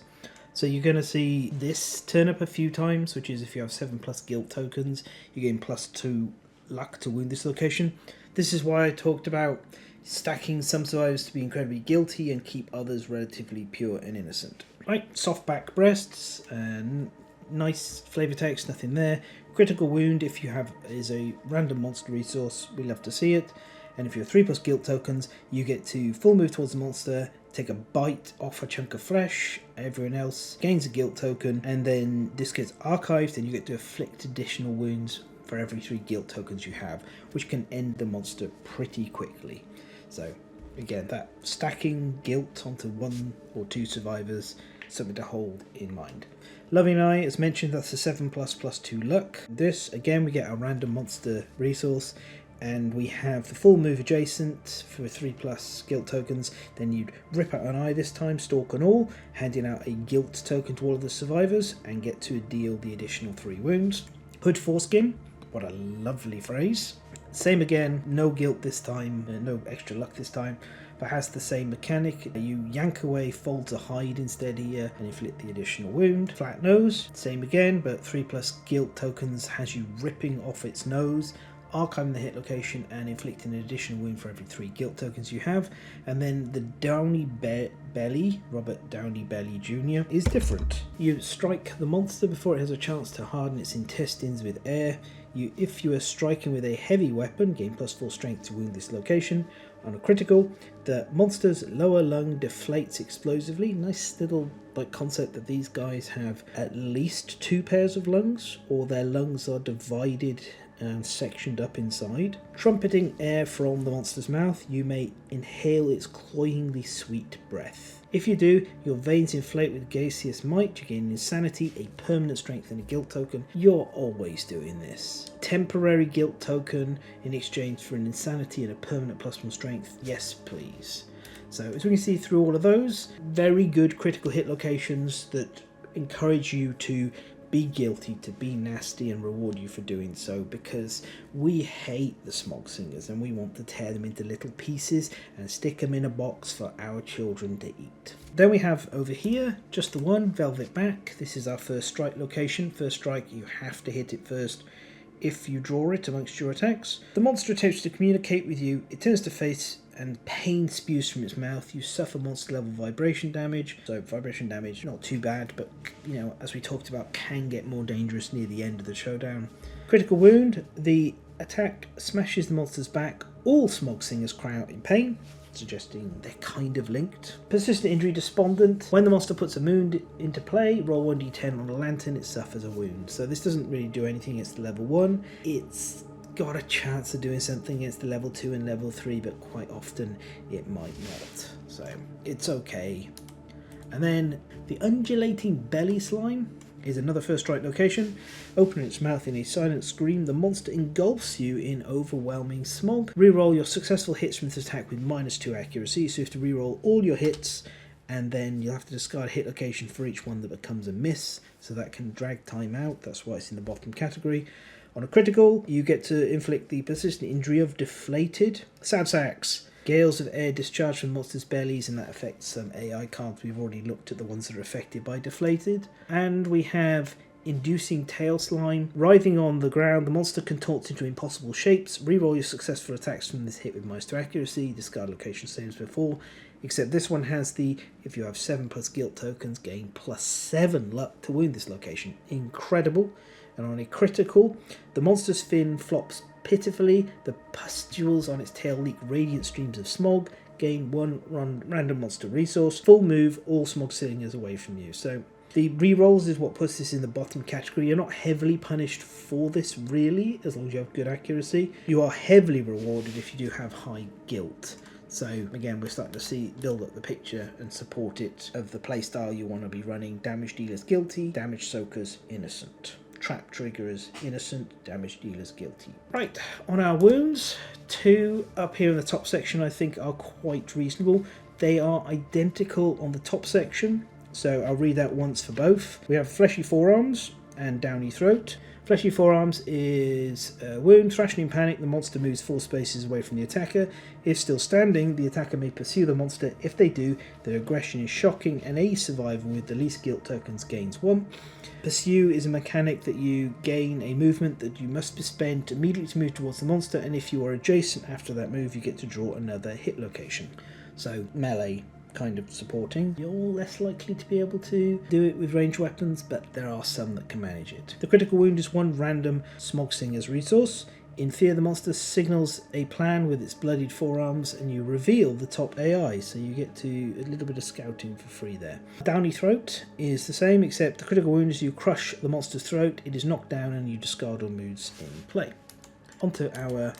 So you're going to see this turn up a few times, which is if you have 7+ guilt tokens, you gain +2 luck to wound this location. This is why I talked about stacking some survivors to be incredibly guilty and keep others relatively pure and innocent. Right, soft back breasts, and nice flavor text, nothing there. Critical wound, if you have, is a random monster resource, we love to see it. And if you're 3+ guilt tokens, you get to full move towards the monster, take a bite off a chunk of flesh, everyone else gains a guilt token, and then this gets archived and you get to inflict additional wounds for every 3 guilt tokens you have, which can end the monster pretty quickly. So again, that stacking guilt onto 1 or 2 survivors something to hold in mind. Loving Eye, as mentioned, that's a 7++2 luck. This, again, we get our random monster resource, and we have the full move adjacent for 3+ guilt tokens. Then you'd rip out an eye this time, stalk and all, handing out a guilt token to all of the survivors, and get to deal the additional 3 wounds. Hood Foreskin, what a lovely phrase. Same again, no guilt this time, no extra luck this time, but has the same mechanic. You yank away, fold to hide instead here, and inflict the additional wound. Flat Nose, same again, but 3+ guilt tokens has you ripping off its nose, archiving the hit location, and inflicting an additional wound for every 3 guilt tokens you have. And then the Downey Belly, Robert Downey Belly Jr., is different. You strike the monster before it has a chance to harden its intestines with air. If you are striking with a heavy weapon, gain +4 strength to wound this location. On a critical, the monster's lower lung deflates explosively. Nice little concept that these guys have at least 2 pairs of lungs, or their lungs are divided and sectioned up inside. Trumpeting air from the monster's mouth, you may inhale its cloyingly sweet breath. If you do, your veins inflate with gaseous might, you gain insanity, a permanent strength and a guilt token. You're always doing this. Temporary guilt token in exchange for an insanity and a permanent +1 strength, yes please. So as we can see through all of those, very good critical hit locations that encourage you to be guilty, to be nasty, and reward you for doing so, because we hate the Smog Singers and we want to tear them into little pieces and stick them in a box for our children to eat. Then we have over here just the one, Velvet Back. This is our first strike location. First strike, you have to hit it first if you draw it amongst your attacks. The monster attempts to communicate with you. It turns to face and pain spews from its mouth. You suffer monster level vibration damage. So vibration damage, not too bad, but you know, as we talked about, can get more dangerous near the end of the showdown. Critical wound, the attack smashes the monster's back. All Smog Singers cry out in pain, suggesting they're kind of linked. Persistent Injury Despondent, when the monster puts a wound into play, roll 1d10 on a lantern, it suffers a wound. So this doesn't really do anything against the level 1. It's got a chance of doing something against the level 2 and level 3, but quite often it might not. So it's okay. And then the Undulating Belly Slime is another first strike location. Opening its mouth in a silent scream, the monster engulfs you in overwhelming smog. Reroll your successful hits from this attack with -2 accuracy, so you have to reroll all your hits, and then you'll have to discard a hit location for each one that becomes a miss, so that can drag time out. That's why it's in the bottom category. On a critical, you get to inflict the persistent injury of Deflated. Sad Sacks. Gales of air discharge from monsters' bellies, and that affects some AI cards. We've already looked at the ones that are affected by Deflated. And we have Inducing Tail Slime. Writhing on the ground, the monster contorts into impossible shapes. Reroll your successful attacks from this hit with -2 accuracy. Discard location same as before, except this one has the, if you have 7+ guilt tokens, gain +7 luck to wound this location. Incredible. And on a critical, the monster's fin flops pitifully, the pustules on its tail leak radiant streams of smog, gain 1 random monster resource, full move, all Smog Singers away from you. So the rerolls is what puts this in the bottom category. You're not heavily punished for this really, as long as you have good accuracy. You are heavily rewarded if you do have high guilt. So again, we're starting to build up the picture and support it of the playstyle you want to be running. Damage dealers guilty, damage soakers innocent. Trap triggerers innocent, damage dealers guilty. Right, on our wounds, 2 up here in the top section I think are quite reasonable. They are identical on the top section, so I'll read that once for both. We have Fleshy Forearms and Downy Throat. Fleshy Forearms is a wound. Thrashing in panic, the monster moves 4 spaces away from the attacker. If still standing, the attacker may pursue the monster. If they do, their aggression is shocking, and a survivor with the least guilt tokens gains 1. Pursue is a mechanic that you gain a movement that you must be spent immediately to move towards the monster, and if you are adjacent after that move, you get to draw another hit location. So melee kind of supporting. You're less likely to be able to do it with ranged weapons, but there are some that can manage it. The critical wound is 1 random Smog Singers resource. In fear, the monster signals a plan with its bloodied forearms, and you reveal the top AI, so you get to a little bit of scouting for free there. Downy Throat is the same, except the critical wound is you crush the monster's throat, it is knocked down, and you discard all moods in play. Onto our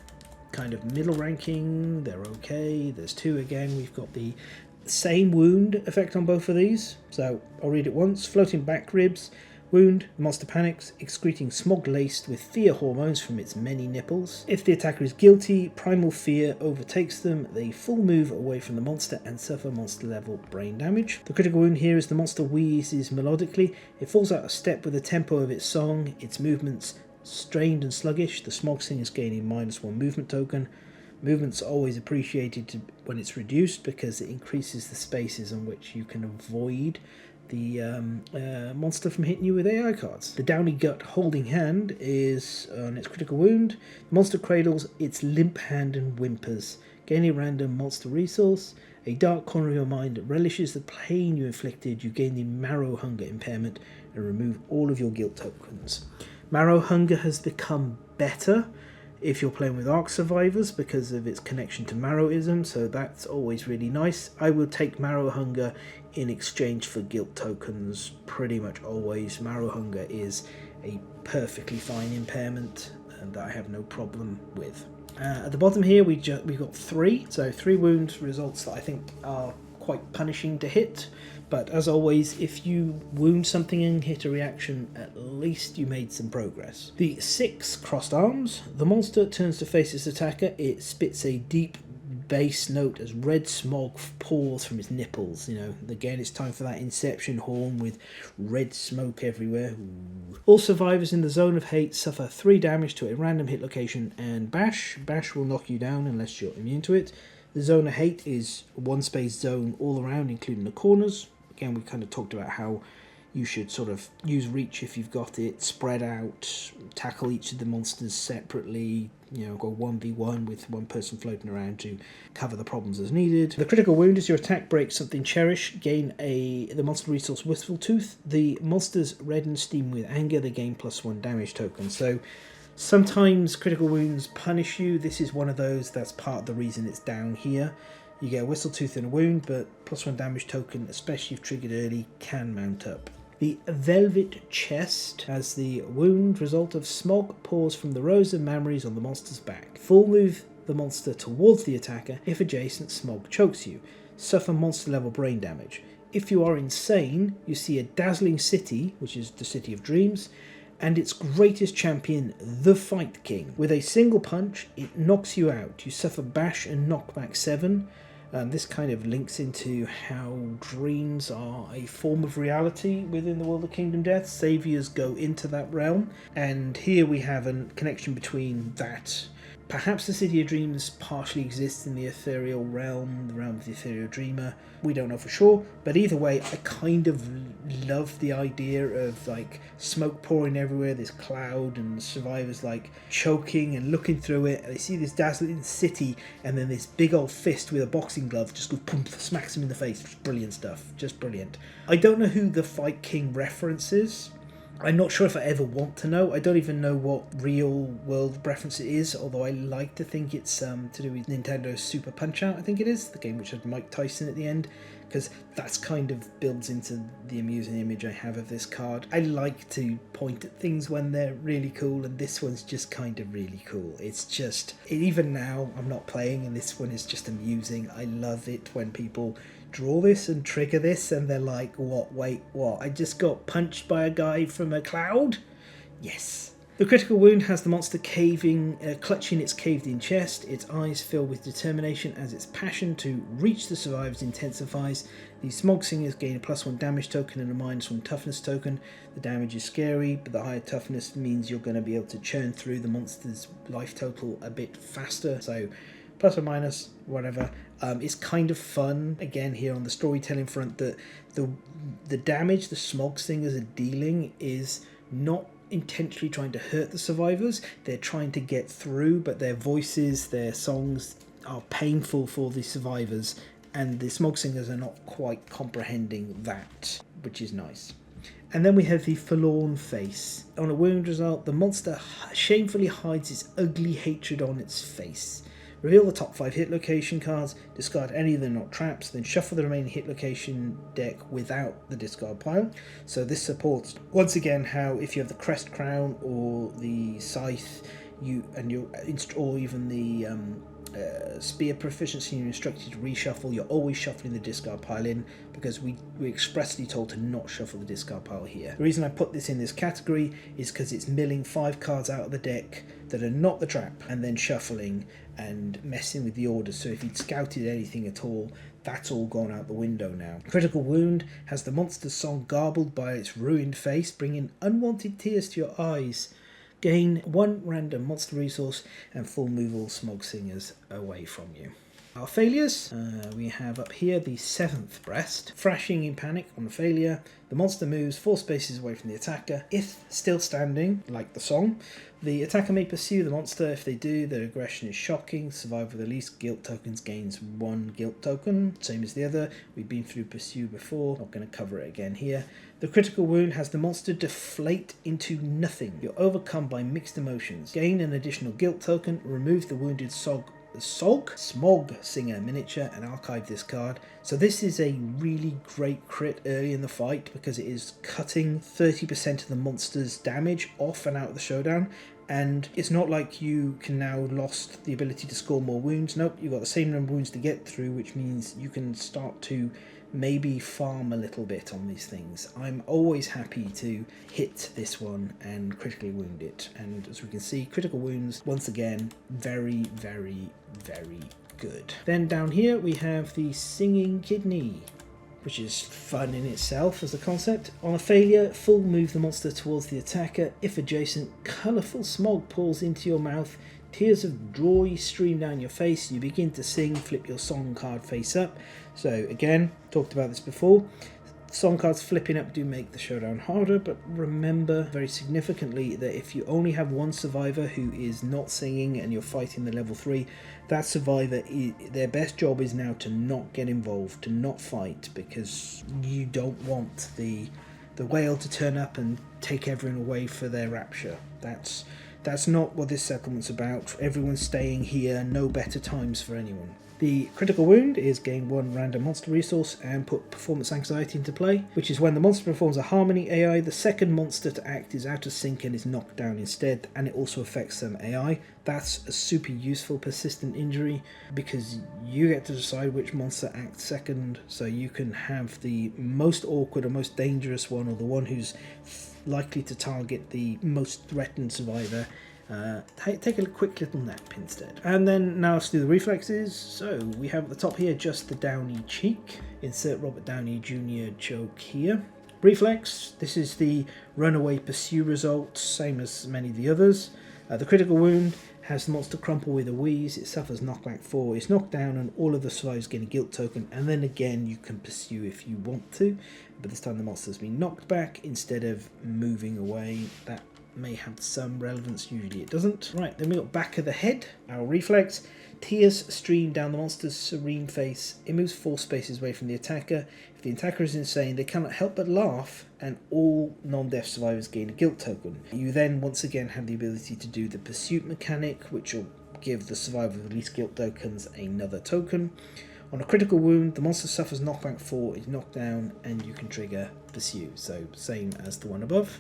kind of middle ranking. They're okay. There's 2 again. We've got the same wound effect on both of these. So I'll read it once. Floating back ribs. Wound, the monster panics, excreting smog laced with fear hormones from its many nipples. If the attacker is guilty, primal fear overtakes them. They full move away from the monster and suffer monster level brain damage. The critical wound here is the monster wheezes melodically. It falls out of step with the tempo of its song. Its movements strained and sluggish. The Smog Singers gaining -1 movement token. Movement's always appreciated when it's reduced because it increases the spaces on which you can avoid the monster from hitting you with AI cards. The Downy Gut Holding Hand is on its critical wound. The monster cradles its limp hand and whimpers. Gain a random monster resource. A dark corner of your mind relishes the pain you inflicted. You gain the Marrow Hunger impairment and remove all of your guilt tokens. Marrow Hunger has become better if you're playing with Ark Survivors because of its connection to Marrowism, so that's always really nice. I will take Marrow Hunger in exchange for guilt tokens pretty much always. Marrow Hunger is a perfectly fine impairment and that I have no problem with. At the bottom here we've got 3, so 3 wound results that I think are quite punishing to hit. But as always, if you wound something and hit a reaction, at least you made some progress. The 6 crossed arms. The monster turns to face its attacker. It spits a deep bass note as red smog pours from its nipples. Again, it's time for that Inception horn with red smoke everywhere. Ooh. All survivors in the zone of hate suffer 3 damage to a random hit location and bash. Bash will knock you down unless you're immune to it. The zone of hate is a 1-space zone all around, including the corners. Again, we kind of talked about how you should sort of use reach if you've got it, spread out, tackle each of the monsters separately, go 1v1 with one person floating around to cover the problems as needed. The critical wound is your attack breaks something cherished, gain the monster resource Wistful Tooth. The monsters redden steam with anger, they gain +1 damage token. So sometimes critical wounds punish you. This is one of those that's part of the reason it's down here. You get a Whistle Tooth and a wound, but +1 damage token, especially if triggered early, can mount up. The Velvet Chest has the wound result of smog pours from the rows of memories on the monster's back. Full move the monster towards the attacker. If adjacent, smog chokes you. Suffer monster level brain damage. If you are insane, you see a dazzling city, which is the City of Dreams, and its greatest champion, the Fight King. With a single punch, it knocks you out. You suffer bash and knockback 7. This kind of links into how dreams are a form of reality within the world of Kingdom Death. Saviors go into that realm, and here we have a connection between that. Perhaps the City of Dreams partially exists in the ethereal realm, the realm of the ethereal dreamer. We don't know for sure, but either way, I kind of love the idea of like smoke pouring everywhere, this cloud, and survivors like choking and looking through it. And they see this dazzling city, and then this big old fist with a boxing glove just goes boom, smacks him in the face. Just brilliant stuff, just brilliant. I don't know who the Fight King references. I'm not sure if I ever want to know. I don't even know what real world reference it is, although I like to think it's to do with Nintendo's Super Punch-Out, I think it is, the game which had Mike Tyson at the end, because that's kind of builds into the amusing image I have of this card. I like to point at things when they're really cool, and this one's just kind of really cool. It's just, even now, I'm not playing, and this one is just amusing. I love it when people draw this and trigger this and they're like, what, wait, what? I just got punched by a guy from a cloud? Yes. The critical wound has the monster clutching its caved-in chest. Its eyes fill with determination as its passion to reach the survivors intensifies. The Smog Singers gain a +1 damage token and a -1 toughness token. The damage is scary, but the higher toughness means you're going to be able to churn through the monster's life total a bit faster. So plus or minus, whatever. It's kind of fun, again, here on the storytelling front, that the damage the Smog Singers are dealing is not intentionally trying to hurt the survivors. They're trying to get through, but their voices, their songs are painful for the survivors, and the Smog Singers are not quite comprehending that, which is nice. And then we have the Forlorn Face. On a wound result, the monster shamefully hides its ugly hatred on its face. Reveal the top 5 hit location cards, discard any of them not traps, then shuffle the remaining hit location deck without the discard pile. So this supports, once again, how if you have the Crest Crown or the Scythe, or even the spear proficiency, you're instructed to reshuffle. You're always shuffling the discard pile in because we're expressly told to not shuffle the discard pile here. The reason I put this in this category is because it's milling 5 cards out of the deck that are not the trap and then shuffling and messing with the orders. So if you'd scouted anything at all, that's all gone out the window now. Critical Wound has the monster's song garbled by its ruined face, bringing unwanted tears to your eyes. Gain 1 random monster resource and full move all Smog Singers away from you. Our failures, we have up here the 7th breast. Thrashing in panic on a failure. The monster moves 4 spaces away from the attacker. If still standing, like the song, the attacker may pursue the monster. If they do, their aggression is shocking. Survivor with the least guilt tokens gains 1 guilt token, same as the other. We've been through pursue before, not going to cover it again here. The Critical Wound has the monster deflate into nothing. You're overcome by mixed emotions. Gain an additional guilt token, remove the wounded Smog Singer miniature and archive this card. So this is a really great crit early in the fight because it is cutting 30% of the monster's damage off and out of the showdown. And it's not like you can now lost the ability to score more wounds. Nope, you've got the same number of wounds to get through, which means you can start to maybe farm a little bit on these things. I'm always happy to hit this one and critically wound it. And as we can see, critical wounds, once again, very, very, very good. Then down here we have the Singing Kidney, which is fun in itself as a concept. On a failure, full move the monster towards the attacker. If adjacent, colourful smog pours into your mouth. Tears of joy stream down your face. You begin to sing, flip your song card face up. So again, talked about this before. Song cards flipping up do make the showdown harder, but remember very significantly that if you only have one survivor who is not singing and you're fighting the level 3, that survivor, their best job is now to not get involved, to not fight, because you don't want the whale to turn up and take everyone away for their rapture. That's not what this settlement's about. Everyone's staying here, no better times for anyone. The Critical Wound is gain 1 random monster resource and put Performance Anxiety into play, which is when the monster performs a Harmony AI, the second monster to act is out of sync and is knocked down instead, and it also affects some AI. That's a super useful persistent injury because you get to decide which monster acts second, so you can have the most awkward or most dangerous one, or the one who's likely to target the most threatened survivor. Take a quick little nap instead. And then now let's do the reflexes. So we have at the top here just the Downey cheek. Insert Robert Downey Jr. joke here. Reflex, this is the runaway pursue result, same as many of the others. The Critical Wound has the monster crumple with a wheeze. It suffers knockback 4. It's knocked down and all of the survivors get a guilt token, and then again you can pursue if you want to, but this time the monster's been knocked back instead of moving away. That may have some relevance, usually it doesn't. Right, then we got back of the head, our reflex. Tears stream down the monster's serene face. It moves 4 spaces away from the attacker. If the attacker is insane, they cannot help but laugh, and all non-death survivors gain a guilt token. You then once again have the ability to do the pursuit mechanic, which will give the survivor with the least guilt tokens another token. On a critical wound, the monster suffers knockback 4, is knocked down, and you can trigger pursue. So same as the one above.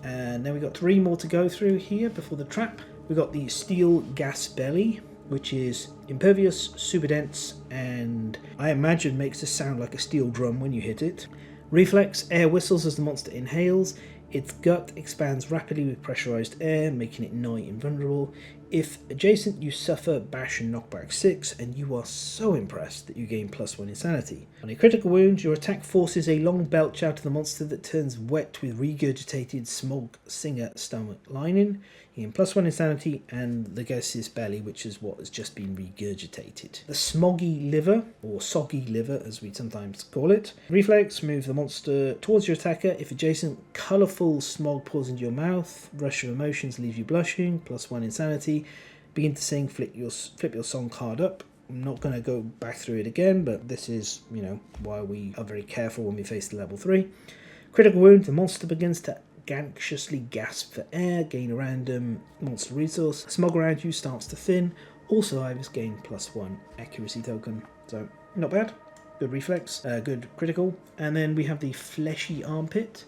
And then we got 3 more to go through here before the trap. We got the Steel Gas Belly, which is impervious, super dense, and I imagine makes a sound like a steel drum when you hit it. Reflex, air whistles as the monster inhales. Its gut expands rapidly with pressurized air, making it nigh invulnerable. If adjacent, you suffer bash and knockback 6, and you are so impressed that you gain +1 insanity. On a critical wound, your attack forces a long belch out of the monster that turns wet with regurgitated Smog Singer stomach lining. You gain +1 insanity, and the gaseous belly, which is what has just been regurgitated. The Smoggy Liver, or Soggy Liver as we sometimes call it. Reflex, move the monster towards your attacker. If adjacent, colourful smog pours into your mouth. Rush of emotions leaves you blushing, +1 insanity. Begin to sing, flip your song card up. I'm not going to go back through it again, but this is, why we are very careful when we face the level 3. Critical wound, the monster begins to anxiously gasp for air, gain a random monster resource. Smog around you starts to thin. All survivors gain +1 accuracy token. So, not bad. Good reflex, good critical. And then we have the Fleshy Armpit.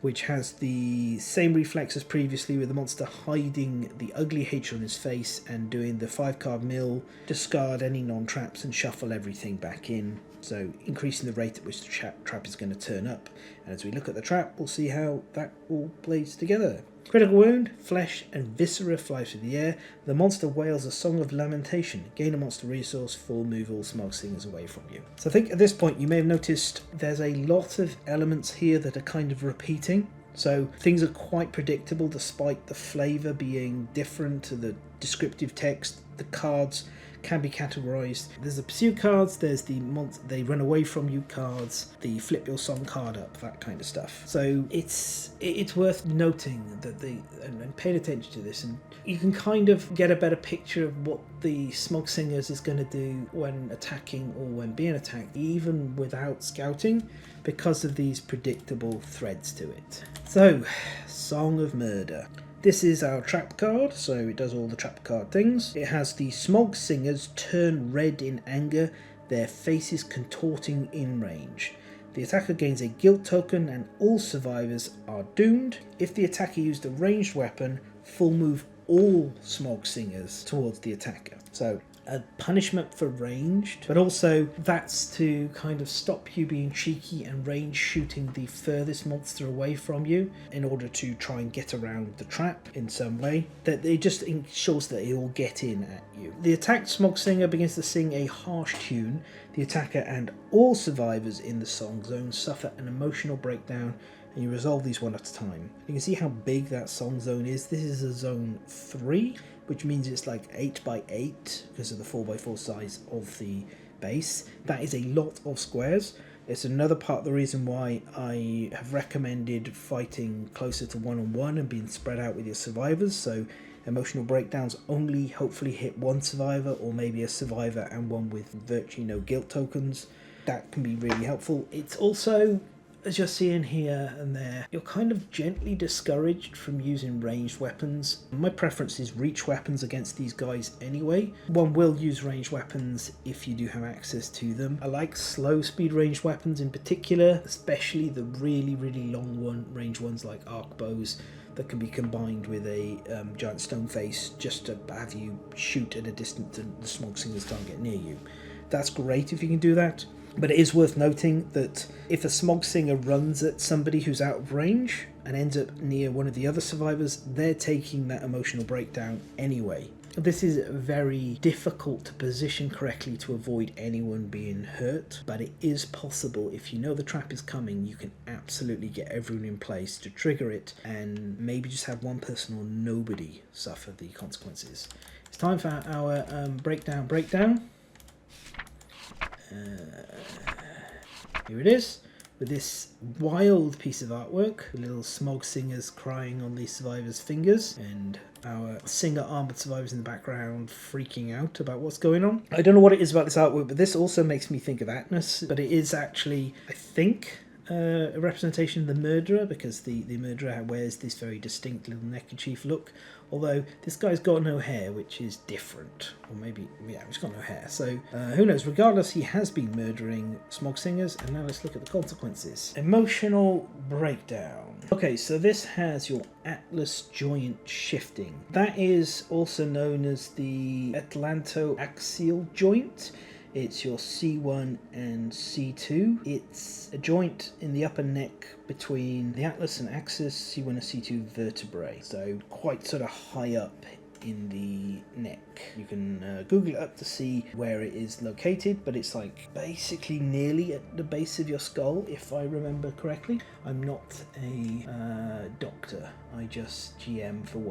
which has the same reflex as previously, with the monster hiding the ugly H on his face and doing the 5-card mill, discard any non-traps and shuffle everything back in, so increasing the rate at which the trap is going to turn up. And as we look at the trap, we'll see how that all plays together. Critical wound, flesh and viscera fly through the air. The monster wails a song of lamentation. Gain a monster resource, full move all Smog Singers away from you. So I think at this point you may have noticed there's a lot of elements here that are kind of repeating. So things are quite predictable despite the flavour being different to the descriptive text. The cards can be categorized. There's the pursuit cards, there's the they run away from you cards, the flip your song card up, that kind of stuff. So it's worth noting that and paying attention to this, and you can kind of get a better picture of what the Smog Singers is going to do when attacking or when being attacked, even without scouting, because of these predictable threads to it. So, Song of Murder. This is our trap card, so it does all the trap card things. It has the Smog Singers turn red in anger, their faces contorting in range. The attacker gains a guilt token and all survivors are doomed. If the attacker used a ranged weapon, full move all Smog Singers towards the attacker. So a punishment for ranged, but also that's to kind of stop you being cheeky and range shooting the furthest monster away from you in order to try and get around the trap in some way. That it just ensures that it will get in at you. The attacked Smog Singer begins to sing a harsh tune. The attacker and all survivors in the song zone suffer an emotional breakdown, and you resolve these one at a time. You can see how big that song zone is. This is a zone 3, which means it's like 8x8 because of the 4x4 size of the base. That is a lot of squares. It's another part of the reason why I have recommended fighting closer to one-on-one and being spread out with your survivors, so emotional breakdowns only hopefully hit one survivor, or maybe a survivor and one with virtually no guilt tokens. That can be really helpful. It's also, as you're seeing here and there, you're kind of gently discouraged from using ranged weapons. My preference is reach weapons against these guys anyway. One will use ranged weapons if you do have access to them. I like slow speed ranged weapons in particular, especially the really long range ones like arc bows that can be combined with a giant stone face just to have you shoot at a distance and the Smog Singers can't get near you. That's great if you can do that. But it is worth noting that if a Smog Singer runs at somebody who's out of range and ends up near one of the other survivors, they're taking that emotional breakdown anyway. This is very difficult to position correctly to avoid anyone being hurt, but it is possible. If you know the trap is coming, you can absolutely get everyone in place to trigger it and maybe just have one person or nobody suffer the consequences. It's time for our breakdown. Here it is, with this wild piece of artwork, the little Smog Singers crying on the survivors' fingers, and our singer armored survivors in the background freaking out about what's going on. I don't know what it is about this artwork, but this also makes me think of Atlas, but it is actually, I think, a representation of the murderer, because the murderer wears this very distinct little neckerchief look, although this guy's got no hair, which is different, or maybe, yeah, he's got no hair, so who knows. Regardless, he has been murdering Smog Singers, and now let's look at the consequences. Emotional breakdown. Okay, so this has your Atlas joint shifting. That is also known as the Atlantoaxial joint. It's your C1 and C2. It's a joint in the upper neck between the atlas and axis, C1 and C2 vertebrae. So quite sort of high up in the neck. You can Google it up to see where it is located, but it's like basically nearly at the base of your skull, if I remember correctly. I'm not a doctor. I just GM for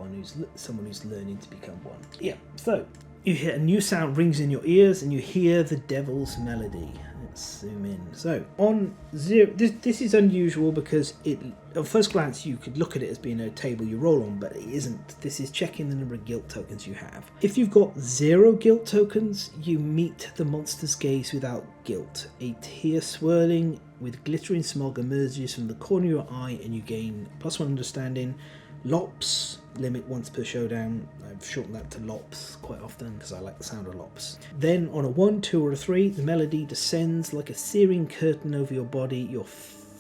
someone who's learning to become one. Yeah, so you hear a new sound rings in your ears and you hear the devil's melody. Let's zoom in. So on 0, this is unusual because at first glance you could look at it as being a table you roll on, but it isn't. This is checking the number of guilt tokens you have. If you've got 0 guilt tokens, you meet the monster's gaze without guilt. A tear swirling with glittering smog emerges from the corner of your eye and you gain +1 understanding. Lops, limit once per showdown. I've shortened that to lops quite often because I like the sound of lops. Then on a 1, 2 or a 3, the melody descends like a searing curtain over your body. Your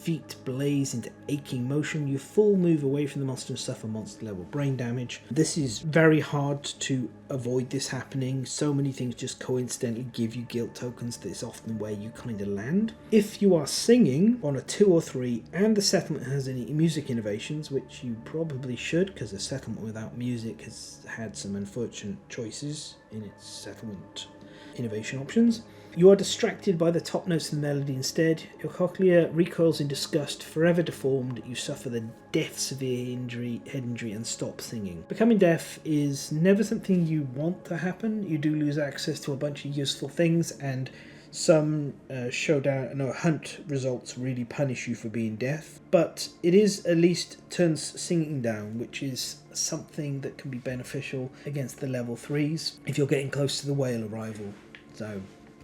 feet blaze into aching motion. You full move away from the monster and suffer monster level brain damage. This is very hard to avoid this happening. So many things just coincidentally give you guilt tokens that it's often where you kind of land. If you are singing on a 2 or 3 and the settlement has any music innovations, which you probably should because a settlement without music has had some unfortunate choices in its settlement innovation options, you are distracted by the top notes of the melody instead. Your cochlea recoils in disgust, forever deformed. You suffer the death, severe injury, head injury, and stop singing. Becoming deaf is never something you want to happen. You do lose access to a bunch of useful things, and some hunt results really punish you for being deaf. But it is at least turns singing down, which is something that can be beneficial against the level 3s if you're getting close to the whale arrival. So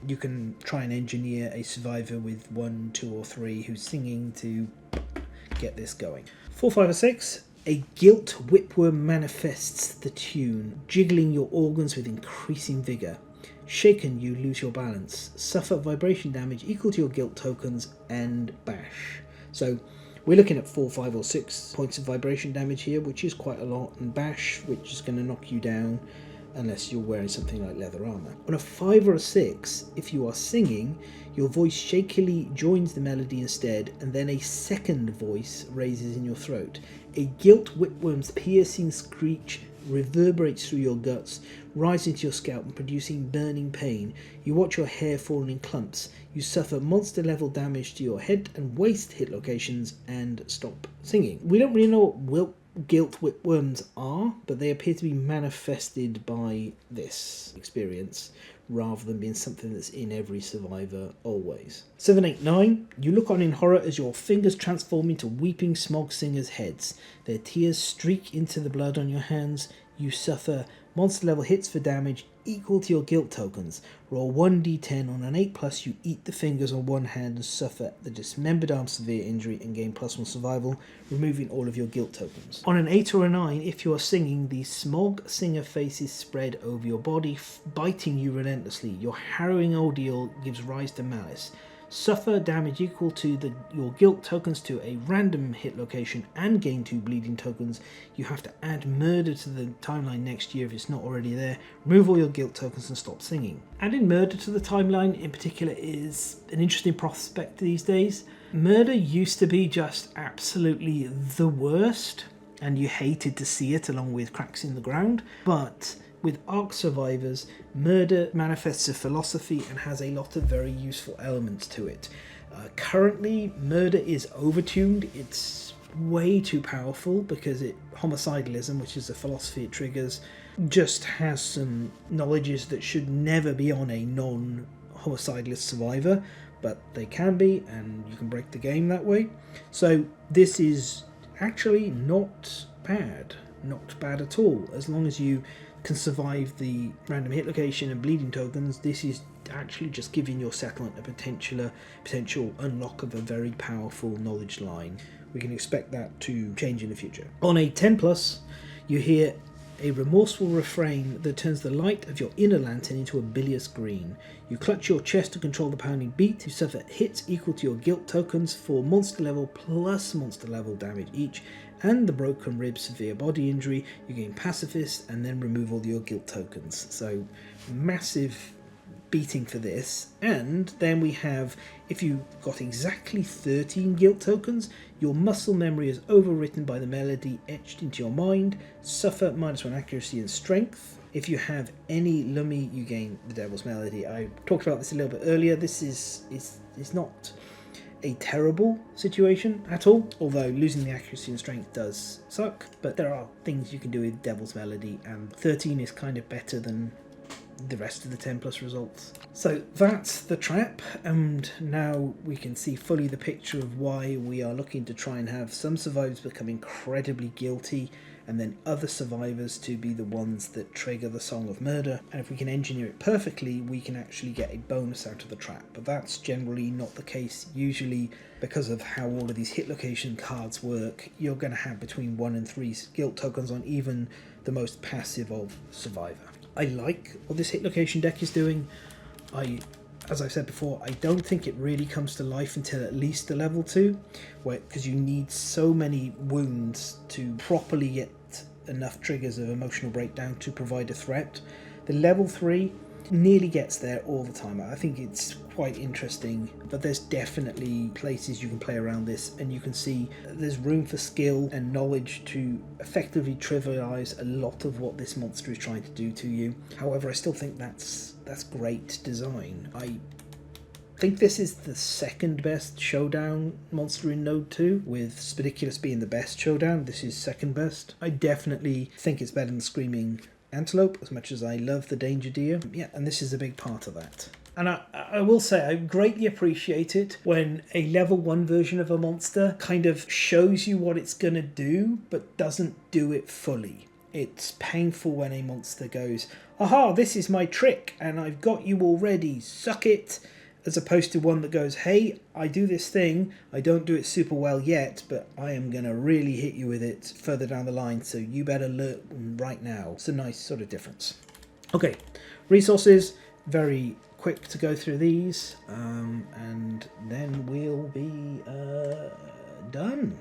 you can try and engineer a survivor with 1, 2 or 3 who's singing to get this going. 4, 5 or 6, a guilt whipworm manifests the tune, jiggling your organs with increasing vigour. Shaken, you lose your balance, suffer vibration damage equal to your guilt tokens, and bash. So we're looking at 4, 5 or 6 points of vibration damage here, which is quite a lot, and bash, which is going to knock you down unless you're wearing something like leather armour. On a 5 or a 6, if you are singing, your voice shakily joins the melody instead, and then a second voice raises in your throat. A guilt whipworm's piercing screech reverberates through your guts, rising to your scalp and producing burning pain. You watch your hair fall in clumps. You suffer monster level damage to your head and waist hit locations and stop singing. We don't really know what guilt whipworms are, but they appear to be manifested by this experience rather than being something that's in every survivor always. 7, 8, 9. You look on in horror as your fingers transform into weeping Smog Singers' heads. Their tears streak into the blood on your hands. You suffer monster level hits for damage equal to your guilt tokens. Roll 1d10. On an 8+, you eat the fingers on one hand and suffer the dismembered arm severe injury and gain +1 survival, removing all of your guilt tokens. On an 8 or a 9, if you are singing, the Smog Singer faces spread over your body, biting you relentlessly. Your harrowing ordeal gives rise to malice. Suffer damage equal to your guilt tokens to a random hit location and gain 2 bleeding tokens. You have to add murder to the timeline next year if it's not already there. Remove all your guilt tokens and stop singing. Adding murder to the timeline in particular is an interesting prospect these days. Murder used to be just absolutely the worst, and you hated to see it along with cracks in the ground, but with Ark survivors, murder manifests a philosophy and has a lot of very useful elements to it. Currently, murder is overtuned. It's way too powerful because homicidalism, which is a philosophy it triggers, just has some knowledges that should never be on a non-homicidalist survivor, but they can be, and you can break the game that way. So this is actually not bad at all, as long as you can survive the random hit location and bleeding tokens. This is actually just giving your settlement a potential unlock of a very powerful knowledge line. We can expect that to change in the future. On a 10+, you hear a remorseful refrain that turns the light of your inner lantern into a bilious green. You clutch your chest to control the pounding beat. You suffer hits equal to your guilt tokens for monster level plus monster level damage each, and the broken rib severe body injury. You gain pacifist and then remove all your guilt tokens. So massive beating for this. And then we have, if you got exactly 13 guilt tokens, your muscle memory is overwritten by the melody etched into your mind. Suffer -1 accuracy and strength. If you have any lummy, you gain the Devil's Melody. I talked about this a little bit earlier. This is not a terrible situation at all, although losing the accuracy and strength does suck, but there are things you can do with Devil's Melody, and 13 is kind of better than the rest of the 10+ results. So that's the trap, and now we can see fully the picture of why we are looking to try and have some survivors become incredibly guilty and then other survivors to be the ones that trigger the Song of Murder. And if we can engineer it perfectly, we can actually get a bonus out of the trap. But that's generally not the case. Usually, because of how all of these hit location cards work, you're going to have between 1 and 3 guilt tokens on even the most passive of survivor. I like what this hit location deck is doing. I As I've said before, I don't think it really comes to life until at least the level 2, because you need so many wounds to properly get enough triggers of emotional breakdown to provide a threat. The level 3 nearly gets there all the time. I think it's quite interesting, but there's definitely places you can play around this, and you can see there's room for skill and knowledge to effectively trivialize a lot of what this monster is trying to do to you. However, I still think that's great design. I think this is the second best showdown monster in Node 2, with Spidiculus being the best showdown. This is second best. I definitely think it's better than Screaming Antelope, as much as I love the Danger Deer. Yeah, and this is a big part of that. And I will say, I greatly appreciate it when a level 1 version of a monster kind of shows you what it's going to do, but doesn't do it fully. It's painful when a monster goes, aha, this is my trick, and I've got you already, suck it, as opposed to one that goes, hey, I do this thing, I don't do it super well yet, but I am going to really hit you with it further down the line, so you better learn right now. It's a nice sort of difference. Okay, resources, very quick to go through these, and then we'll be done.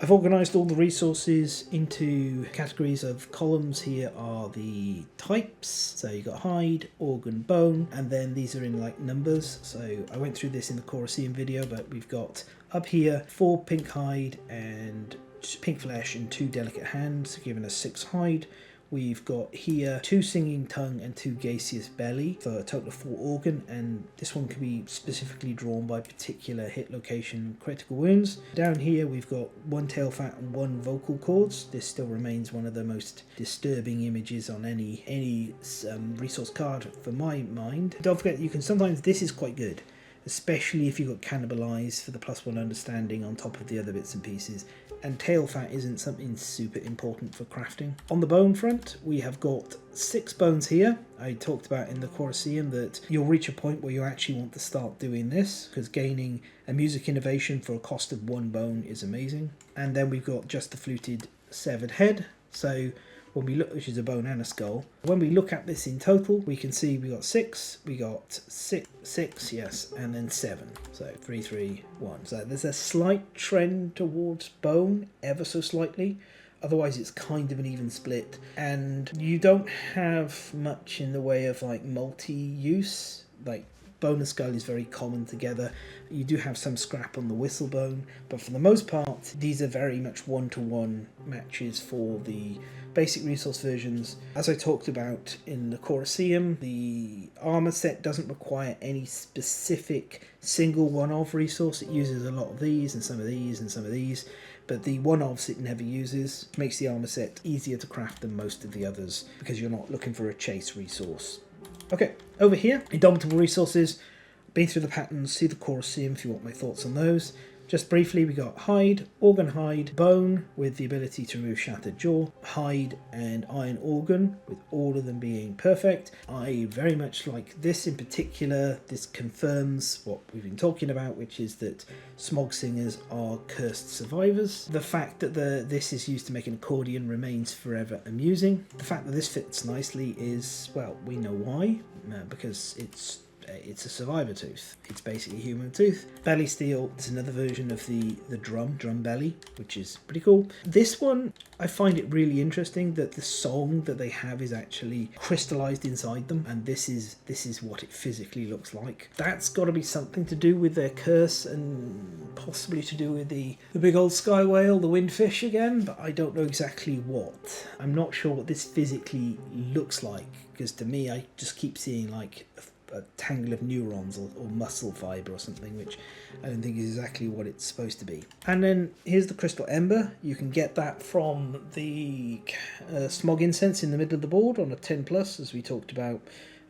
I've organised all the resources into categories of columns. Here are the types. So you've got hide, organ, bone, and then these are in like numbers. So I went through this in the Colosseum video, but we've got up here 4 pink hide and pink flesh and 2 delicate hands, giving us 6 hide. We've got here 2 singing tongue and 2 gaseous belly for a total of 4 organ, and this one can be specifically drawn by particular hit location critical wounds. Down here we've got 1 tail fat and 1 vocal cords. This still remains one of the most disturbing images on any resource card for my mind. Don't forget, you can sometimes, this is quite good, especially if you got cannibalized for the +1 understanding on top of the other bits and pieces. And tail fat isn't something super important for crafting. On the bone front, we have got 6 bones here. I talked about in the Colosseum that you'll reach a point where you actually want to start doing this, because gaining a music innovation for a cost of 1 bone is amazing. And then we've got just the fluted severed head. So when we look, which is a bone and a skull. When we look at this in total, we can see we got 6, we got 6, yes, and then 7. So 3, 3, 1. So there's a slight trend towards bone, ever so slightly. Otherwise it's kind of an even split. And you don't have much in the way of like multi-use. Like bone and skull is very common together. You do have some scrap on the whistlebone, but for the most part, these are very much one-to-one matches for the basic resource versions. As I talked about in the Colosseum, the armor set doesn't require any specific single one-of resource. It uses a lot of these and some of these and some of these, but the one-offs it never uses, which makes the armor set easier to craft than most of the others, because you're not looking for a chase resource. Okay, over here, Indomitable resources. Been through the patterns, see the Colosseum if you want my thoughts on those. Just briefly, we got hide, organ hide, bone with the ability to remove shattered jaw, hide and iron organ with all of them being perfect. I very much like this in particular. This confirms what we've been talking about, which is that Smog Singers are cursed survivors. The fact that this is used to make an accordion remains forever amusing. The fact that this fits nicely is, well, we know why, because it's a survivor tooth. It's basically a human tooth. Belly steel is another version of the drum belly, which is pretty cool. This one, I find it really interesting that the song that they have is actually crystallized inside them, and this is what it physically looks like. That's got to be something to do with their curse, and possibly to do with the big old sky whale, the windfish again, but I don't know exactly what. I'm not sure what this physically looks like, because to me, I just keep seeing like a tangle of neurons or muscle fibre or something, which I don't think is exactly what it's supposed to be. And then here's the crystal ember. You can get that from the smog incense in the middle of the board on a 10+, as we talked about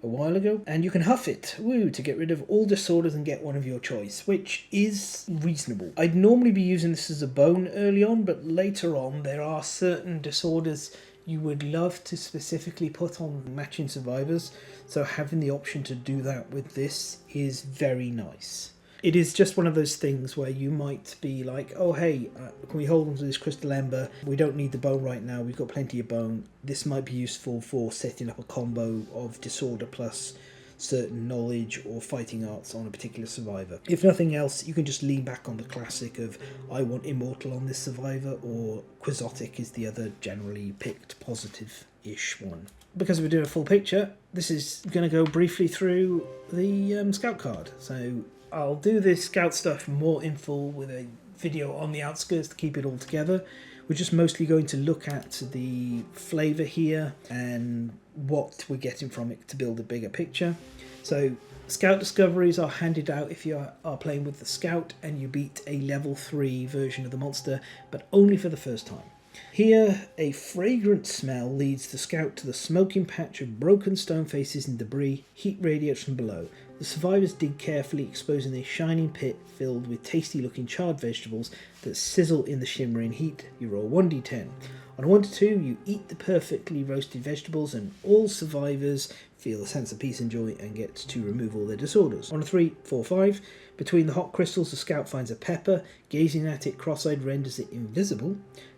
a while ago, and you can huff it, to get rid of all disorders and get one of your choice, which is reasonable. I'd normally be using this as a bone early on, but later on there are certain disorders you would love to specifically put on matching survivors, so having the option to do that with this is very nice. It is just one of those things where you might be like, oh hey, can we hold on to this crystal ember? We don't need the bone right now, we've got plenty of bone. This might be useful for setting up a combo of disorder plus certain knowledge or fighting arts on a particular survivor. If nothing else, you can just lean back on the classic of I want immortal on this survivor, or quixotic is the other generally picked positive-ish one. Because we're doing a full picture, this is going to go briefly through the scout card. So I'll do this scout stuff more in full with a video on the outskirts to keep it all together. We're just mostly going to look at the flavour here and what we're getting from it to build a bigger picture. So scout discoveries are handed out if you are playing with the scout and you beat a level 3 version of the monster, but only for the first time. Here, a fragrant smell leads the scout to the smoking patch of broken stone faces and debris. Heat radiates from below. The survivors dig carefully, exposing a shining pit filled with tasty-looking charred vegetables that sizzle in the shimmering heat. You roll 1d10. On a 1 to 2, you eat the perfectly roasted vegetables, and all survivors feel a sense of peace and joy and get to remove all their disorders. On a 3, 4, 5, between the hot crystals, the scout finds a pepper. Gazing at it, cross-eyed renders it invisible.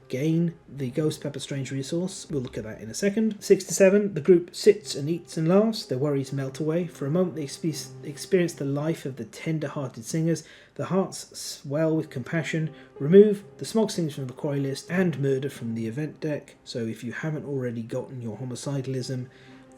Gain the ghost pepper strange resource. We'll look at that in a second. 6 to 7, the group sits and eats and laughs. Their worries melt away. For a moment they experience the life of the tender-hearted singers. Their hearts swell with compassion. Remove the Smog Singers from the quarry list and murder from the event deck. So if you haven't already gotten your homicidalism,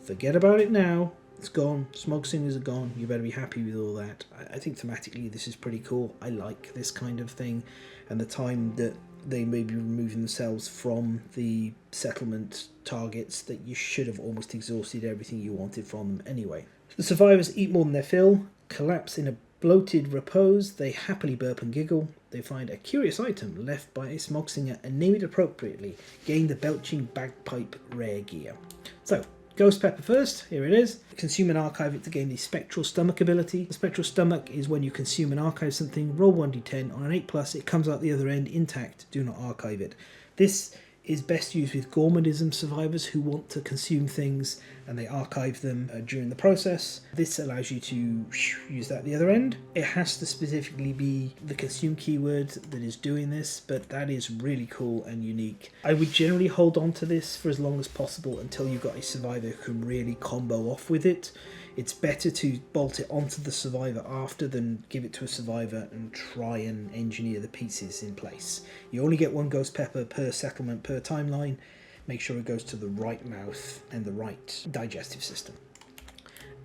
forget about it now. It's gone. Smog Singers are gone. You better be happy with all that. I think thematically this is pretty cool. I like this kind of thing, and the time that they may be removing themselves from the settlement targets that you should have almost exhausted everything you wanted from them anyway. The survivors eat more than their fill, collapse in a bloated repose. They happily burp and giggle. They find a curious item left by a smog singer and name it appropriately. Gain the belching bagpipe rare gear. So, ghost pepper first, here it is. Consume and archive it to gain the spectral stomach ability. The spectral stomach is when you consume and archive something, roll 1d10, on an 8+, it comes out the other end intact, do not archive it. This is best used with gourmandism survivors who want to consume things and they archive them during the process. This allows you to use that at the other end. It has to specifically be the consume keyword that is doing this, but that is really cool and unique. I would generally hold on to this for as long as possible until you've got a survivor who can really combo off with it. It's better to bolt it onto the survivor after than give it to a survivor and try and engineer the pieces in place. You only get one ghost pepper per settlement per timeline. Make sure it goes to the right mouth and the right digestive system.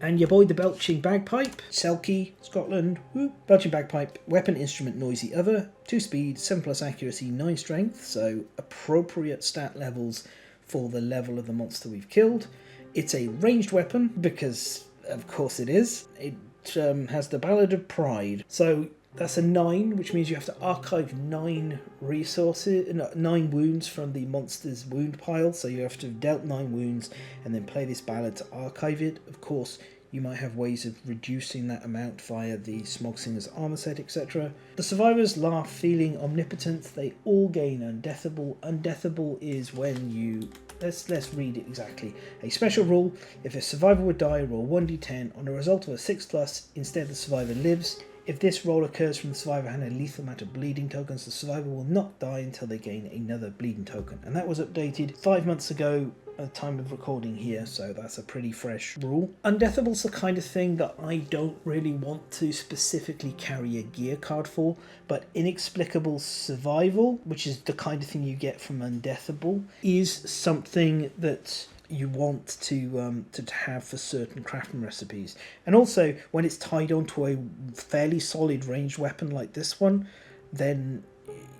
And your boy the belching bagpipe, Selkie, Scotland, whoop. Belching bagpipe, weapon, instrument, noisy other, 2 speed, 7+ accuracy, 9 strength, so appropriate stat levels for the level of the monster we've killed. It's a ranged weapon because of course it is. It has the Ballad of Pride. So that's a 9, which means you have to archive 9 resources, 9 wounds from the monster's wound pile. So you have to have dealt 9 wounds and then play this ballad to archive it. Of course, you might have ways of reducing that amount via the Smog Singers armor set, etc. The survivors laugh, feeling omnipotent. They all gain Undeathable. Undeathable is when you... Let's read it exactly. A special rule: if a survivor would die, roll 1d10. On a result of a 6+, instead the survivor lives. If this roll occurs from the survivor having a lethal amount of bleeding tokens, the survivor will not die until they gain another bleeding token. And that was updated 5 months ago at the time of recording here, so that's a pretty fresh rule. Undeathable's the kind of thing that I don't really want to specifically carry a gear card for, but Inexplicable Survival, which is the kind of thing you get from Undeathable, is something that you want to have for certain crafting recipes. And also, when it's tied onto a fairly solid ranged weapon like this one, then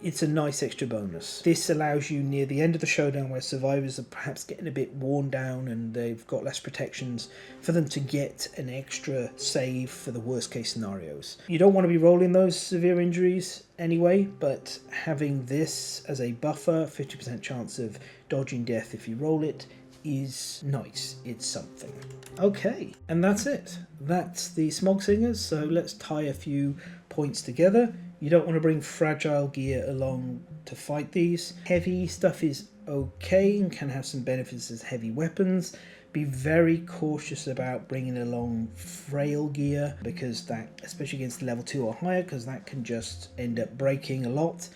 it's a nice extra bonus. This allows you near the end of the showdown where survivors are perhaps getting a bit worn down and they've got less protections, for them to get an extra save for the worst case scenarios. You don't want to be rolling those severe injuries anyway, but having this as a buffer, 50% chance of dodging death if you roll it, is nice. It's something. Okay, and that's it. That's the Smog Singers, so let's tie a few points together. You don't want to bring fragile gear along to fight these. Heavy stuff is okay and can have some benefits as heavy weapons, Be very cautious about bringing along frail gear, because that, especially against level 2 or higher, because that can just end up breaking a lot.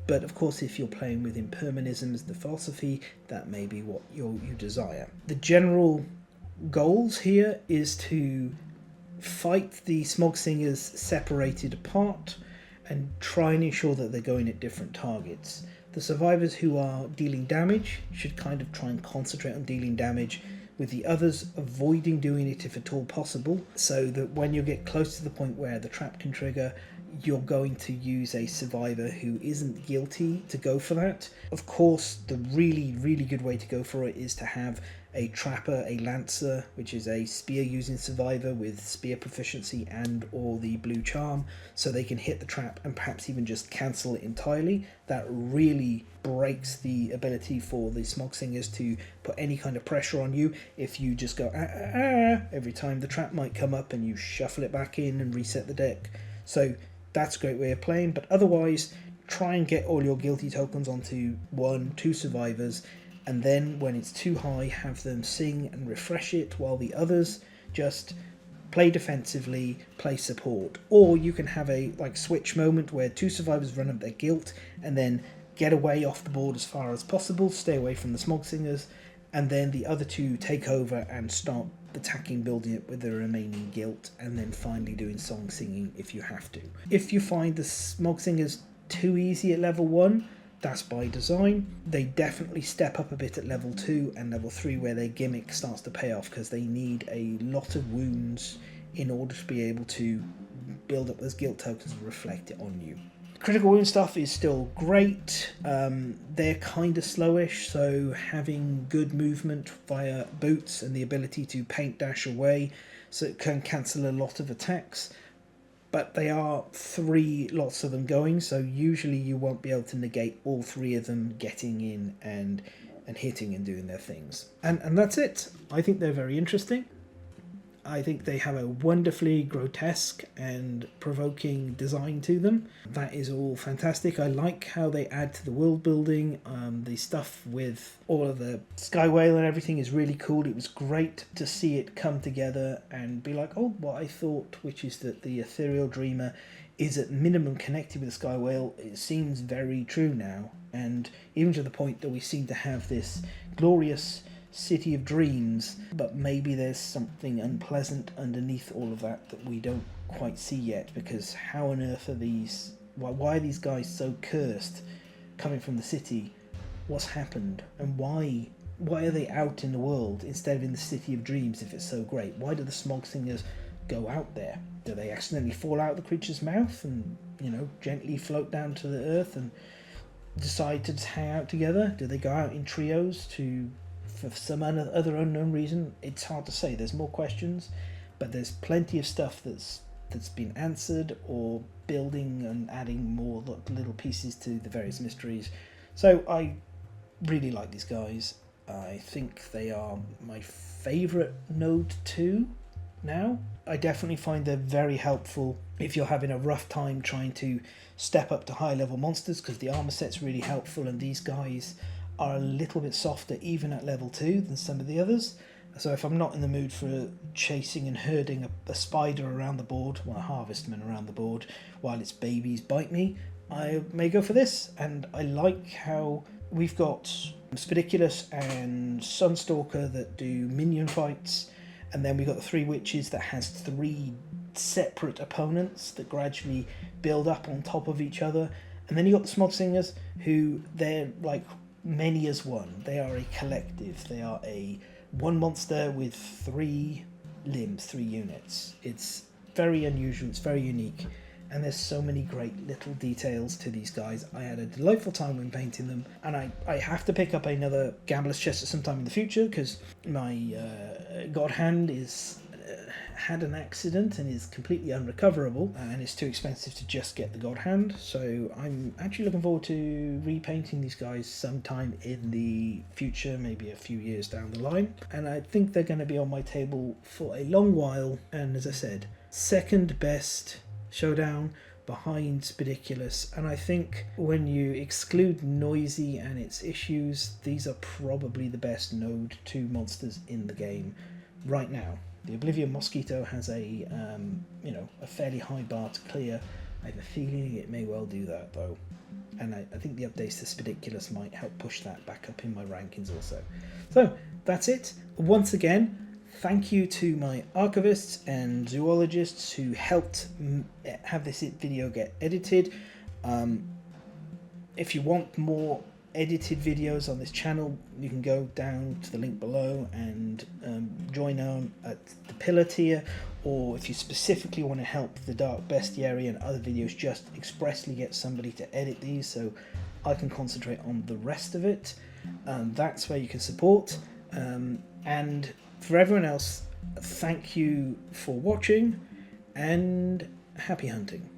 But of course, if you're playing with impermanisms, the philosophy, that may be what you desire. The general goals here is to fight the Smog Singers separated apart and try and ensure that they're going at different targets. The survivors who are dealing damage should kind of try and concentrate on dealing damage, with the others avoiding doing it if at all possible, so that when you get close to the point where the trap can trigger, you're going to use a survivor who isn't guilty to go for that. Of course, the really, really good way to go for it is to have a trapper, a lancer, which is a spear using survivor with spear proficiency and or the blue charm, so they can hit the trap and perhaps even just cancel it entirely. That really breaks the ability for the Smog Singers to put any kind of pressure on you if you just go every time the trap might come up, and you shuffle it back in and reset the deck. So that's a great way of playing, but otherwise try and get all your guilty tokens onto 1-2 survivors, and then when it's too high, have them sing and refresh it, while the others just play defensively, play support. Or you can have a switch moment where 2 survivors run up their guilt and then get away off the board as far as possible, stay away from the Smog Singers, and then the other 2 take over and start attacking, building it with the remaining guilt, and then finally doing song singing if you have to. If you find the Smog Singers too easy at level 1, that's by design. They definitely step up a bit at level 2 and level 3, where their gimmick starts to pay off, because they need a lot of wounds in order to be able to build up those guilt tokens and reflect it on you. Critical wound stuff is still great. They're kind of slowish, so having good movement via boots and the ability to paint dash away, so it can cancel a lot of attacks. But they are 3 lots of them going, so usually you won't be able to negate all 3 of them getting in and hitting and doing their things. And that's it. I think they're very interesting. I think they have a wonderfully grotesque and provoking design to them. That is all fantastic. I like how they add to the world building. The stuff with all of the Sky Whale and everything is really cool. It was great to see it come together and be like, oh, what I thought, which is that the Ethereal Dreamer is at minimum connected with the Sky Whale. It seems very true now. And even to the point that we seem to have this glorious city of dreams, but maybe there's something unpleasant underneath all of that that we don't quite see yet, because how on earth are these, why are these guys so cursed coming from the city? What's happened? And why are they out in the world instead of in the city of dreams if it's so great? Why do the Smog Singers go out there? Do they accidentally fall out of the creature's mouth and, gently float down to the earth and decide to just hang out together? Do they go out in trios for some other unknown reason? It's hard to say. There's more questions, but there's plenty of stuff that's been answered, or building and adding more little pieces to the various mysteries. So I really like these guys. I think they are my favourite Node 2 now. I definitely find they're very helpful if you're having a rough time trying to step up to high level monsters, because the armour set's really helpful, and these guys are a little bit softer even at level 2 than some of the others. So if I'm not in the mood for chasing and herding a spider around the board, a harvestman around the board, while its babies bite me, I may go for this. And I like how we've got Spidiculus and Sunstalker that do minion fights, and then we've got the 3 witches that has 3 separate opponents that gradually build up on top of each other. And then you've got the Smog Singers, who they're like many as one. They are a collective. They are a one monster with 3 limbs, 3 units. It's very unusual, it's very unique, and there's so many great little details to these guys. I had a delightful time when painting them, and I have to pick up another Gambler's Chest at some time in the future, because my God Hand is had an accident and is completely unrecoverable, and it's too expensive to just get the God Hand. So I'm actually looking forward to repainting these guys sometime in the future, maybe a few years down the line, and I think they're going to be on my table for a long while. And as I said, second best showdown behind Spidiculus, and I think when you exclude Noisy and its issues, these are probably the best Node 2 monsters in the game right now. The Oblivion Mosquito has a fairly high bar to clear. I have a feeling it may well do that though, and I think the updates to Spidiculus might help push that back up in my rankings also. So that's it. Once again, thank you to my archivists and zoologists who helped have this video get edited. If you want more edited videos on this channel, you can go down to the link below and join on at the pillar tier, or if you specifically want to help the Dark Bestiary and other videos, just expressly get somebody to edit these so I can concentrate on the rest of it. That's where you can support. And for everyone else, thank you for watching and happy hunting.